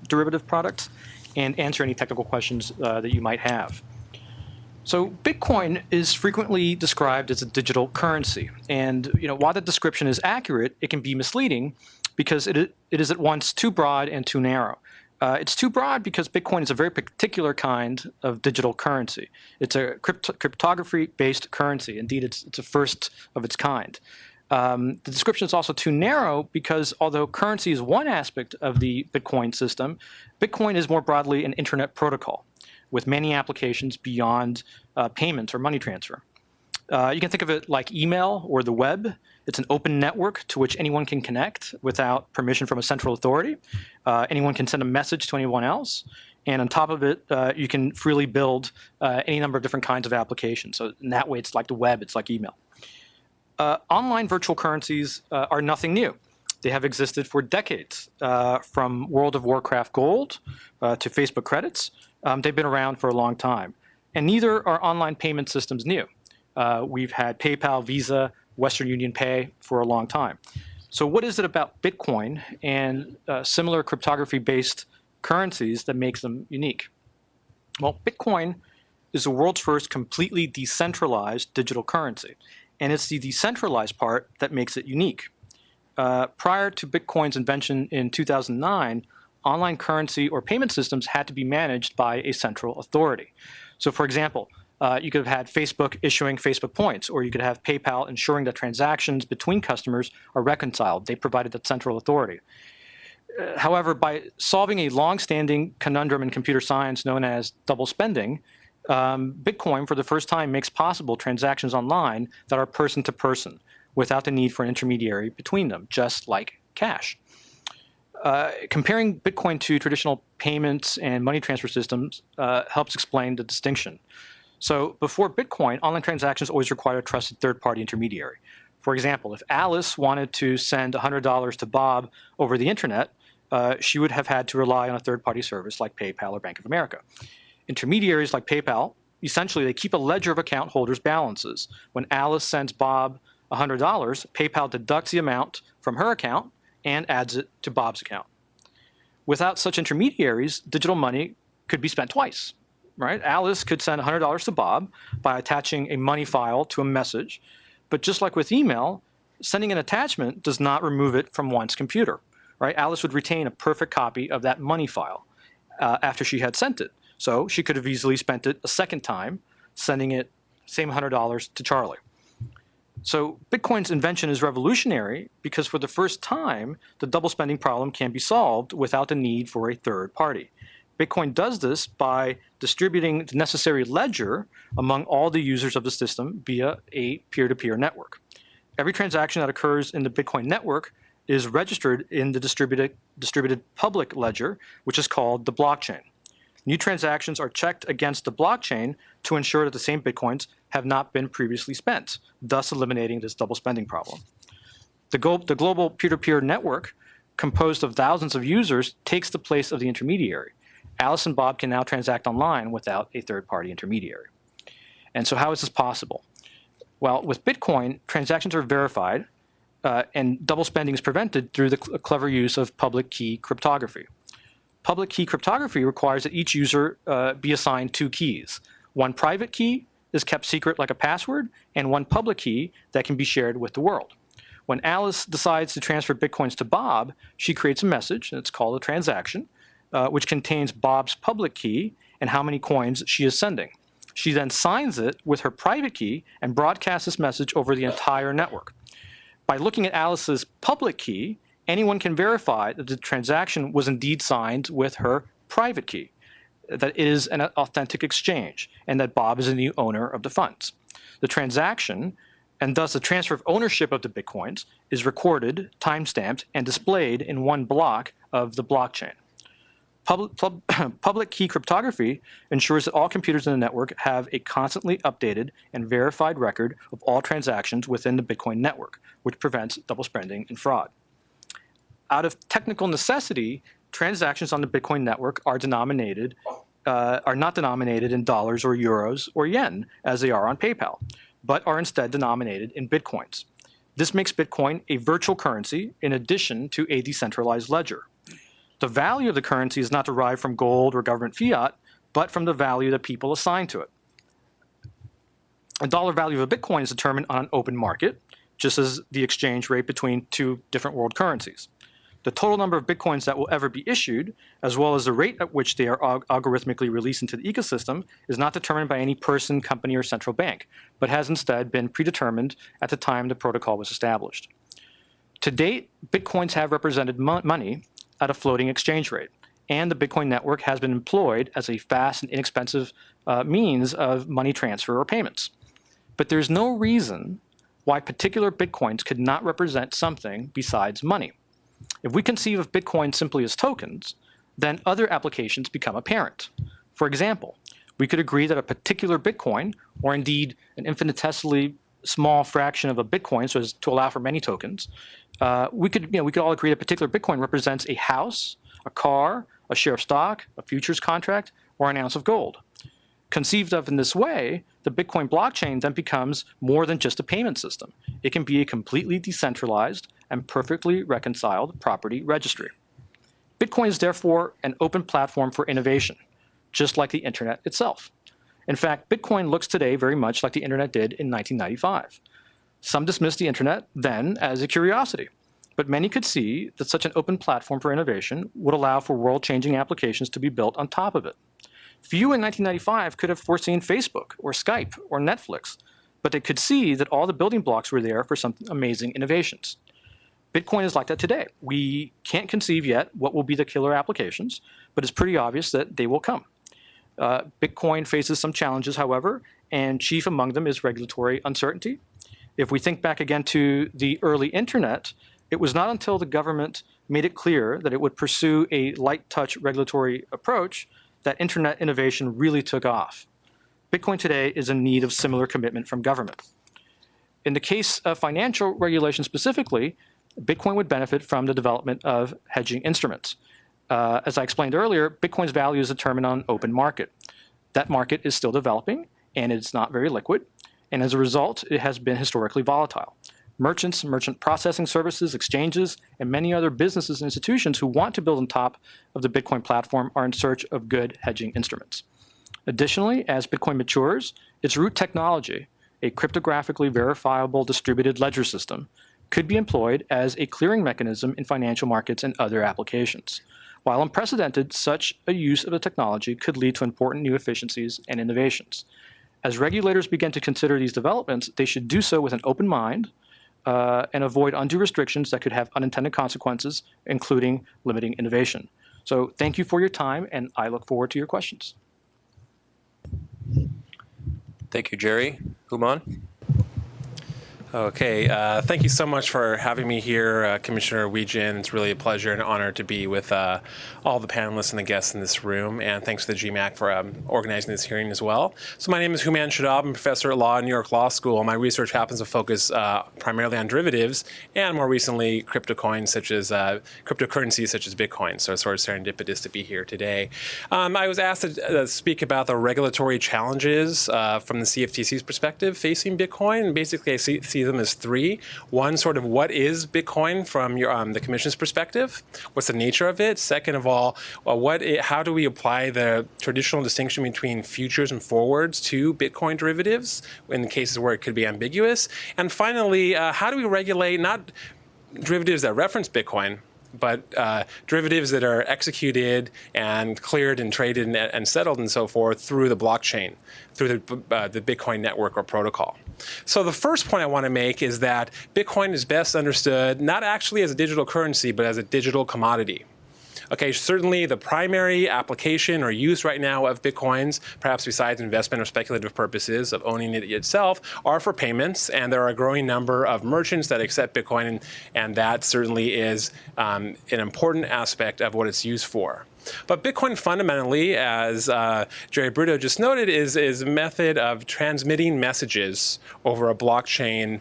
derivative products, and answer any technical questions that you might have. So Bitcoin is frequently described as a digital currency. And while that description is accurate, it can be misleading because it is at once too broad and too narrow. It's too broad because Bitcoin is a very particular kind of digital currency. It's a cryptography-based currency. Indeed, it's a first of its kind. The description is also too narrow because although currency is one aspect of the Bitcoin system, Bitcoin is more broadly an internet protocol with many applications beyond payments or money transfer. You can think of it like email or the web. It's an open network to which anyone can connect without permission from a central authority. Anyone can send a message to anyone else. And on top of it, you can freely build any number of different kinds of applications. So in that way, it's like the web, it's like email. Online virtual currencies are nothing new. They have existed for decades, from World of Warcraft Gold to Facebook credits. They've been around for a long time. And neither are online payment systems new. We've had PayPal, Visa, Western Union Pay for a long time. So what is it about Bitcoin and similar cryptography-based currencies that makes them unique? Well, Bitcoin is the world's first completely decentralized digital currency. And it's the decentralized part that makes it unique. Prior to Bitcoin's invention in 2009, online currency or payment systems had to be managed by a central authority. So for example, you could have had Facebook issuing Facebook points, or you could have PayPal ensuring that transactions between customers are reconciled. They provided that central authority. However, by solving a long-standing conundrum in computer science known as double spending, Bitcoin for the first time makes possible transactions online that are person-to-person without the need for an intermediary between them, just like cash. Comparing Bitcoin to traditional payments and money transfer systems helps explain the distinction. So before Bitcoin, online transactions always required a trusted third-party intermediary. For example, if Alice wanted to send $100 to Bob over the internet, she would have had to rely on a third-party service like PayPal or Bank of America. Intermediaries like PayPal, essentially they keep a ledger of account holders' balances. When Alice sends Bob $100, PayPal deducts the amount from her account and adds it to Bob's account. Without such intermediaries, digital money could be spent twice, right? Alice could send $100 to Bob by attaching a money file to a message, but just like with email, sending an attachment does not remove it from one's computer, right? Alice would retain a perfect copy of that money file after she had sent it. So she could have easily spent it a second time, sending it same $100 to Charlie. So Bitcoin's invention is revolutionary because for the first time, the double spending problem can be solved without the need for a third party. Bitcoin does this by distributing the necessary ledger among all the users of the system via a peer-to-peer network. Every transaction that occurs in the Bitcoin network is registered in the distributed public ledger, which is called the blockchain. New transactions are checked against the blockchain to ensure that the same Bitcoins have not been previously spent, thus eliminating this double spending problem. The global peer-to-peer network, composed of thousands of users, takes the place of the intermediary. Alice and Bob can now transact online without a third-party intermediary. And so how is this possible? Well, with Bitcoin, transactions are verified and double spending is prevented through the clever use of public key cryptography. Public key cryptography requires that each user be assigned two keys. One private key is kept secret like a password, and one public key that can be shared with the world. When Alice decides to transfer Bitcoins to Bob, she creates a message, and it's called a transaction, which contains Bob's public key and how many coins she is sending. She then signs it with her private key and broadcasts this message over the entire network. By looking at Alice's public key, anyone can verify that the transaction was indeed signed with her private key, that it is an authentic exchange, and that Bob is the new owner of the funds. The transaction and thus the transfer of ownership of the Bitcoins is recorded, timestamped, and displayed in one block of the blockchain. Public key cryptography ensures that all computers in the network have a constantly updated and verified record of all transactions within the Bitcoin network, which prevents double spending and fraud. Out of technical necessity, transactions on the Bitcoin network are not denominated in dollars or euros or yen as they are on PayPal, but are instead denominated in Bitcoins. This makes Bitcoin a virtual currency in addition to a decentralized ledger. The value of the currency is not derived from gold or government fiat, but from the value that people assign to it. The dollar value of a Bitcoin is determined on an open market, just as the exchange rate between two different world currencies. The total number of Bitcoins that will ever be issued, as well as the rate at which they are algorithmically released into the ecosystem, is not determined by any person, company, or central bank, but has instead been predetermined at the time the protocol was established. To date, Bitcoins have represented money at a floating exchange rate, and the Bitcoin network has been employed as a fast and inexpensive means of money transfer or payments. But there's no reason why particular Bitcoins could not represent something besides money. If we conceive of Bitcoin simply as tokens, then other applications become apparent. For example, we could agree that a particular Bitcoin, or indeed an infinitesimally small fraction of a Bitcoin, so as to allow for many tokens, we could all agree that a particular Bitcoin represents a house, a car, a share of stock, a futures contract, or an ounce of gold. Conceived of in this way, the Bitcoin blockchain then becomes more than just a payment system. It can be a completely decentralized and perfectly reconciled property registry. Bitcoin is therefore an open platform for innovation, just like the internet itself. In fact, Bitcoin looks today very much like the internet did in 1995. Some dismissed the internet then as a curiosity, but many could see that such an open platform for innovation would allow for world-changing applications to be built on top of it. Few in 1995 could have foreseen Facebook or Skype or Netflix, but they could see that all the building blocks were there for some amazing innovations. Bitcoin is like that today. We can't conceive yet what will be the killer applications, but it's pretty obvious that they will come. Bitcoin faces some challenges, however, and chief among them is regulatory uncertainty. If we think back again to the early internet, it was not until the government made it clear that it would pursue a light touch regulatory approach that internet innovation really took off. Bitcoin today is in need of similar commitment from government. In the case of financial regulation specifically, Bitcoin would benefit from the development of hedging instruments. As I explained earlier, Bitcoin's value is determined on an open market. That market is still developing, and it's not very liquid, and as a result, it has been historically volatile. Merchants, merchant processing services, exchanges, and many other businesses and institutions who want to build on top of the Bitcoin platform are in search of good hedging instruments. Additionally, as Bitcoin matures, its root technology, a cryptographically verifiable distributed ledger system, could be employed as a clearing mechanism in financial markets and other applications. While unprecedented, such a use of the technology could lead to important new efficiencies and innovations. As regulators begin to consider these developments, they should do so with an open mind and avoid undue restrictions that could have unintended consequences, including limiting innovation. So thank you for your time, and I look forward to your questions. Thank you, Jerry. Human? Okay, thank you so much for having me here, Commissioner Weejan. It's really a pleasure and honor to be with all the panelists and the guests in this room, and thanks to the GMAC for organizing this hearing as well. So my name is Human Shadab. I'm a professor at law at New York Law School. My research happens to focus primarily on derivatives and more recently cryptocurrencies such as Bitcoin. So it's sort of serendipitous to be here today. I was asked to speak about the regulatory challenges from the CFTC's perspective facing Bitcoin. And basically, I see them as three. One, sort of what is Bitcoin from the Commission's perspective? What's the nature of it? Second of all, how do we apply the traditional distinction between futures and forwards to Bitcoin derivatives in the cases where it could be ambiguous? And finally, how do we regulate not derivatives that reference Bitcoin, but derivatives that are executed and cleared and traded and settled and so forth through the blockchain, through the Bitcoin network or protocol. So the first point I want to make is that Bitcoin is best understood not actually as a digital currency, but as a digital commodity. Okay, certainly the primary application or use right now of Bitcoins, perhaps besides investment or speculative purposes of owning it itself, are for payments, and there are a growing number of merchants that accept Bitcoin, and that certainly is an important aspect of what it's used for. But Bitcoin fundamentally, as Jerry Brito just noted, is a method of transmitting messages over a blockchain,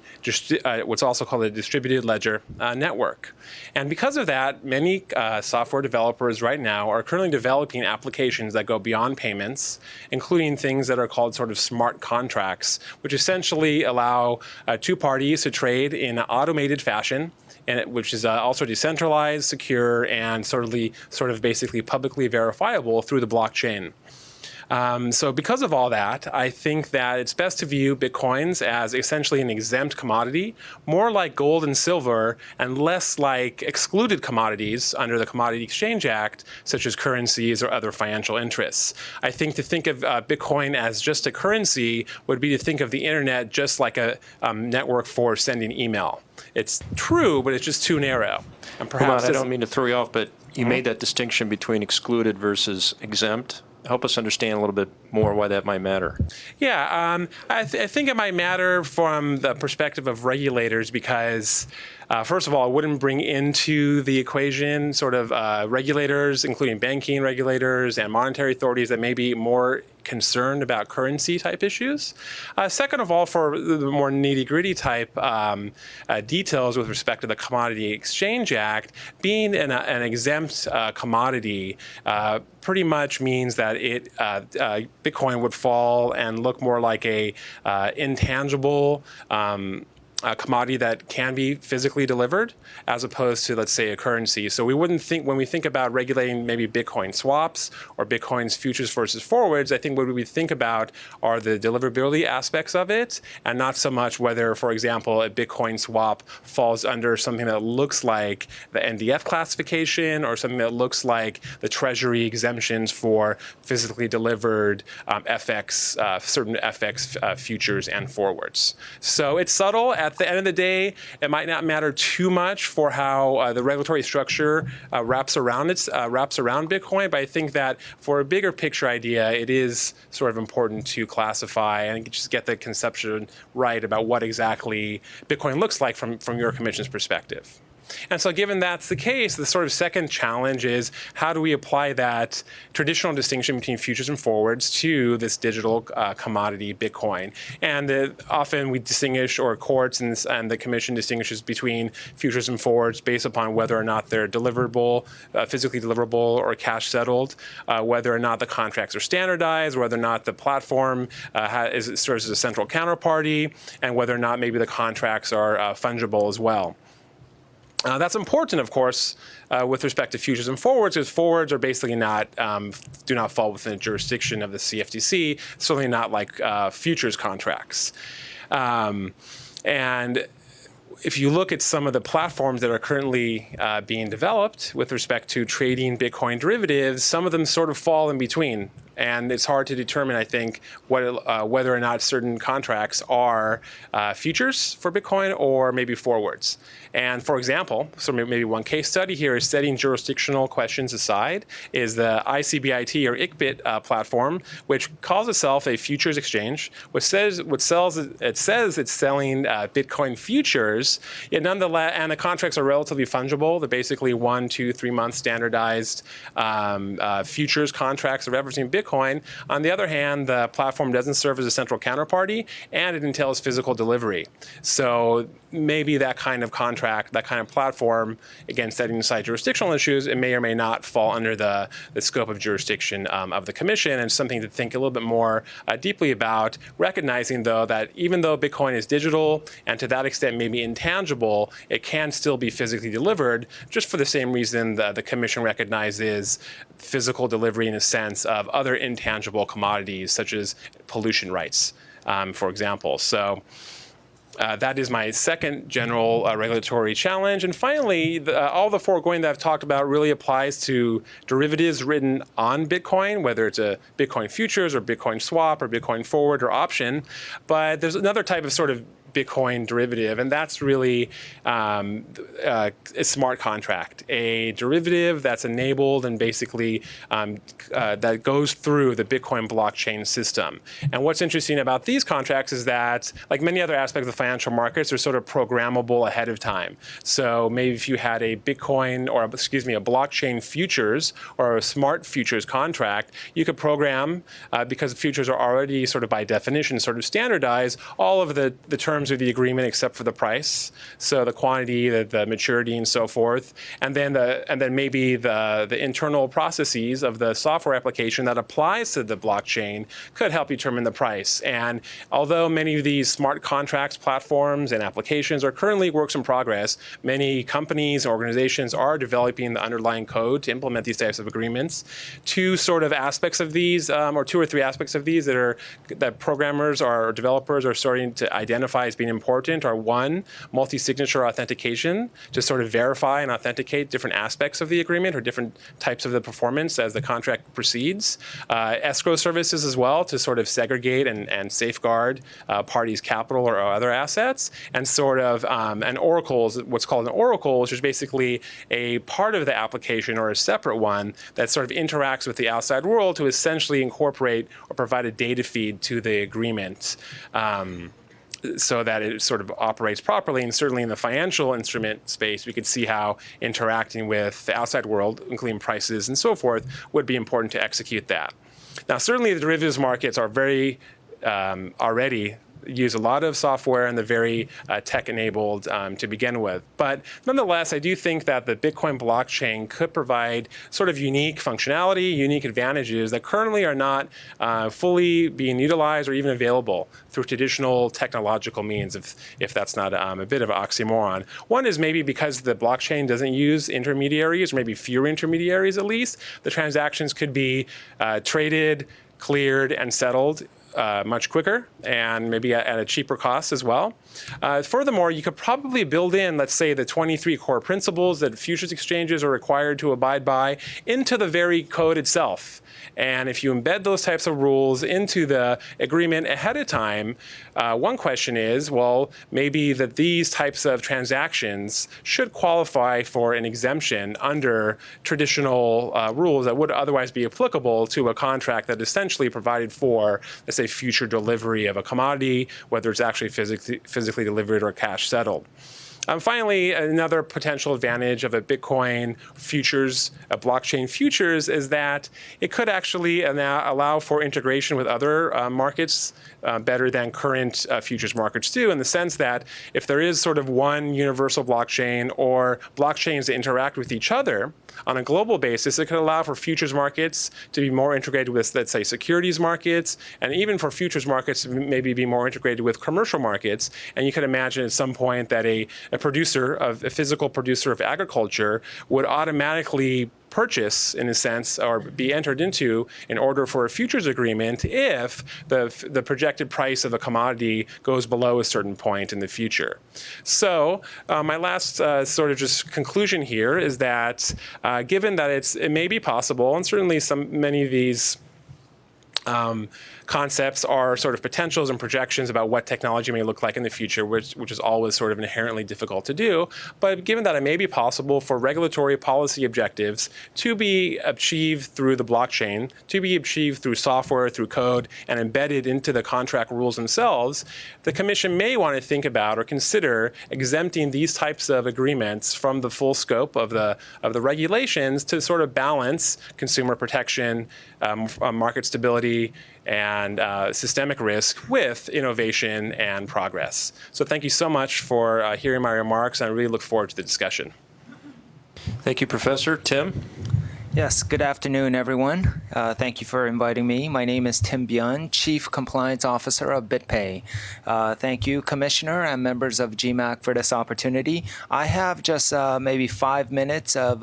what's also called a distributed ledger network. And because of that, many software developers right now are currently developing applications that go beyond payments, including things that are called sort of smart contracts, which essentially allow two parties to trade in an automated fashion, and which is also decentralized, secure, and sort of basically publicly verifiable through the blockchain. So because of all that, I think that it's best to view Bitcoins as essentially an exempt commodity, more like gold and silver, and less like excluded commodities under the Commodity Exchange Act, such as currencies or other financial interests. I think to think of Bitcoin as just a currency would be to think of the internet just like a network for sending email. It's true, but it's just too narrow. And perhaps I don't mean to throw you off, but you made that distinction between excluded versus exempt. Help us understand a little bit more why that might matter. Yeah, I think it might matter from the perspective of regulators because, first of all, it wouldn't bring into the equation sort of regulators, including banking regulators and monetary authorities that may be more concerned about currency type issues. Second of all, for the more nitty-gritty type details with respect to the Commodity Exchange Act, being an exempt commodity pretty much means that Bitcoin would fall and look more like a intangible commodity that can be physically delivered as opposed to, let's say, a currency. So we wouldn't think, when we think about regulating maybe Bitcoin swaps or Bitcoin's futures versus forwards, I think what we think about are the deliverability aspects of it and not so much whether, for example, a Bitcoin swap falls under something that looks like the NDF classification or something that looks like the Treasury exemptions for physically delivered certain FX futures and forwards. So it's subtle. At the end of the day, it might not matter too much for how the regulatory structure wraps around Bitcoin, but I think that for a bigger picture idea, it is sort of important to classify and just get the conception right about what exactly Bitcoin looks like from your commission's perspective. And so given that's the case, the sort of second challenge is how do we apply that traditional distinction between futures and forwards to this digital commodity Bitcoin? And often we distinguish, or courts and the commission distinguishes between futures and forwards based upon whether or not they're deliverable, physically deliverable or cash settled, whether or not the contracts are standardized, whether or not the platform serves as a central counterparty, and whether or not maybe the contracts are fungible as well. That's important, of course, with respect to futures and forwards, because forwards are basically do not fall within the jurisdiction of the CFTC, certainly not like futures contracts. And if you look at some of the platforms that are currently being developed with respect to trading Bitcoin derivatives, some of them sort of fall in between. And it's hard to determine, I think, whether or not certain contracts are futures for Bitcoin or maybe forwards. And for example, so maybe one case study here is setting jurisdictional questions aside, is the ICBIT or ICBIT platform, which calls itself a futures exchange, which says it's selling Bitcoin futures, yet nonetheless, and the contracts are relatively fungible. They're basically 1, 2, 3 month standardized futures contracts of everything Bitcoin. On the other hand, the platform doesn't serve as a central counterparty, and it entails physical delivery. So maybe that kind of contract, that kind of platform, again, setting aside jurisdictional issues, it may or may not fall under the scope of jurisdiction of the commission, and something to think a little bit more deeply about, recognizing, though, that even though Bitcoin is digital and to that extent maybe intangible, it can still be physically delivered, just for the same reason that the commission recognizes physical delivery in a sense of other intangible commodities, such as pollution rights, for example. So that is my second general regulatory challenge. And finally, all the foregoing that I've talked about really applies to derivatives written on Bitcoin, whether it's a Bitcoin futures or Bitcoin swap or Bitcoin forward or option. But there's another type of sort of Bitcoin derivative, and that's really a smart contract, a derivative that's enabled and basically that goes through the Bitcoin blockchain system. And what's interesting about these contracts is that, like many other aspects of the financial markets, they're sort of programmable ahead of time. So maybe if you had a Bitcoin, or excuse me, a blockchain futures or a smart futures contract, you could program, because futures are already sort of by definition sort of standardized, all of the terms of the agreement except for the price, so the quantity, the maturity, and so forth, and then maybe the internal processes of the software application that applies to the blockchain could help determine the price. And although many of these smart contracts platforms and applications are currently works in progress, many companies and organizations are developing the underlying code to implement these types of agreements. Two or three aspects of these that programmers or developers are starting to identify as being important are: one, multi-signature authentication to sort of verify and authenticate different aspects of the agreement or different types of the performance as the contract proceeds. Escrow services as well to sort of segregate and safeguard parties' capital or other assets, and sort of and oracles, what's called an oracle, which is basically a part of the application or a separate one that sort of interacts with the outside world to essentially incorporate or provide a data feed to the agreement, so that it sort of operates properly. And certainly in the financial instrument space, we could see how interacting with the outside world, including prices and so forth, would be important to execute that. Now, certainly the derivatives markets are very already use a lot of software and they're very tech-enabled to begin with. But nonetheless, I do think that the Bitcoin blockchain could provide sort of unique functionality, unique advantages that currently are not fully being utilized or even available through traditional technological means, if that's not a bit of an oxymoron. One is maybe because the blockchain doesn't use intermediaries, or maybe fewer intermediaries at least, the transactions could be traded, cleared, and settled much quicker, and maybe at a cheaper cost as well. Furthermore, you could probably build in, let's say, the 23 core principles that futures exchanges are required to abide by into the very code itself. And if you embed those types of rules into the agreement ahead of time, one question is, well, maybe that these types of transactions should qualify for an exemption under traditional rules that would otherwise be applicable to a contract that essentially provided for, let's say, future delivery of a commodity, whether it's actually physically delivered or cash settled. Finally, another potential advantage of a Bitcoin futures, a blockchain futures, is that it could actually allow for integration with other markets better than current futures markets do, in the sense that if there is sort of one universal blockchain or blockchains that interact with each other on a global basis, it could allow for futures markets to be more integrated with, let's say, securities markets, and even for futures markets to maybe be more integrated with commercial markets. And you could imagine at some point that a physical producer of agriculture would automatically purchase, in a sense, or be entered into in order for a futures agreement if the projected price of a commodity goes below a certain point in the future. So my last sort of just conclusion here is that given that it may be possible, and certainly many of these concepts are sort of potentials and projections about what technology may look like in the future, which is always sort of inherently difficult to do. But given that it may be possible for regulatory policy objectives to be achieved through the blockchain, to be achieved through software, through code, and embedded into the contract rules themselves, the Commission may want to think about or consider exempting these types of agreements from the full scope of the regulations to sort of balance consumer protection, market stability, and systemic risk with innovation and progress. So thank you so much for hearing my remarks, and I really look forward to the discussion. Thank you, Professor. Tim? Yes, good afternoon, everyone. Thank you for inviting me. My name is Tim Byun, Chief Compliance Officer of BitPay. Thank you, Commissioner and members of GMAC, for this opportunity. I have just maybe 5 minutes of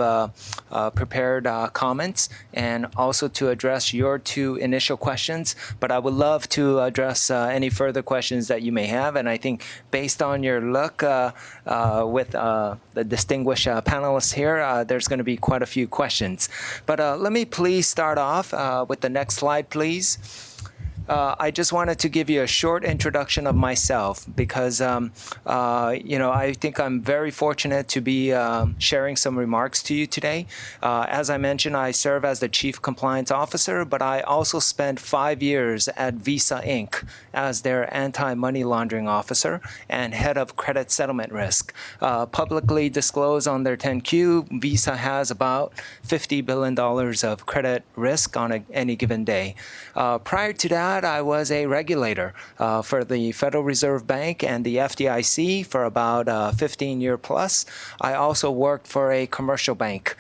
prepared comments, and also to address your 2 initial questions, but I would love to address any further questions that you may have. And I think based on your look with the distinguished panelists here, there's going to be quite a few questions. But let me please start off with the next slide, please. I just wanted to give you a short introduction of myself because, I think I'm very fortunate to be sharing some remarks to you today. As I mentioned, I serve as the Chief Compliance Officer, but I also spent 5 years at Visa Inc. as their anti-money laundering officer and head of credit settlement risk. Publicly disclosed on their 10Q, Visa has about $50 billion of credit risk on any given day. Prior to that, I was a regulator for the Federal Reserve Bank and the FDIC for about 15 years plus. I also worked for a commercial bank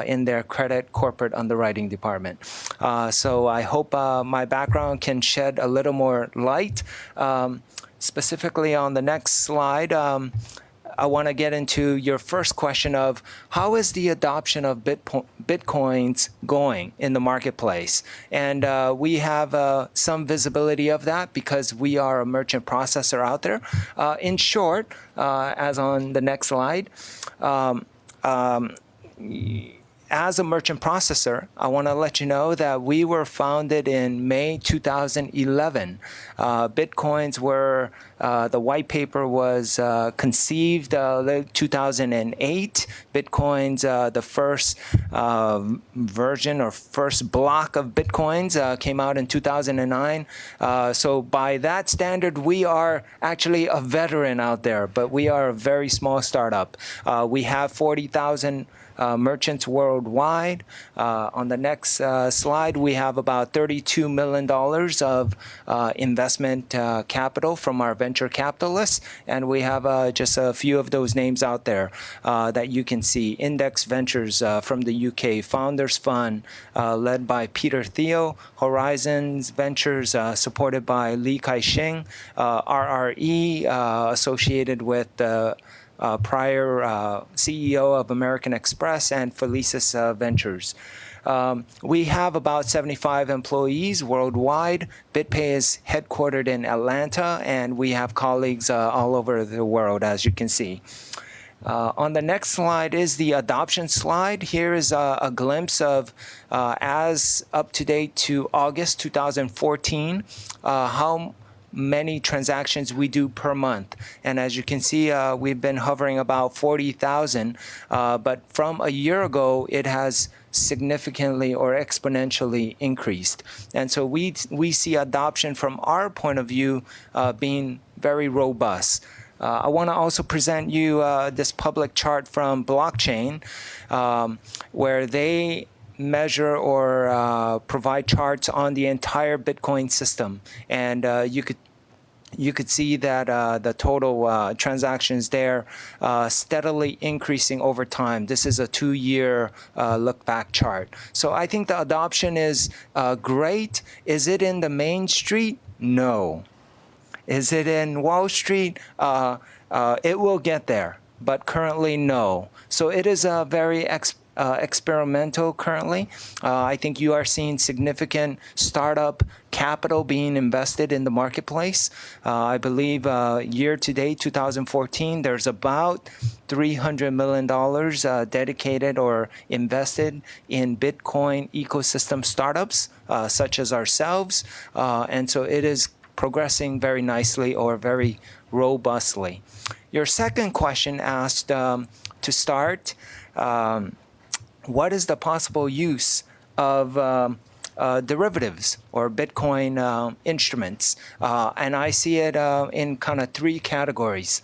in their credit corporate underwriting department. So I hope my background can shed a little more light. Specifically on the next slide, I want to get into your first question of how is the adoption of Bitcoins going in the marketplace? And we have some visibility of that because we are a merchant processor out there. In short, as on the next slide, as a merchant processor, I want to let you know that we were founded in May 2011. Bitcoins were, the white paper was conceived 2008. Bitcoins, the first version or first block of Bitcoins came out in 2009. So by that standard, we are actually a veteran out there, but we are a very small startup. We have 40,000 merchants worldwide. On the next slide, we have about $32 million of investment capital from our venture capitalists, and we have just a few of those names out there that you can see. Index Ventures from the UK, Founders Fund led by Peter Thiel, Horizons Ventures supported by Li Kai-shing, RRE associated with prior CEO of American Express, and Felicis Ventures. We have about 75 employees worldwide. BitPay is headquartered in Atlanta, and we have colleagues all over the world, as you can see. On the next slide is the adoption slide. Here is a glimpse of, as up to date to August 2014, how many transactions we do per month. And as you can see, we've been hovering about 40,000, but from a year ago, it has significantly or exponentially increased. And so we see adoption from our point of view being very robust. I want to also present you this public chart from Blockchain, where they measure or provide charts on the entire Bitcoin system, and you could see that the total transactions there steadily increasing over time. This is a 2-year look-back chart. So I think the adoption is great. Is it in the main street? No. Is it in Wall Street? It will get there, but currently no. So it is a very experimental currently. I think you are seeing significant startup capital being invested in the marketplace. I believe year to date, 2014, there's about $300 million dedicated or invested in Bitcoin ecosystem startups, such as ourselves. And so it is progressing very nicely or very robustly. Your second question asked to start, what is the possible use of derivatives or Bitcoin instruments? And I see it in kind of 3 categories.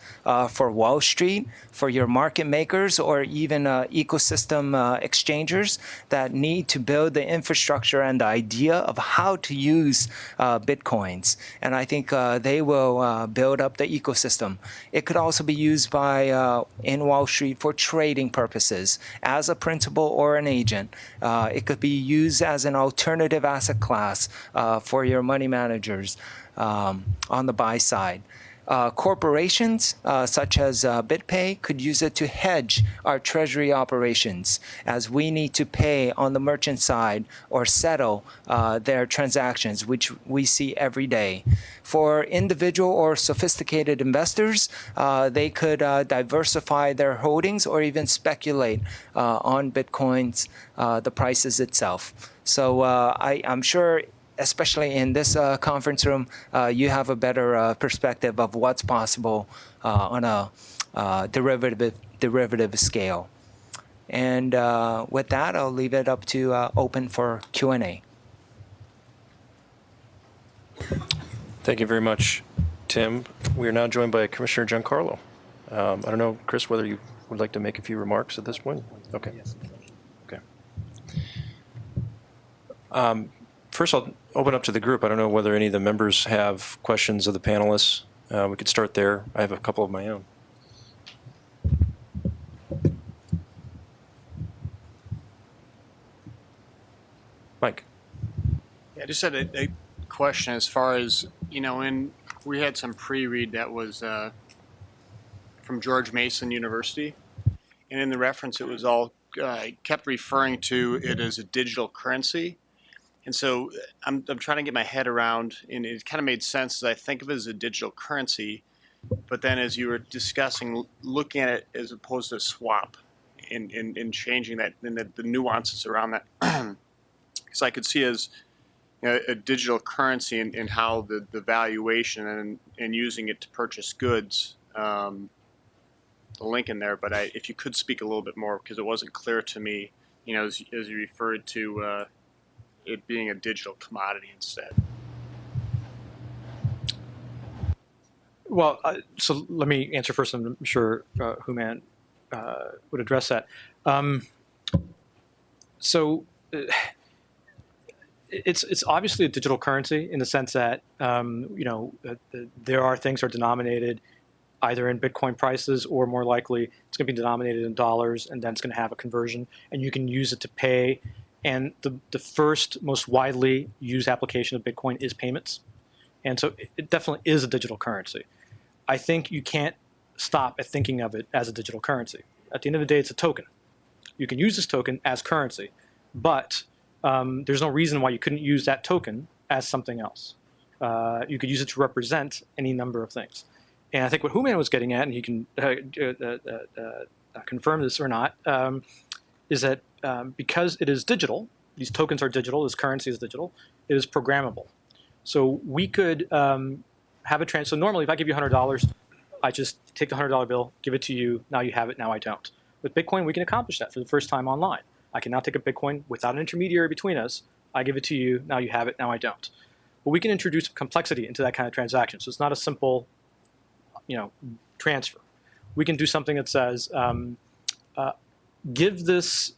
For Wall Street, for your market makers, or even ecosystem exchangers that need to build the infrastructure and the idea of how to use Bitcoins. And I think they will build up the ecosystem. It could also be used by in Wall Street for trading purposes as a principal or an agent. It could be used as an alternative asset class for your money managers on the buy side. Corporations such as BitPay could use it to hedge our treasury operations as we need to pay on the merchant side or settle their transactions, which we see every day. For individual or sophisticated investors, they could diversify their holdings or even speculate on Bitcoin's, the prices itself. So I'm sure especially in this conference room, you have a better perspective of what's possible on a derivative scale. And with that, I'll leave it up to open for Q&A. Thank you very much, Tim. We are now joined by Commissioner Giancarlo. I don't know, Chris, whether you would like to make a few remarks at this point? Okay. Okay. First, I'll open up to the group. I don't know whether any of the members have questions of the panelists. We could start there. I have a couple of my own. Mike. Yeah, I just had a question as far as, we had some pre-read that was from George Mason University, and in the reference it was all kept referring to it as a digital currency. And so I'm trying to get my head around, and it kind of made sense as I think of it as a digital currency, but then as you were discussing, looking at it as opposed to a swap and changing that, and the nuances around that. Because I could see as a digital currency and how the valuation and using it to purchase goods, the link in there. But if you could speak a little bit more, because it wasn't clear to me, as you referred to it being a digital commodity instead. Well, so let me answer first. I'm sure Hooman would address that. It's obviously a digital currency in the sense that there are things that are denominated either in Bitcoin prices, or more likely it's going to be denominated in dollars, and then it's going to have a conversion, and you can use it to pay. And the first most widely used application of Bitcoin is payments. And so it definitely is a digital currency. I think you can't stop at thinking of it as a digital currency. At the end of the day, it's a token. You can use this token as currency, but there's no reason why you couldn't use that token as something else. You could use it to represent any number of things. And I think what Hooman was getting at, and he can confirm this or not, is that because it is digital, these tokens are digital, this currency is digital, it is programmable. So we could have a transfer. So normally if I give you $100, I just take the $100 bill, give it to you, now you have it, now I don't. With Bitcoin, we can accomplish that for the first time online. I can now take a Bitcoin without an intermediary between us, I give it to you, now you have it, now I don't. But we can introduce complexity into that kind of transaction. So it's not a simple transfer. We can do something that says, give this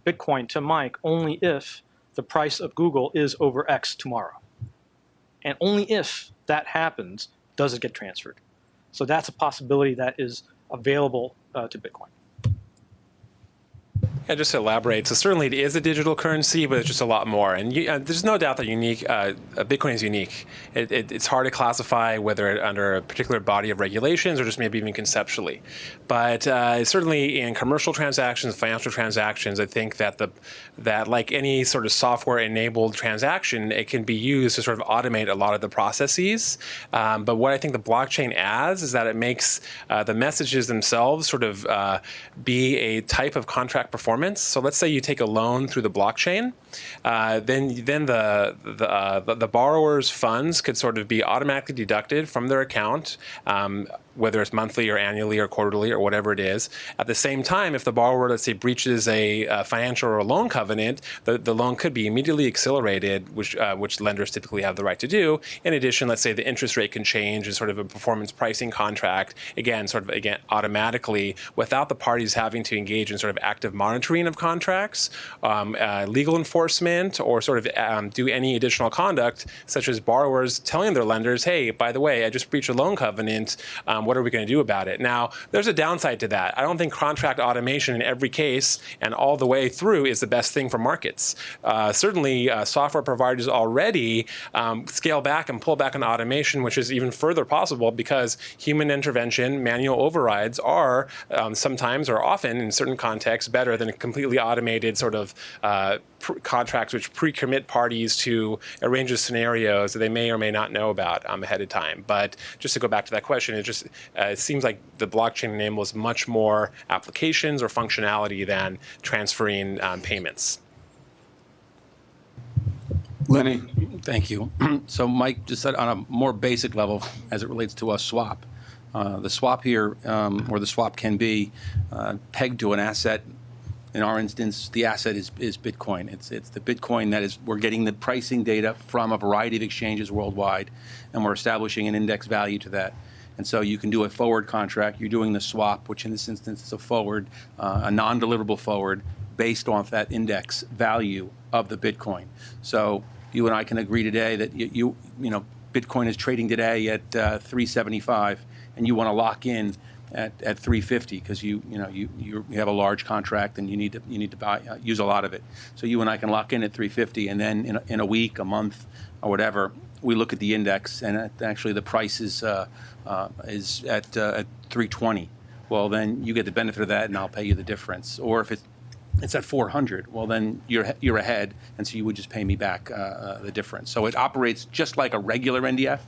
Bitcoin to Mike only if the price of Google is over X tomorrow. And only if that happens does it get transferred. So that's a possibility that is available to Bitcoin. Yeah, just to elaborate, so certainly it is a digital currency, but it's just a lot more. And there's no doubt that Bitcoin is unique. It's hard to classify whether under a particular body of regulations or just maybe even conceptually. But certainly in commercial transactions, financial transactions, I think that like any sort of software-enabled transaction, it can be used to sort of automate a lot of the processes. But what I think the blockchain adds is that it makes the messages themselves sort of be a type of contract performance. So let's say you take a loan through the blockchain, then the borrower's funds could sort of be automatically deducted from their account, whether it's monthly or annually or quarterly or whatever it is. At the same time, if the borrower, let's say, breaches a financial or a loan covenant, the loan could be immediately accelerated, which lenders typically have the right to do. In addition, let's say the interest rate can change as sort of a performance pricing contract, again, automatically without the parties having to engage in sort of active monitoring of contracts, legal enforcement, or sort of do any additional conduct, such as borrowers telling their lenders, hey, by the way, I just breached a loan covenant. What are we going to do about it? Now, there's a downside to that. I don't think contract automation in every case and all the way through is the best thing for markets. Certainly, software providers already scale back and pull back on automation, which is even further possible because human intervention, manual overrides are sometimes or often in certain contexts better than a completely automated sort of contracts which pre-commit parties to a range of scenarios that they may or may not know about ahead of time. But just to go back to that question, it seems like the blockchain enables much more applications or functionality than transferring payments. Lenny. Thank you. So Mike just said on a more basic level as it relates to a swap. The swap here, or the swap can be pegged to an asset. In our instance, the asset is Bitcoin. It's the Bitcoin that is, we're getting the pricing data from a variety of exchanges worldwide, and we're establishing an index value to that. And so you can do a forward contract. You're doing the swap, which in this instance is a forward, a non-deliverable forward based off that index value of the Bitcoin. So you and I can agree today that you know, Bitcoin is trading today at 375, and you want to lock in at 350 because you have a large contract and you need to buy use a lot of it. So you and I can lock in at 350, and then in a week, a month, or whatever, we look at the index, and actually the price is at 320. Well, then you get the benefit of that, and I'll pay you the difference. Or if it's at 400, well, then you're ahead, and so you would just pay me back the difference. So it operates just like a regular NDF,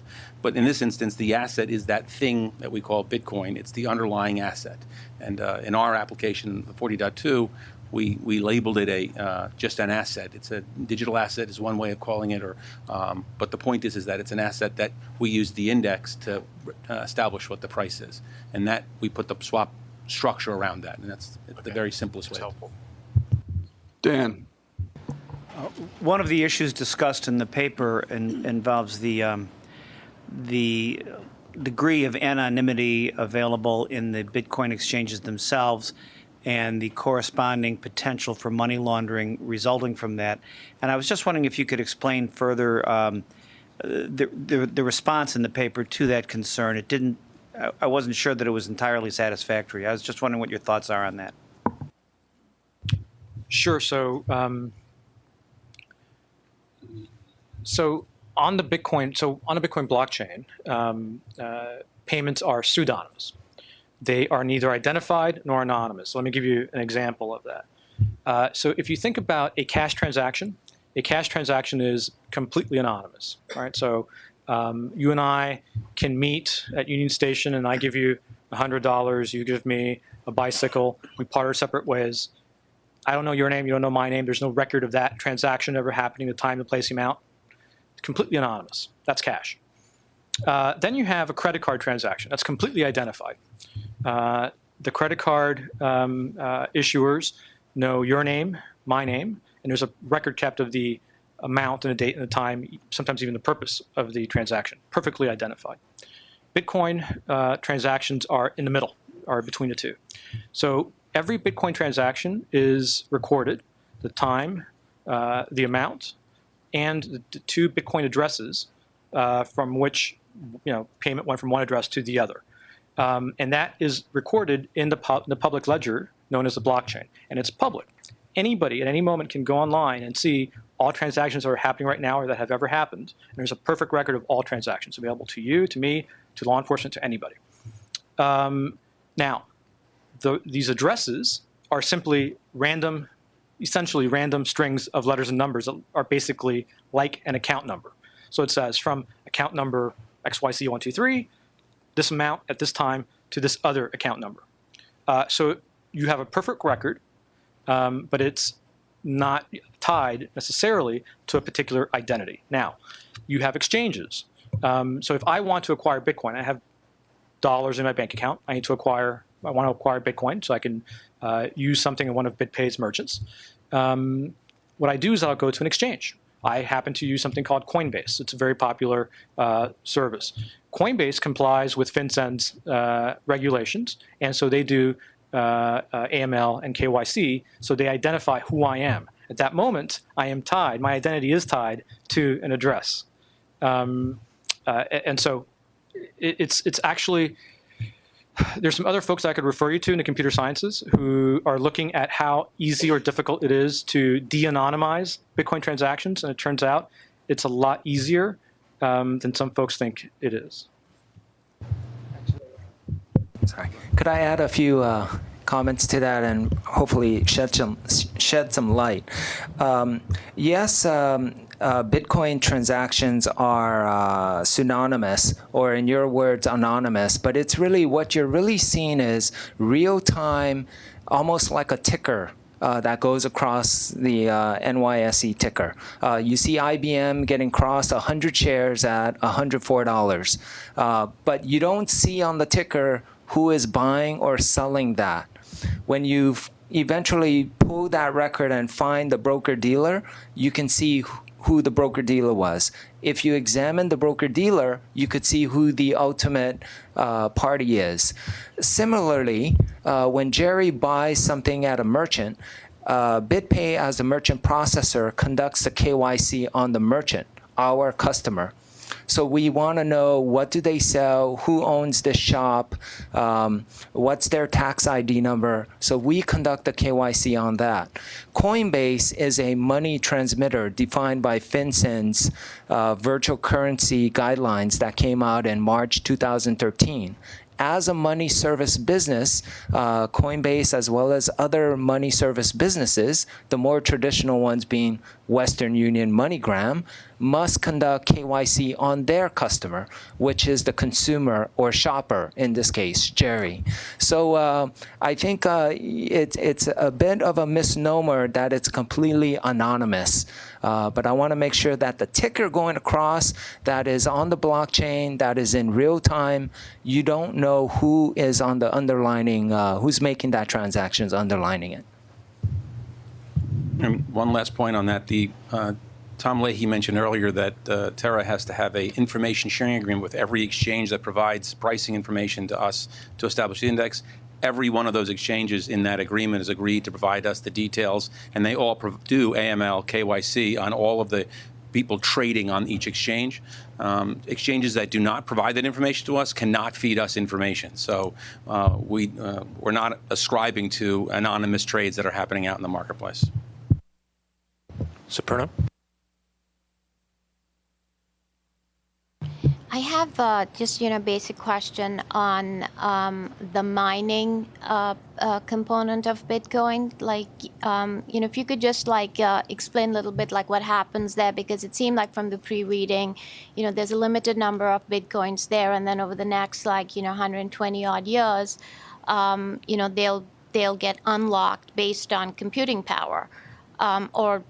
but in this instance, the asset is that thing that we call Bitcoin. It's the underlying asset. And in our application, the 40.2, we labeled it just an asset. It's a digital asset is one way of calling it, but the point is that it's an asset that we use the index to establish what the price is, and that we put the swap structure around that, and that's the very simplest way. Helpful. Dan. One of the issues discussed in the paper involves the degree of anonymity available in the Bitcoin exchanges themselves and the corresponding potential for money laundering resulting from that. And I was just wondering if you could explain further the response in the paper to that concern. It didn't. I wasn't sure that it was entirely satisfactory. I was just wondering what your thoughts are on that. Sure. So on the Bitcoin blockchain, payments are pseudonymous. They are neither identified nor anonymous. Let me give you an example of that. So if you think about a cash transaction is completely anonymous, right? So you and I can meet at Union Station, and I give you $100. You give me a bicycle. We part our separate ways. I don't know your name. You don't know my name. There's no record of that transaction ever happening, the time, the place, the amount. It's completely anonymous. That's cash. Then you have a credit card transaction. That's completely identified. The credit card issuers know your name, my name, and there's a record kept of the amount and the date and the time, sometimes even the purpose of the transaction, perfectly identified. Bitcoin transactions are in the middle, are between the two. So every Bitcoin transaction is recorded, the time, the amount, and the two Bitcoin addresses from which payment went from one address to the other. And that is recorded in the public ledger known as the blockchain, and it's public. Anybody at any moment can go online and see all transactions that are happening right now or that have ever happened. And there's a perfect record of all transactions available to you, to me, to law enforcement, to anybody. Now, these addresses are simply random, essentially random strings of letters and numbers that are basically like an account number. So it says from account number XYC123, this amount at this time to this other account number. So you have a perfect record, but it's not tied necessarily to a particular identity. Now, you have exchanges. So if I want to acquire Bitcoin, I have dollars in my bank account. I want to acquire Bitcoin so I can use something in one of BitPay's merchants. What I do is I'll go to an exchange. I happen to use something called Coinbase. It's a very popular service. Coinbase complies with FinCEN's regulations, and so they do AML and KYC, so they identify who I am. At that moment, I am tied, my identity is tied to an address. And so it's actually, there's some other folks I could refer you to in the computer sciences who are looking at how easy or difficult it is to de-anonymize Bitcoin transactions, and it turns out it's a lot easier than some folks think it is. Sorry. Could I add a few comments to that and hopefully shed some light? Yes, Bitcoin transactions are pseudonymous, or in your words, anonymous, but it's really what you're really seeing is real-time, almost like a ticker that goes across the NYSE ticker. You see IBM getting crossed 100 shares at $104. But you don't see on the ticker who is buying or selling that. When you eventually pull that record and find the broker-dealer, you can see who the broker-dealer was. If you examine the broker-dealer, you could see who the ultimate party is. Similarly, when Jerry buys something at a merchant, BitPay as a merchant processor conducts the KYC on the merchant, our customer. So we want to know, what do they sell, who owns the shop, what's their tax ID number. So we conduct the KYC on that. Coinbase is a money transmitter defined by FinCEN's virtual currency guidelines that came out in March 2013. As a money service business, Coinbase, as well as other money service businesses, the more traditional ones being Western Union, MoneyGram, must conduct KYC on their customer, which is the consumer or shopper, in this case, Jerry. So I think it's a bit of a misnomer that it's completely anonymous. But I want to make sure that the ticker going across, that is on the blockchain, that is in real time, you don't know who is on the underlining, who's making that transactions underlining it. And one last point on that. Tom Leahy mentioned earlier that Terra has to have an information sharing agreement with every exchange that provides pricing information to us to establish the index. Every one of those exchanges in that agreement has agreed to provide us the details, and they all do AML, KYC on all of the people trading on each exchange. Exchanges that do not provide that information to us cannot feed us information. So we're not ascribing to anonymous trades that are happening out in the marketplace. Superna? I have just basic question on the mining component of Bitcoin. Like if you could just explain a little bit what happens there, because it seemed like from the pre-reading, there's a limited number of Bitcoins there, and then over the next 120 odd years, they'll get unlocked based on computing power. Or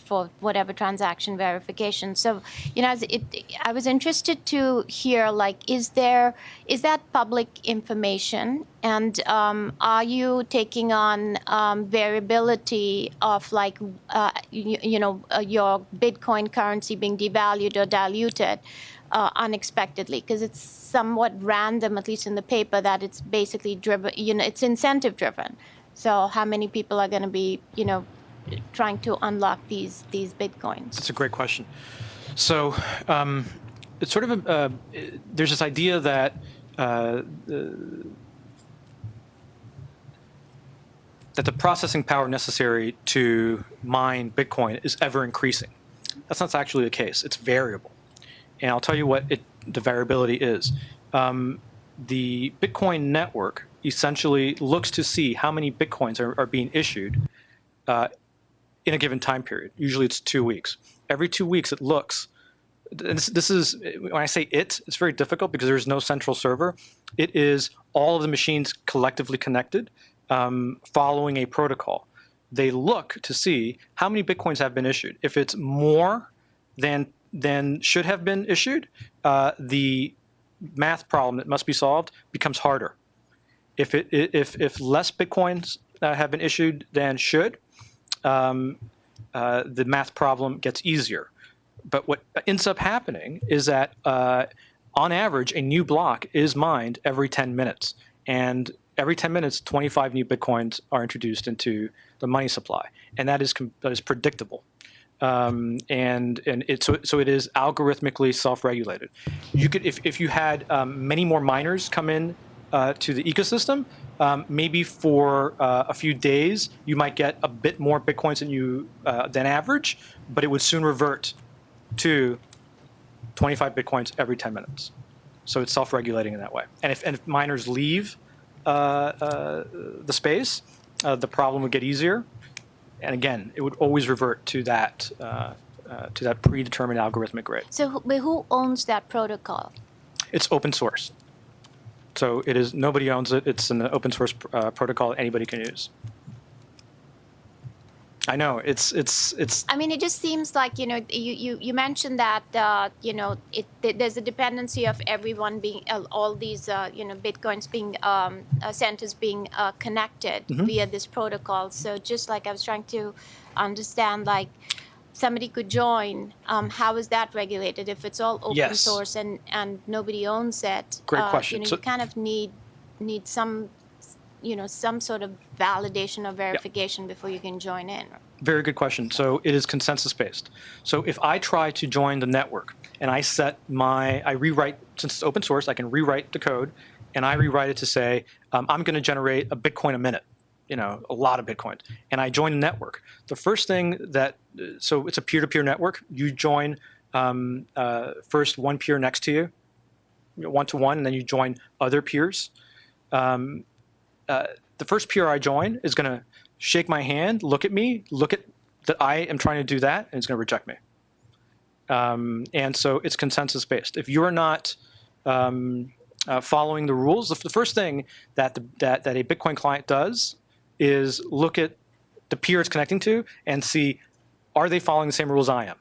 for whatever transaction verification. So I was interested to hear is that public information, and are you taking on variability of your Bitcoin currency being devalued or diluted unexpectedly? Because it's somewhat random, at least in the paper, that it's basically driven. It's incentive driven. So how many people are going to be trying to unlock these Bitcoins? That's a great question. So it's sort of there's this idea that the processing power necessary to mine Bitcoin is ever increasing. That's not actually the case. It's variable. And I'll tell you what the variability is. The Bitcoin network essentially looks to see how many Bitcoins are being issued in a given time period. Usually it's 2 weeks. Every 2 weeks it looks, this is, when I say it's very difficult because there's no central server. It is all of the machines collectively connected, following a protocol. They look to see how many Bitcoins have been issued. If it's more than should have been issued, the math problem that must be solved becomes harder. If less Bitcoins have been issued than should, the math problem gets easier. But what ends up happening is that, on average, a new block is mined every 10 minutes. And every 10 minutes, 25 new Bitcoins are introduced into the money supply. And that is predictable. So it is algorithmically self-regulated. You could, if you had many more miners come in to the ecosystem, maybe for a few days, you might get a bit more Bitcoins than average, but it would soon revert to 25 Bitcoins every 10 minutes. So it's self-regulating in that way. And if miners leave the space, the problem would get easier. And again, it would always revert to that predetermined algorithmic rate. So who owns that protocol? It's open source. So nobody owns it. It's an open source protocol that anybody can use. I know it's. I mean, it just seems like, you mentioned that, there's a dependency of everyone being, all these, Bitcoins being, centers being connected via this protocol. So just like I was trying to understand, like, somebody could join, how is that regulated? If it's all open source and nobody owns it, Great question. You kind of need some, some sort of validation or verification before you can join in. Very good question. So it is consensus-based. So if I try to join the network and I rewrite, since it's open source, I can rewrite the code, and I rewrite it to say, I'm going to generate a Bitcoin a minute, a lot of Bitcoin, and I join the network. The first thing so it's a peer-to-peer network. You join first one peer next to you, one-to-one, and then you join other peers. The first peer I join is going to shake my hand, look at me, look at that I am trying to do that, and it's going to reject me. And so it's consensus-based. If you're not following the rules, the first thing that a Bitcoin client does is look at the peer it's connecting to and see, are they following the same rules I am?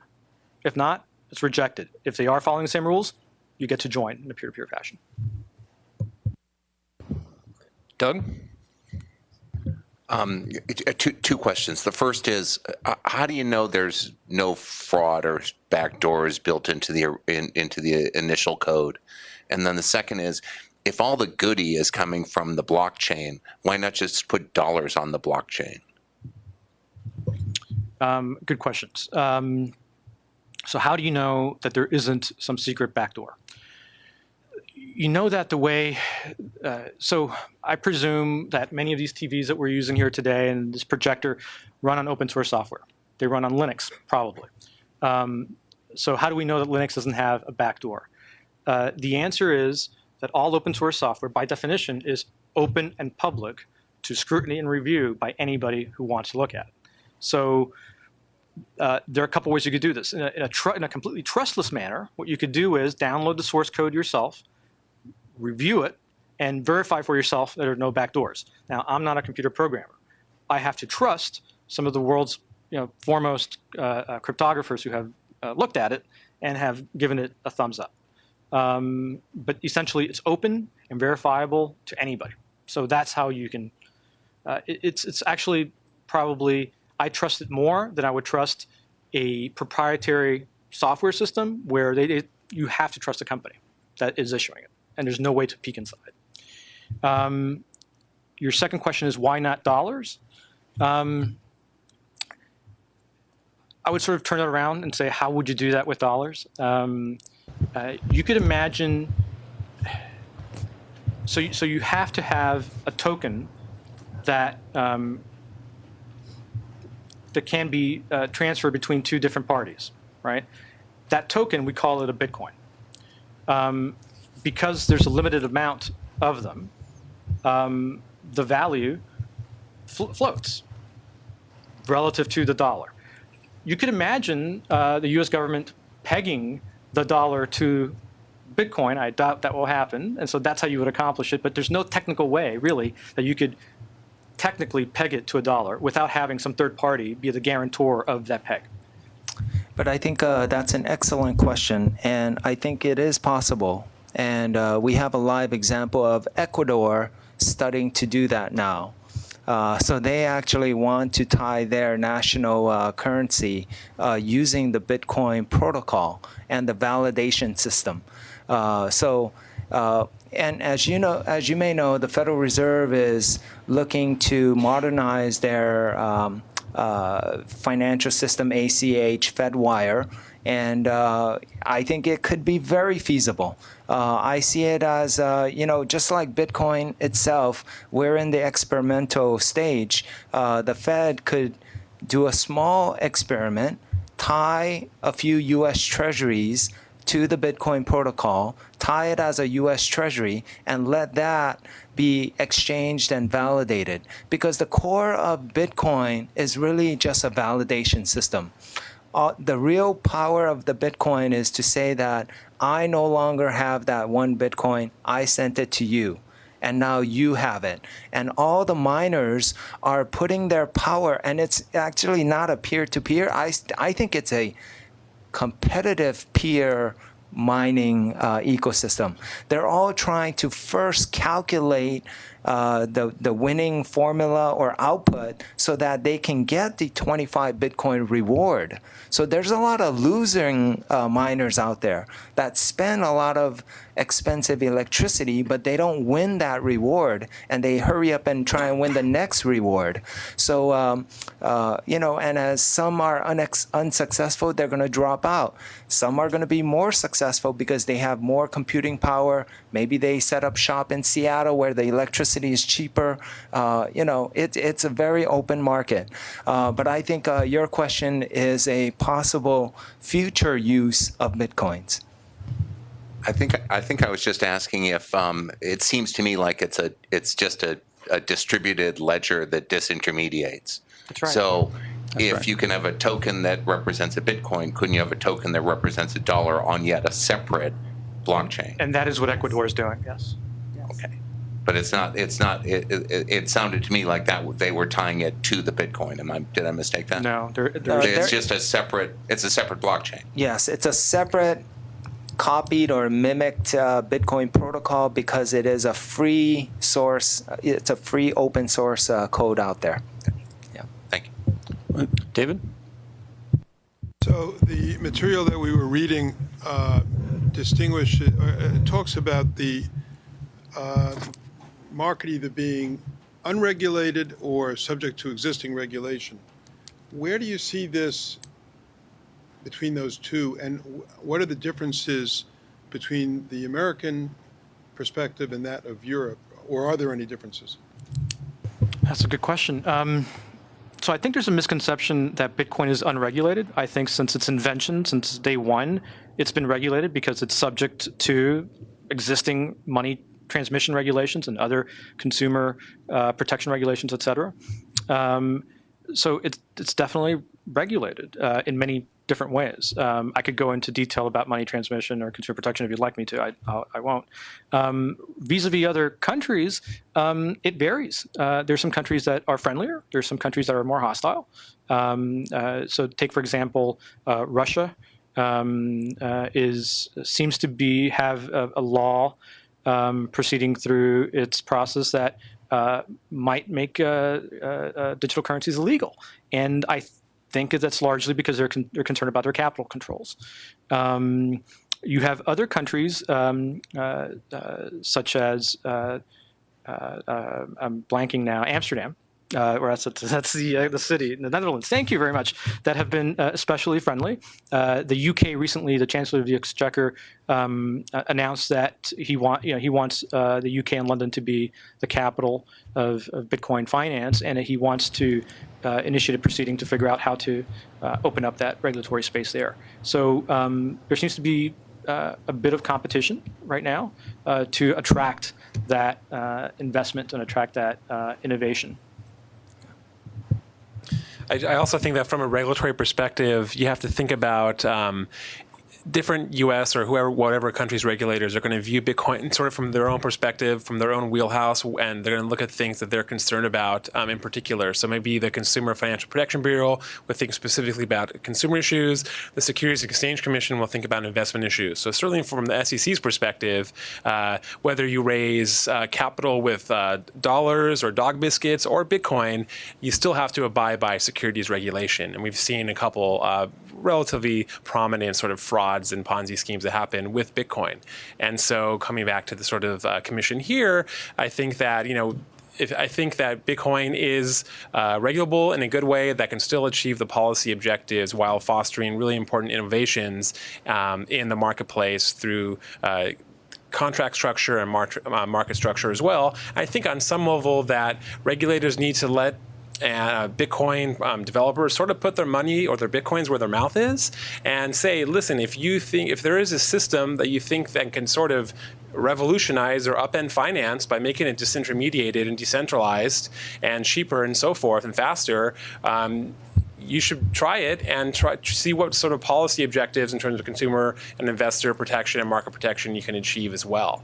If not, it's rejected. If they are following the same rules, you get to join in a peer-to-peer fashion. Doug? Two questions. The first is, how do you know there's no fraud or backdoors built into the initial code? And then the second is, if all the goodie is coming from the blockchain, why not just put dollars on the blockchain? Good questions. So how do you know that there isn't some secret backdoor? You know that the way, so I presume that many of these TVs that we're using here today and this projector run on open source software. They run on Linux, probably. So how do we know that Linux doesn't have a backdoor? The answer is that all open source software, by definition, is open and public to scrutiny and review by anybody who wants to look at it. So there are a couple ways you could do this. In a completely trustless manner, what you could do is download the source code yourself, review it, and verify for yourself that there are no backdoors. Now, I'm not a computer programmer. I have to trust some of the world's foremost cryptographers who have looked at it and have given it a thumbs up. But essentially, it's open and verifiable to anybody. So that's how you can. It's actually probably, I trust it more than I would trust a proprietary software system where you have to trust a company that is issuing it, and there's no way to peek inside. Your second question is, why not dollars? I would sort of turn it around and say, how would you do that with dollars? You could imagine, so you have to have a token that that can be transferred between two different parties, right? That token, we call it a Bitcoin. Because there's a limited amount of them, the value floats relative to the dollar. You could imagine the US government pegging the dollar to Bitcoin. I doubt that will happen, and so that's how you would accomplish it, but there's no technical way, really, that you could technically peg it to a dollar without having some third party be the guarantor of that peg. But I think that's an excellent question, and I think it is possible. And we have a live example of Ecuador starting to do that now. So they actually want to tie their national currency using the Bitcoin protocol and the validation system. And as you may know, the Federal Reserve is looking to modernize their financial system, ACH, FedWire, and I think it could be very feasible. I see it as, just like Bitcoin itself, we're in the experimental stage. The Fed could do a small experiment, tie a few U.S. treasuries to the Bitcoin protocol, tie it as a U.S. treasury, and let that be exchanged and validated. Because the core of Bitcoin is really just a validation system. The real power of the Bitcoin is to say that I no longer have that one Bitcoin, I sent it to you. and now you have it. And all the miners are putting their power, and it's actually not a peer-to-peer. I think it's a competitive peer mining ecosystem. They're all trying to first calculate the winning formula or output so that they can get the 25 Bitcoin reward. So there's a lot of losing miners out there that spend a lot of expensive electricity, but they don't win that reward, and they hurry up and try and win the next reward. So, you know, and as some are unsuccessful, they're going to drop out. Some are going to be more successful because they have more computing power. Maybe they set up shop in Seattle where the electricity is cheaper. You know, it's a very open market. But I think your question is a possible future use of Bitcoins. I think I was just asking if it seems to me like it's just a distributed ledger that disintermediates. That's right. So if you can have a token that represents a Bitcoin, couldn't you have a token that represents a dollar on yet a separate blockchain? And that is what Ecuador is doing, yes. Okay. But it's not. It sounded to me like that they were tying it to the Bitcoin. Did I mistake that? No, it's just a separate. It's a separate blockchain. Yes, it's a separate copied or mimicked Bitcoin protocol because it is a free source. It's a free open source code out there. Yeah. Thank you, David. So the material that we were reading talks about the market either being unregulated or subject to existing regulation. Where do you see this between those two, and what are the differences between the American perspective and that of Europe, or are there any differences? That's a good question. So I think there's a misconception that Bitcoin is unregulated. I think since its invention, since day one, it's been regulated because it's subject to existing money transmission regulations and other consumer protection regulations, et cetera. So it's definitely regulated in many different ways. I could go into detail about money transmission or consumer protection if you'd like me to. I won't. Vis-a-vis other countries, it varies. There's some countries that are friendlier. There's some countries that are more hostile. So take, for example, Russia seems to have a law proceeding through its process that might make digital currencies illegal. And I think that's largely because they're concerned about their capital controls. You have other countries such as, I'm blanking now, Amsterdam, or that's the city in the Netherlands. Thank you very much. That have been especially friendly. The UK recently, the Chancellor of the Exchequer announced that he wants the UK and London to be the capital of Bitcoin finance, and he wants to initiate a proceeding to figure out how to open up that regulatory space there. So there seems to be a bit of competition right now to attract that investment and attract that innovation. I also think that from a regulatory perspective, you have to think about different U.S. or whatever country's regulators are going to view Bitcoin sort of from their own perspective, from their own wheelhouse, and they're going to look at things that they're concerned about in particular. So maybe the Consumer Financial Protection Bureau will think specifically about consumer issues. The Securities and Exchange Commission will think about investment issues. So certainly from the SEC's perspective, whether you raise capital with dollars or dog biscuits or Bitcoin, you still have to abide by securities regulation. And we've seen a couple relatively prominent sort of frauds and Ponzi schemes that happen with Bitcoin. And so coming back to the sort of commission here, I think that, I think that Bitcoin is regulable in a good way that can still achieve the policy objectives while fostering really important innovations in the marketplace through contract structure and market structure as well. I think on some level that regulators need to let Bitcoin developers sort of put their money or their Bitcoins where their mouth is and say, listen, if there is a system that you think that can sort of revolutionize or upend finance by making it disintermediated and decentralized and cheaper and so forth and faster, you should try it and try to see what sort of policy objectives in terms of consumer and investor protection and market protection you can achieve as well.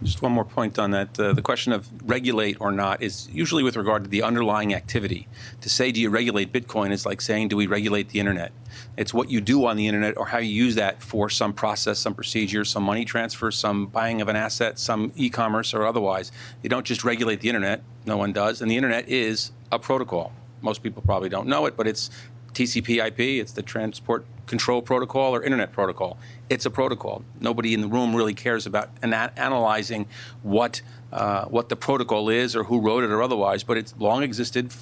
Just one more point on that. The question of regulate or not is usually with regard to the underlying activity. To say, do you regulate Bitcoin is like saying, do we regulate the internet? It's what you do on the internet or how you use that for some process, some procedure, some money transfer, some buying of an asset, some e-commerce or otherwise. You don't just regulate the internet. No one does. And the internet is a protocol. Most people probably don't know it, but it's TCP/IP, it's the Transport Control Protocol or Internet Protocol. It's a protocol. Nobody in the room really cares about analyzing what the protocol is or who wrote it or otherwise, but it's long existed,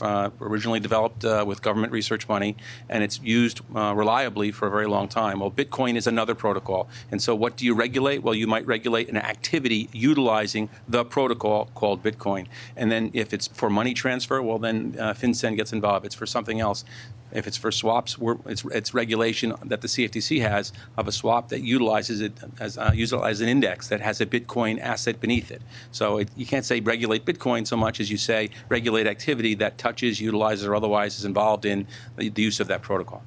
originally developed with government research money, and it's used reliably for a very long time. Well, Bitcoin is another protocol. And so what do you regulate? Well, you might regulate an activity utilizing the protocol called Bitcoin. And then if it's for money transfer, well, then FinCEN gets involved. It's for something else. If it's for swaps, it's regulation that the CFTC has of a swap that utilizes it as an index that has a Bitcoin asset beneath it. So you can't say regulate Bitcoin so much as you say regulate activity that touches, utilizes, or otherwise is involved in the use of that protocol.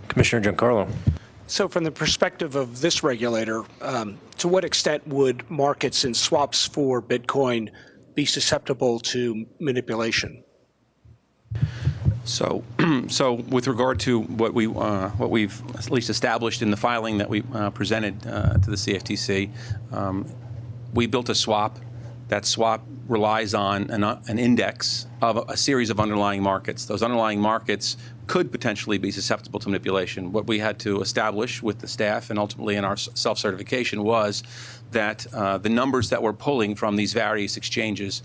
Commissioner Giancarlo. So from the perspective of this regulator, to what extent would markets and swaps for Bitcoin be susceptible to manipulation? So with regard to what we've at least established in the filing that we presented to the CFTC, we built a swap. That swap relies on an index of a series of underlying markets. Those underlying markets could potentially be susceptible to manipulation. What we had to establish with the staff and ultimately in our self-certification was that the numbers that we're pulling from these various exchanges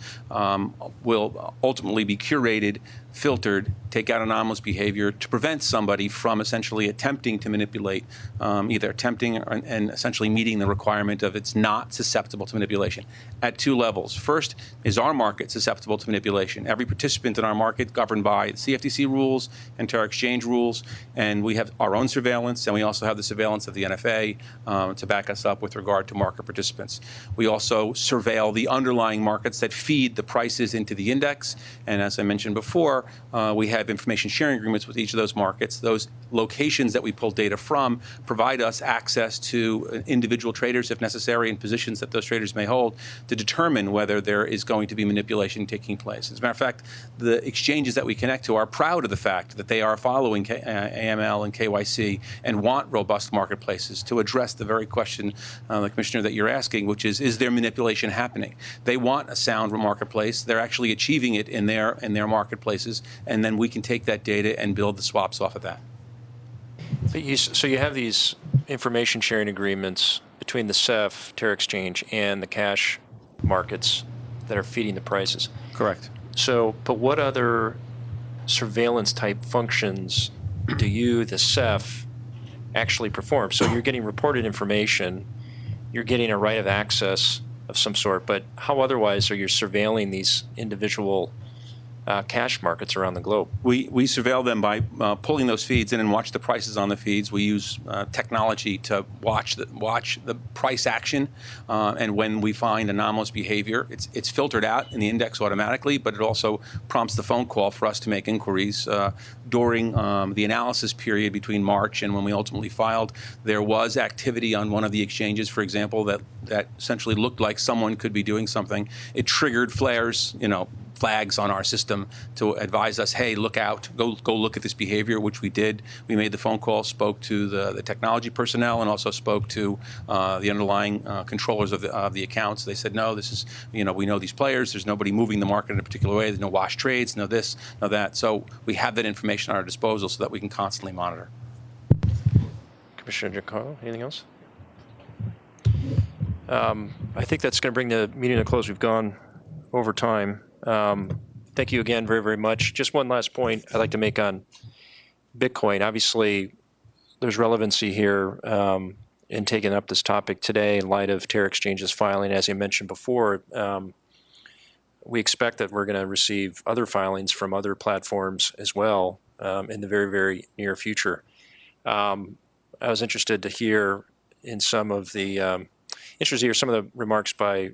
will ultimately be curated, filtered, take out anomalous behavior to prevent somebody from essentially attempting to manipulate, either attempting and essentially meeting the requirement of it's not susceptible to manipulation at two levels. First, is our market susceptible to manipulation? Every participant in our market governed by CFTC rules and Terra Exchange rules, and we have our own surveillance, and we also have the surveillance of the NFA to back us up with regard to market participants. We also surveil the underlying markets that feed the prices into the index, and as I mentioned before, we have information sharing agreements with each of those markets. Those locations that we pull data from provide us access to individual traders, if necessary, in positions that those traders may hold to determine whether there is going to be manipulation taking place. As a matter of fact, the exchanges that we connect to are proud of the fact that they are following AML and KYC and want robust marketplaces to address the very question, the Commissioner, that you're asking, which is there manipulation happening? They want a sound marketplace. They're actually achieving it in their marketplaces, and then we can take that data and build the swaps off of that. So you have these information sharing agreements between the CEF, Terra Exchange, and the cash markets that are feeding the prices. Correct. So, but what other surveillance type functions do you, the CEF, actually perform? So you're getting reported information, you're getting a right of access of some sort, but how otherwise are you surveilling these individual cash markets around the globe? We surveil them by pulling those feeds in and watch the prices on the feeds. We use technology to watch the price action, and when we find anomalous behavior, it's filtered out in the index automatically, but it also prompts the phone call for us to make inquiries. During the analysis period between March and when we ultimately filed, there was activity on one of the exchanges, for example, that essentially looked like someone could be doing something. It triggered flares, flags on our system to advise us, hey, look out, go look at this behavior, which we did. We made the phone call, spoke to the technology personnel, and also spoke to the underlying controllers of the accounts. They said, no, this is, we know these players. There's nobody moving the market in a particular way. There's no wash trades, no this, no that. So we have that information at our disposal so that we can constantly monitor. Commissioner Giancarlo, anything else? I think that's going to bring the meeting to a close. We've gone over time. Thank you again very, very much. Just one last point I'd like to make on Bitcoin. Obviously, there's relevancy here in taking up this topic today in light of Terra Exchange's filing. As I mentioned before, we expect that we're going to receive other filings from other platforms as well in the very, very near future. I was interested to hear some of the remarks by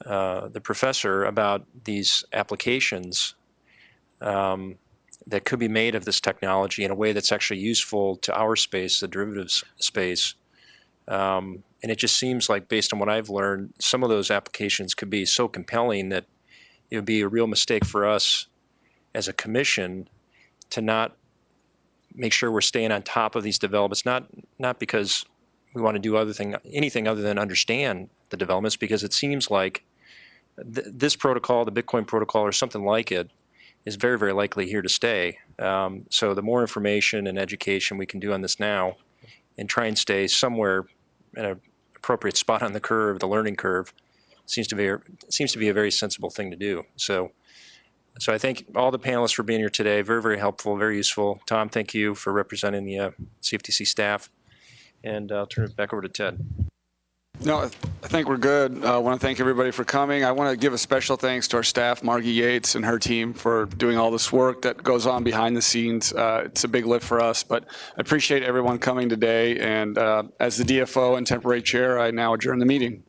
the professor about these applications that could be made of this technology in a way that's actually useful to our space, the derivatives space, And it just seems like, based on what I've learned, some of those applications could be so compelling that it would be a real mistake for us as a commission to not make sure we're staying on top of these developments, not because we want to do anything other than understand the developments, because it seems like this protocol, the Bitcoin protocol or something like it, is very, very likely here to stay. So the more information and education we can do on this now and try and stay somewhere in an appropriate spot on the curve, the learning curve, seems to be a very sensible thing to do. So I thank all the panelists for being here today. Very, very helpful, very useful. Tom, thank you for representing the CFTC staff. And I'll turn it back over to Ted. No, I think we're good. I want to thank everybody for coming. I want to give a special thanks to our staff, Margie Yates and her team, for doing all this work that goes on behind the scenes. It's a big lift for us, but I appreciate everyone coming today. And as the DFO and temporary chair, I now adjourn the meeting.